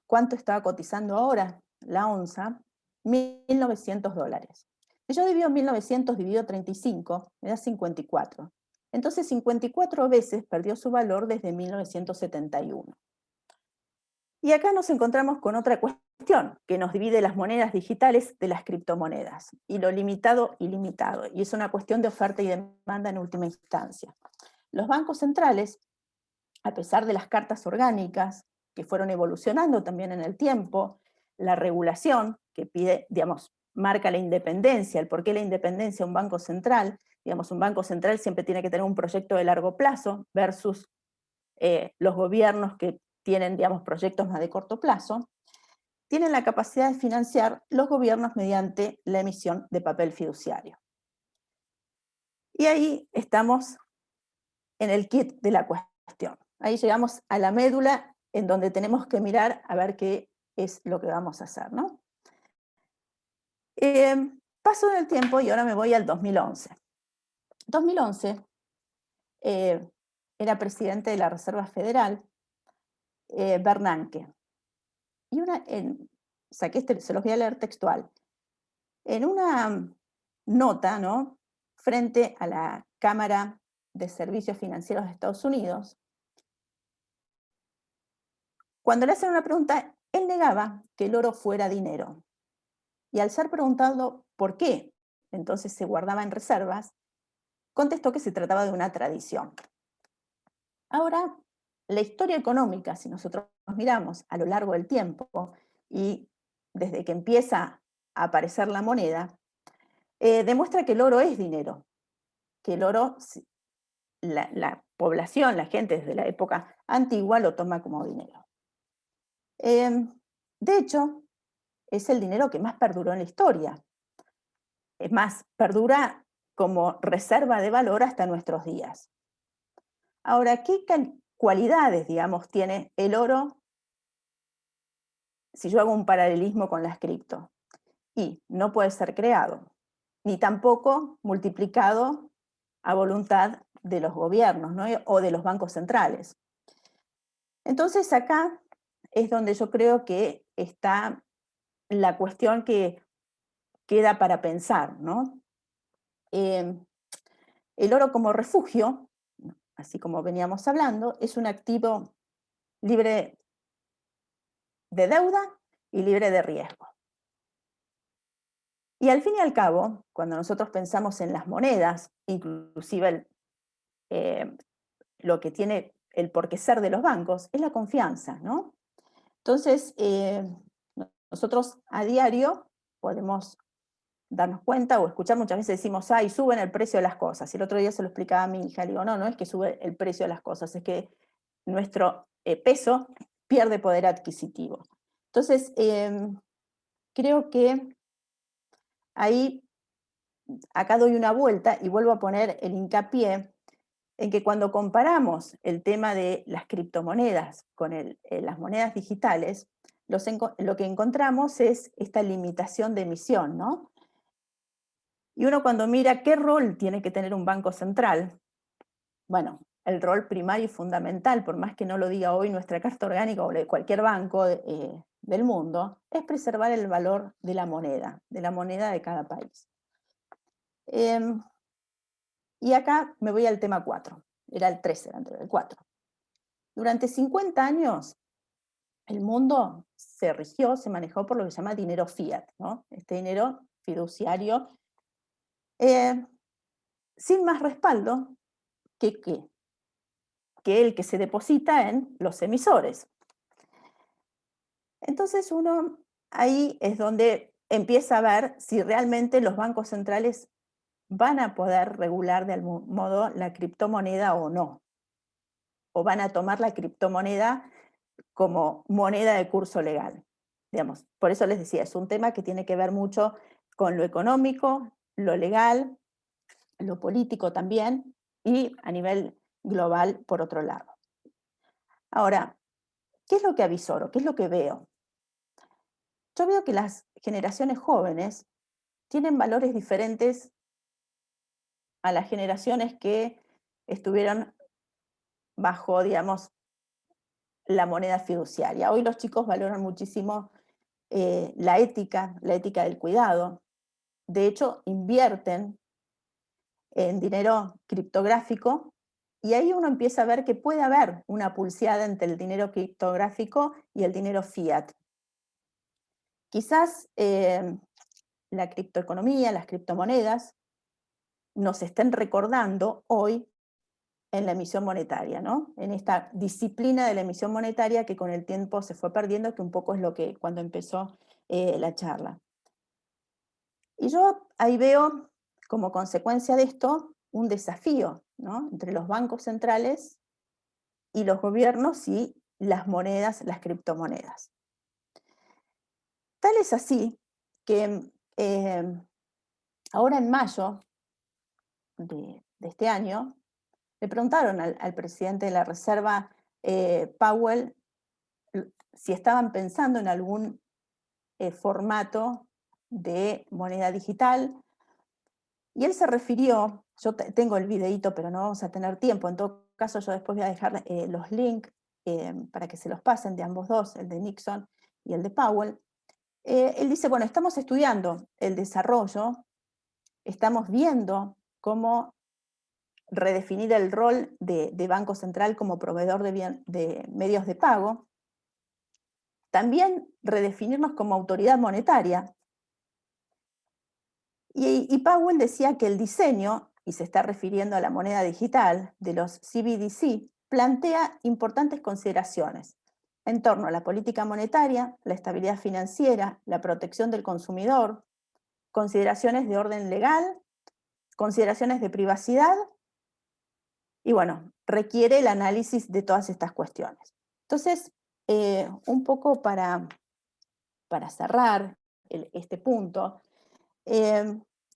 ¿cuánto estaba cotizando ahora la onza? $1.900. Si yo divido 1.900 dividido 35, me da 54. Entonces 54 veces perdió su valor desde 1971. Y acá nos encontramos con otra cuestión que nos divide las monedas digitales de las criptomonedas, y lo limitado y limitado, y es una cuestión de oferta y demanda en última instancia. Los bancos centrales, a pesar de las cartas orgánicas que fueron evolucionando también en el tiempo, la regulación que pide, digamos, marca la independencia, el por qué la independencia de un banco central, digamos, un banco central siempre tiene que tener un proyecto de largo plazo versus los gobiernos que tienen, digamos, proyectos más de corto plazo, tienen la capacidad de financiar los gobiernos mediante la emisión de papel fiduciario. Y ahí estamos en el kit de la cuestión. Ahí llegamos a la médula en donde tenemos que mirar a ver qué es lo que vamos a hacer, ¿no? Paso el tiempo y ahora me voy al 2011. 2011 era presidente de la Reserva Federal, Bernanke. Y se los voy a leer textual. En una nota, ¿no?, frente a la Cámara de Servicios Financieros de Estados Unidos, cuando le hacen una pregunta, él negaba que el oro fuera dinero. Y al ser preguntado por qué entonces se guardaba en reservas, contestó que se trataba de una tradición. Ahora, la historia económica, si nosotros miramos a lo largo del tiempo y desde que empieza a aparecer la moneda, demuestra que el oro es dinero, que el oro, la población, la gente desde la época antigua lo toma como dinero. De hecho, es el dinero que más perduró en la historia. Es más, perdura como reserva de valor hasta nuestros días. Ahora, ¿qué cualidades, digamos, tiene el oro si yo hago un paralelismo con las cripto? Y no puede ser creado, ni tampoco multiplicado a voluntad de los gobiernos, ¿no?, o de los bancos centrales. Entonces acá es donde yo creo que está la cuestión que queda para pensar, ¿no? El oro como refugio, así como veníamos hablando, es un activo libre de deuda y libre de riesgo. Y al fin y al cabo, cuando nosotros pensamos en las monedas, inclusive lo que tiene el porqué ser de los bancos, es la confianza, ¿no? Entonces, nosotros a diario podemos darnos cuenta o escuchar, muchas veces decimos, ay, suben el precio de las cosas. Y el otro día se lo explicaba a mi hija, le digo, no, no es que sube el precio de las cosas, es que nuestro peso pierde poder adquisitivo. Entonces, creo que ahí, acá doy una vuelta y vuelvo a poner el hincapié en que cuando comparamos el tema de las criptomonedas con las monedas digitales, lo que encontramos es esta limitación de emisión, ¿no? Y uno cuando mira qué rol tiene que tener un banco central, bueno, el rol primario y fundamental, por más que no lo diga hoy nuestra Carta Orgánica o de cualquier banco del mundo, es preservar el valor de la moneda de cada país. Y acá me voy al tema 4, era el 13, el 4. Durante 50 años, el mundo se rigió, se manejó por lo que se llama dinero fiat, ¿no? Este dinero fiduciario, sin más respaldo que el que se deposita en los emisores. Entonces uno ahí es donde empieza a ver si realmente los bancos centrales van a poder regular de algún modo la criptomoneda o no. O van a tomar la criptomoneda como moneda de curso legal. Digamos, por eso les decía, es un tema que tiene que ver mucho con lo económico, lo legal, lo político también, y a nivel global por otro lado. Ahora, ¿qué es lo que avisoro? ¿Qué es lo que veo? Yo veo que las generaciones jóvenes tienen valores diferentes a las generaciones que estuvieron bajo, digamos, la moneda fiduciaria. Hoy los chicos valoran muchísimo la ética del cuidado. De hecho, invierten en dinero criptográfico y ahí uno empieza a ver que puede haber una pulseada entre el dinero criptográfico y el dinero fiat. Quizás la criptoeconomía, las criptomonedas, nos estén recordando hoy en la emisión monetaria, ¿no? En esta disciplina de la emisión monetaria que con el tiempo se fue perdiendo, que un poco es lo que cuando empezó la charla. Y yo ahí veo como consecuencia de esto un desafío, ¿no?, entre los bancos centrales y los gobiernos y las monedas, las criptomonedas. Tal es así que ahora en mayo de este año le preguntaron al presidente de la Reserva, Powell, si estaban pensando en algún formato de moneda digital, y él se refirió, yo tengo el videíto, pero no vamos a tener tiempo, en todo caso yo después voy a dejar los links para que se los pasen de ambos dos, el de Nixon y el de Powell. Él dice, bueno, estamos estudiando el desarrollo, estamos viendo cómo redefinir el rol de Banco Central como proveedor de medios de pago, también redefinirnos como autoridad monetaria. Y Powell decía que el diseño, y se está refiriendo a la moneda digital, de los CBDC, plantea importantes consideraciones en torno a la política monetaria, la estabilidad financiera, la protección del consumidor, consideraciones de orden legal, consideraciones de privacidad, y bueno, requiere el análisis de todas estas cuestiones. Entonces, un poco para cerrar este punto,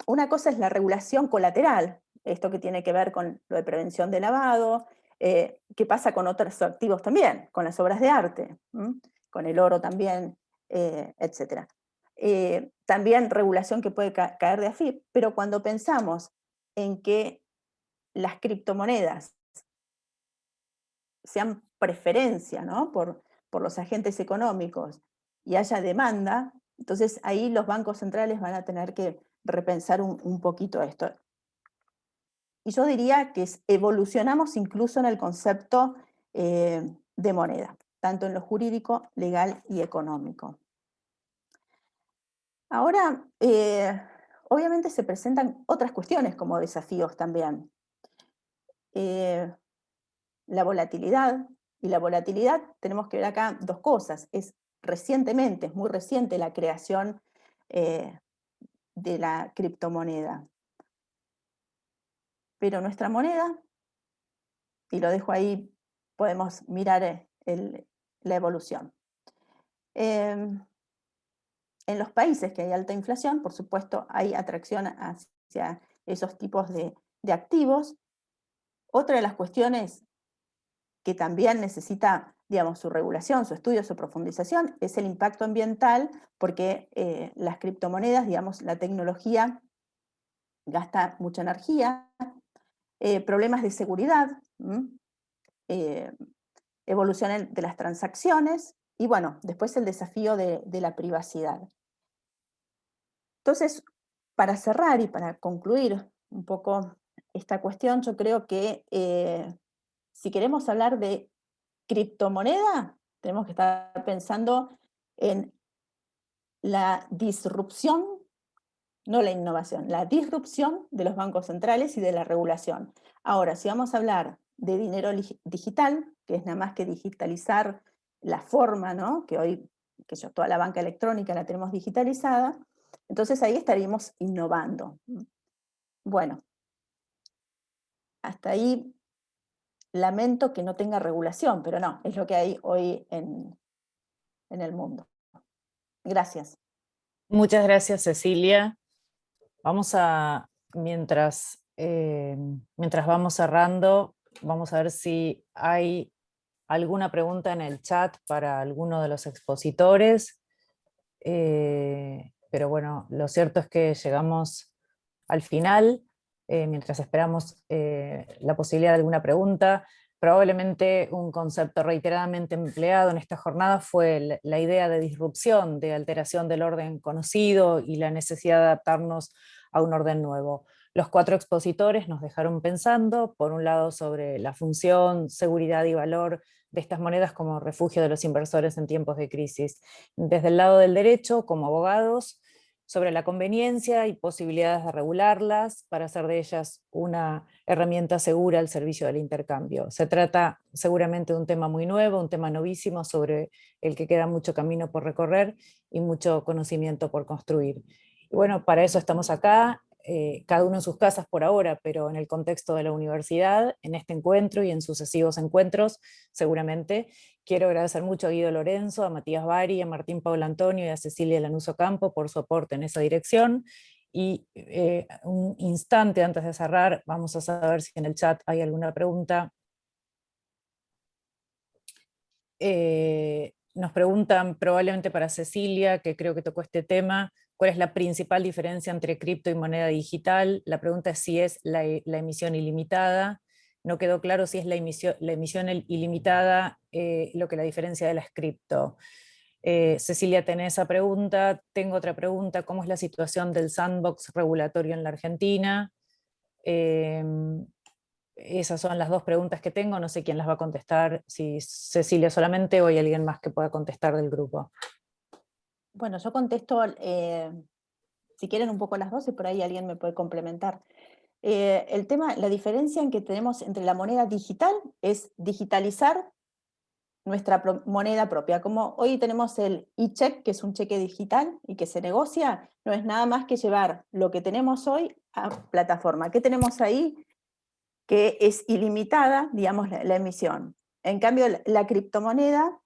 una cosa es la regulación colateral, esto que tiene que ver con lo de prevención de lavado, que pasa con otros activos también, con las obras de arte, con el oro también, etc. También regulación que puede caer de AFIP, pero cuando pensamos en que las criptomonedas sean preferencia, ¿no?, por los agentes económicos y haya demanda, entonces ahí los bancos centrales van a tener que repensar un poquito esto. Y yo diría que evolucionamos incluso en el concepto de moneda, tanto en lo jurídico, legal y económico. Ahora, obviamente se presentan otras cuestiones como desafíos también. La volatilidad, y la volatilidad tenemos que ver acá dos cosas. Es muy reciente la creación de la criptomoneda. Pero nuestra moneda, y lo dejo ahí, podemos mirar la evolución. En los países que hay alta inflación, por supuesto, hay atracción hacia esos tipos de activos. Otra de las cuestiones que también necesita, digamos, su regulación, su estudio, su profundización, es el impacto ambiental, porque las criptomonedas, digamos, la tecnología gasta mucha energía, problemas de seguridad, evolución de las transacciones, y bueno, después el desafío de la privacidad. Entonces, para cerrar y para concluir un poco esta cuestión, yo creo que si queremos hablar de criptomoneda, tenemos que estar pensando en la disrupción, no la innovación, la disrupción de los bancos centrales y de la regulación. Ahora, si vamos a hablar de dinero digital, que es nada más que digitalizar la forma, ¿no?, que hoy que yo, toda la banca electrónica la tenemos digitalizada, entonces ahí estaríamos innovando. Bueno, hasta ahí lamento que no tenga regulación, pero no, es lo que hay hoy en el mundo. Gracias.
Muchas gracias, Cecilia. Vamos a, mientras vamos cerrando, vamos a ver si hay alguna pregunta en el chat para alguno de los expositores. Pero bueno, lo cierto es que llegamos al final, mientras esperamos la posibilidad de alguna pregunta. Probablemente un concepto reiteradamente empleado en esta jornada fue la idea de disrupción, de alteración del orden conocido y la necesidad de adaptarnos a un orden nuevo. Los 4 expositores nos dejaron pensando, por un lado, sobre la función, seguridad y valor de estas monedas como refugio de los inversores en tiempos de crisis. Desde el lado del derecho, como abogados, sobre la conveniencia y posibilidades de regularlas para hacer de ellas una herramienta segura al servicio del intercambio. Se trata seguramente de un tema muy nuevo, un tema novísimo sobre el que queda mucho camino por recorrer y mucho conocimiento por construir. Y bueno, para eso estamos acá, cada uno en sus casas por ahora, pero en el contexto de la universidad, en este encuentro y en sucesivos encuentros, seguramente. Quiero agradecer mucho a Guido Lorenzo, a Matías Bari, a Martín Paulo Antonio y a Cecilia Lanuso Campo por su aporte en esa dirección. Y un instante antes de cerrar, vamos a saber si en el chat hay alguna pregunta. Nos preguntan, probablemente para Cecilia, que creo que tocó este tema, ¿cuál es la principal diferencia entre cripto y moneda digital? La pregunta es si es la emisión ilimitada. No quedó claro si es la emisión ilimitada lo que la diferencia de las cripto. Cecilia, tenés esa pregunta. Tengo otra pregunta, ¿cómo es la situación del sandbox regulatorio en la Argentina? Esas son las 2 preguntas que tengo, no sé quién las va a contestar, si Cecilia solamente o hay alguien más que pueda contestar del grupo.
Bueno, yo contesto, si quieren un poco las 2 y por ahí alguien me puede complementar. El tema, la diferencia en que tenemos entre la moneda digital es digitalizar nuestra moneda propia. Como hoy tenemos el e-check, que es un cheque digital y que se negocia, no es nada más que llevar lo que tenemos hoy a plataforma. ¿Qué tenemos ahí? Que es ilimitada, digamos, la emisión. En cambio, la criptomoneda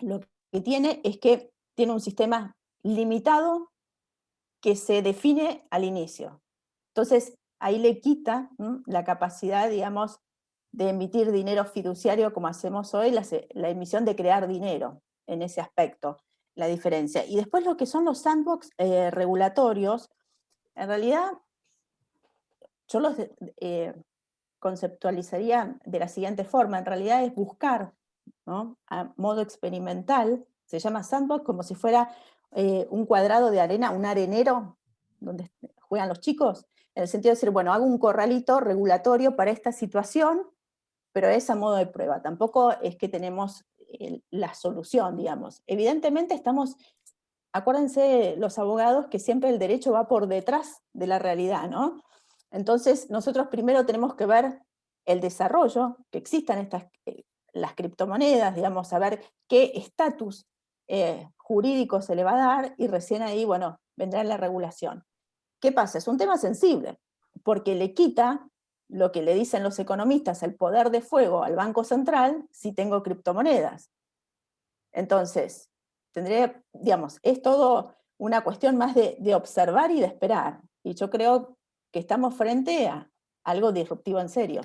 lo que tiene es que tiene un sistema limitado que se define al inicio. Entonces, ahí le quita la capacidad, digamos, de emitir dinero fiduciario como hacemos hoy, la emisión de crear dinero en ese aspecto, la diferencia. Y después lo que son los sandbox regulatorios, en realidad yo los conceptualizaría de la siguiente forma, en realidad es buscar, ¿no?, a modo experimental, se llama sandbox como si fuera un cuadrado de arena, un arenero donde juegan los chicos, en el sentido de decir, bueno, hago un corralito regulatorio para esta situación, pero es a modo de prueba, tampoco es que tenemos la solución, digamos. Evidentemente estamos, acuérdense los abogados que siempre el derecho va por detrás de la realidad, ¿no? Entonces, nosotros primero tenemos que ver el desarrollo, que existan las criptomonedas, digamos, saber qué estatus jurídico se le va a dar, y recién ahí, bueno, vendrá la regulación. ¿Qué pasa? Es un tema sensible, porque le quita lo que le dicen los economistas, el poder de fuego al Banco Central si tengo criptomonedas. Entonces, digamos, es todo una cuestión más de observar y de esperar. Y yo creo que estamos frente a algo disruptivo en serio.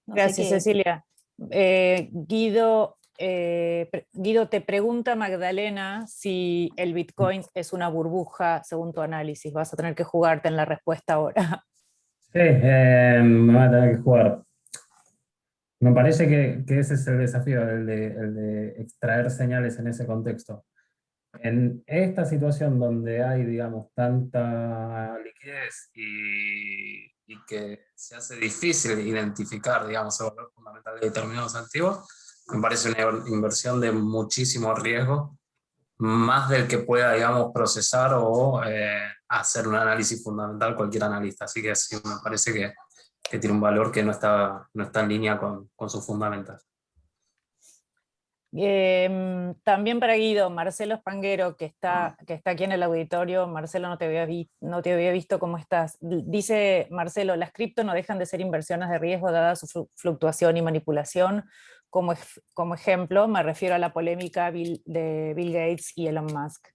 No sé
Gracias, Cecilia. Guido, te pregunta Magdalena si el Bitcoin es una burbuja según tu análisis. Vas a tener que jugarte en la respuesta ahora.
Sí, me va a tener que jugar. Me parece que ese es el desafío, el de extraer señales en ese contexto. En esta situación donde hay, digamos, tanta liquidez y que se hace difícil identificar, digamos, el valor fundamental de determinados activos, me parece una inversión de muchísimo riesgo, más del que pueda, digamos, procesar o hacer un análisis fundamental cualquier analista. Así que sí, me parece que tiene un valor que no está en línea con sus fundamentos.
También para Guido, Marcelo Spanghero, que está aquí en el auditorio. Marcelo, no te había visto, ¿cómo estás? Dice Marcelo, las cripto no dejan de ser inversiones de riesgo dada su fluctuación y manipulación. Como ejemplo, me refiero a la polémica de Bill Gates y Elon Musk.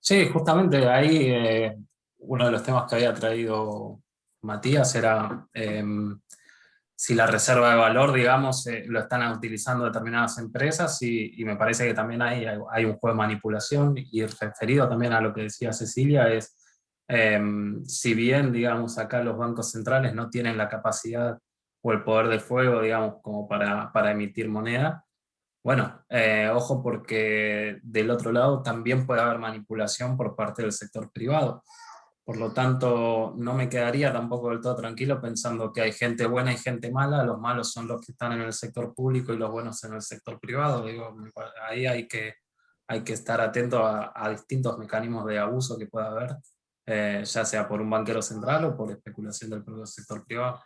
Sí, justamente ahí uno de los temas que había traído Matías era si la reserva de valor, digamos, lo están utilizando determinadas empresas y me parece que también hay un juego de manipulación y referido también a lo que decía Cecilia, es si bien, digamos, acá los bancos centrales no tienen la capacidad o el poder de fuego, digamos, como para emitir moneda, bueno, ojo porque del otro lado también puede haber manipulación por parte del sector privado. Por lo tanto, no me quedaría tampoco del todo tranquilo pensando que hay gente buena y gente mala. Los malos son los que están en el sector público y los buenos en el sector privado. Digo, ahí hay que estar atento a distintos mecanismos de abuso que pueda haber, ya sea por un banquero central o por especulación del propio sector privado.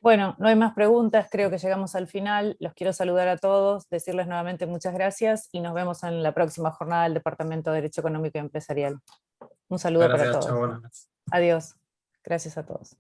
Bueno, no hay más preguntas, creo que llegamos al final. Los quiero saludar a todos, decirles nuevamente muchas gracias y nos vemos en la próxima jornada del Departamento de Derecho Económico y Empresarial. Un saludo para
Gracias,
todos.
chao, buenas noches.
Adiós. Gracias a todos.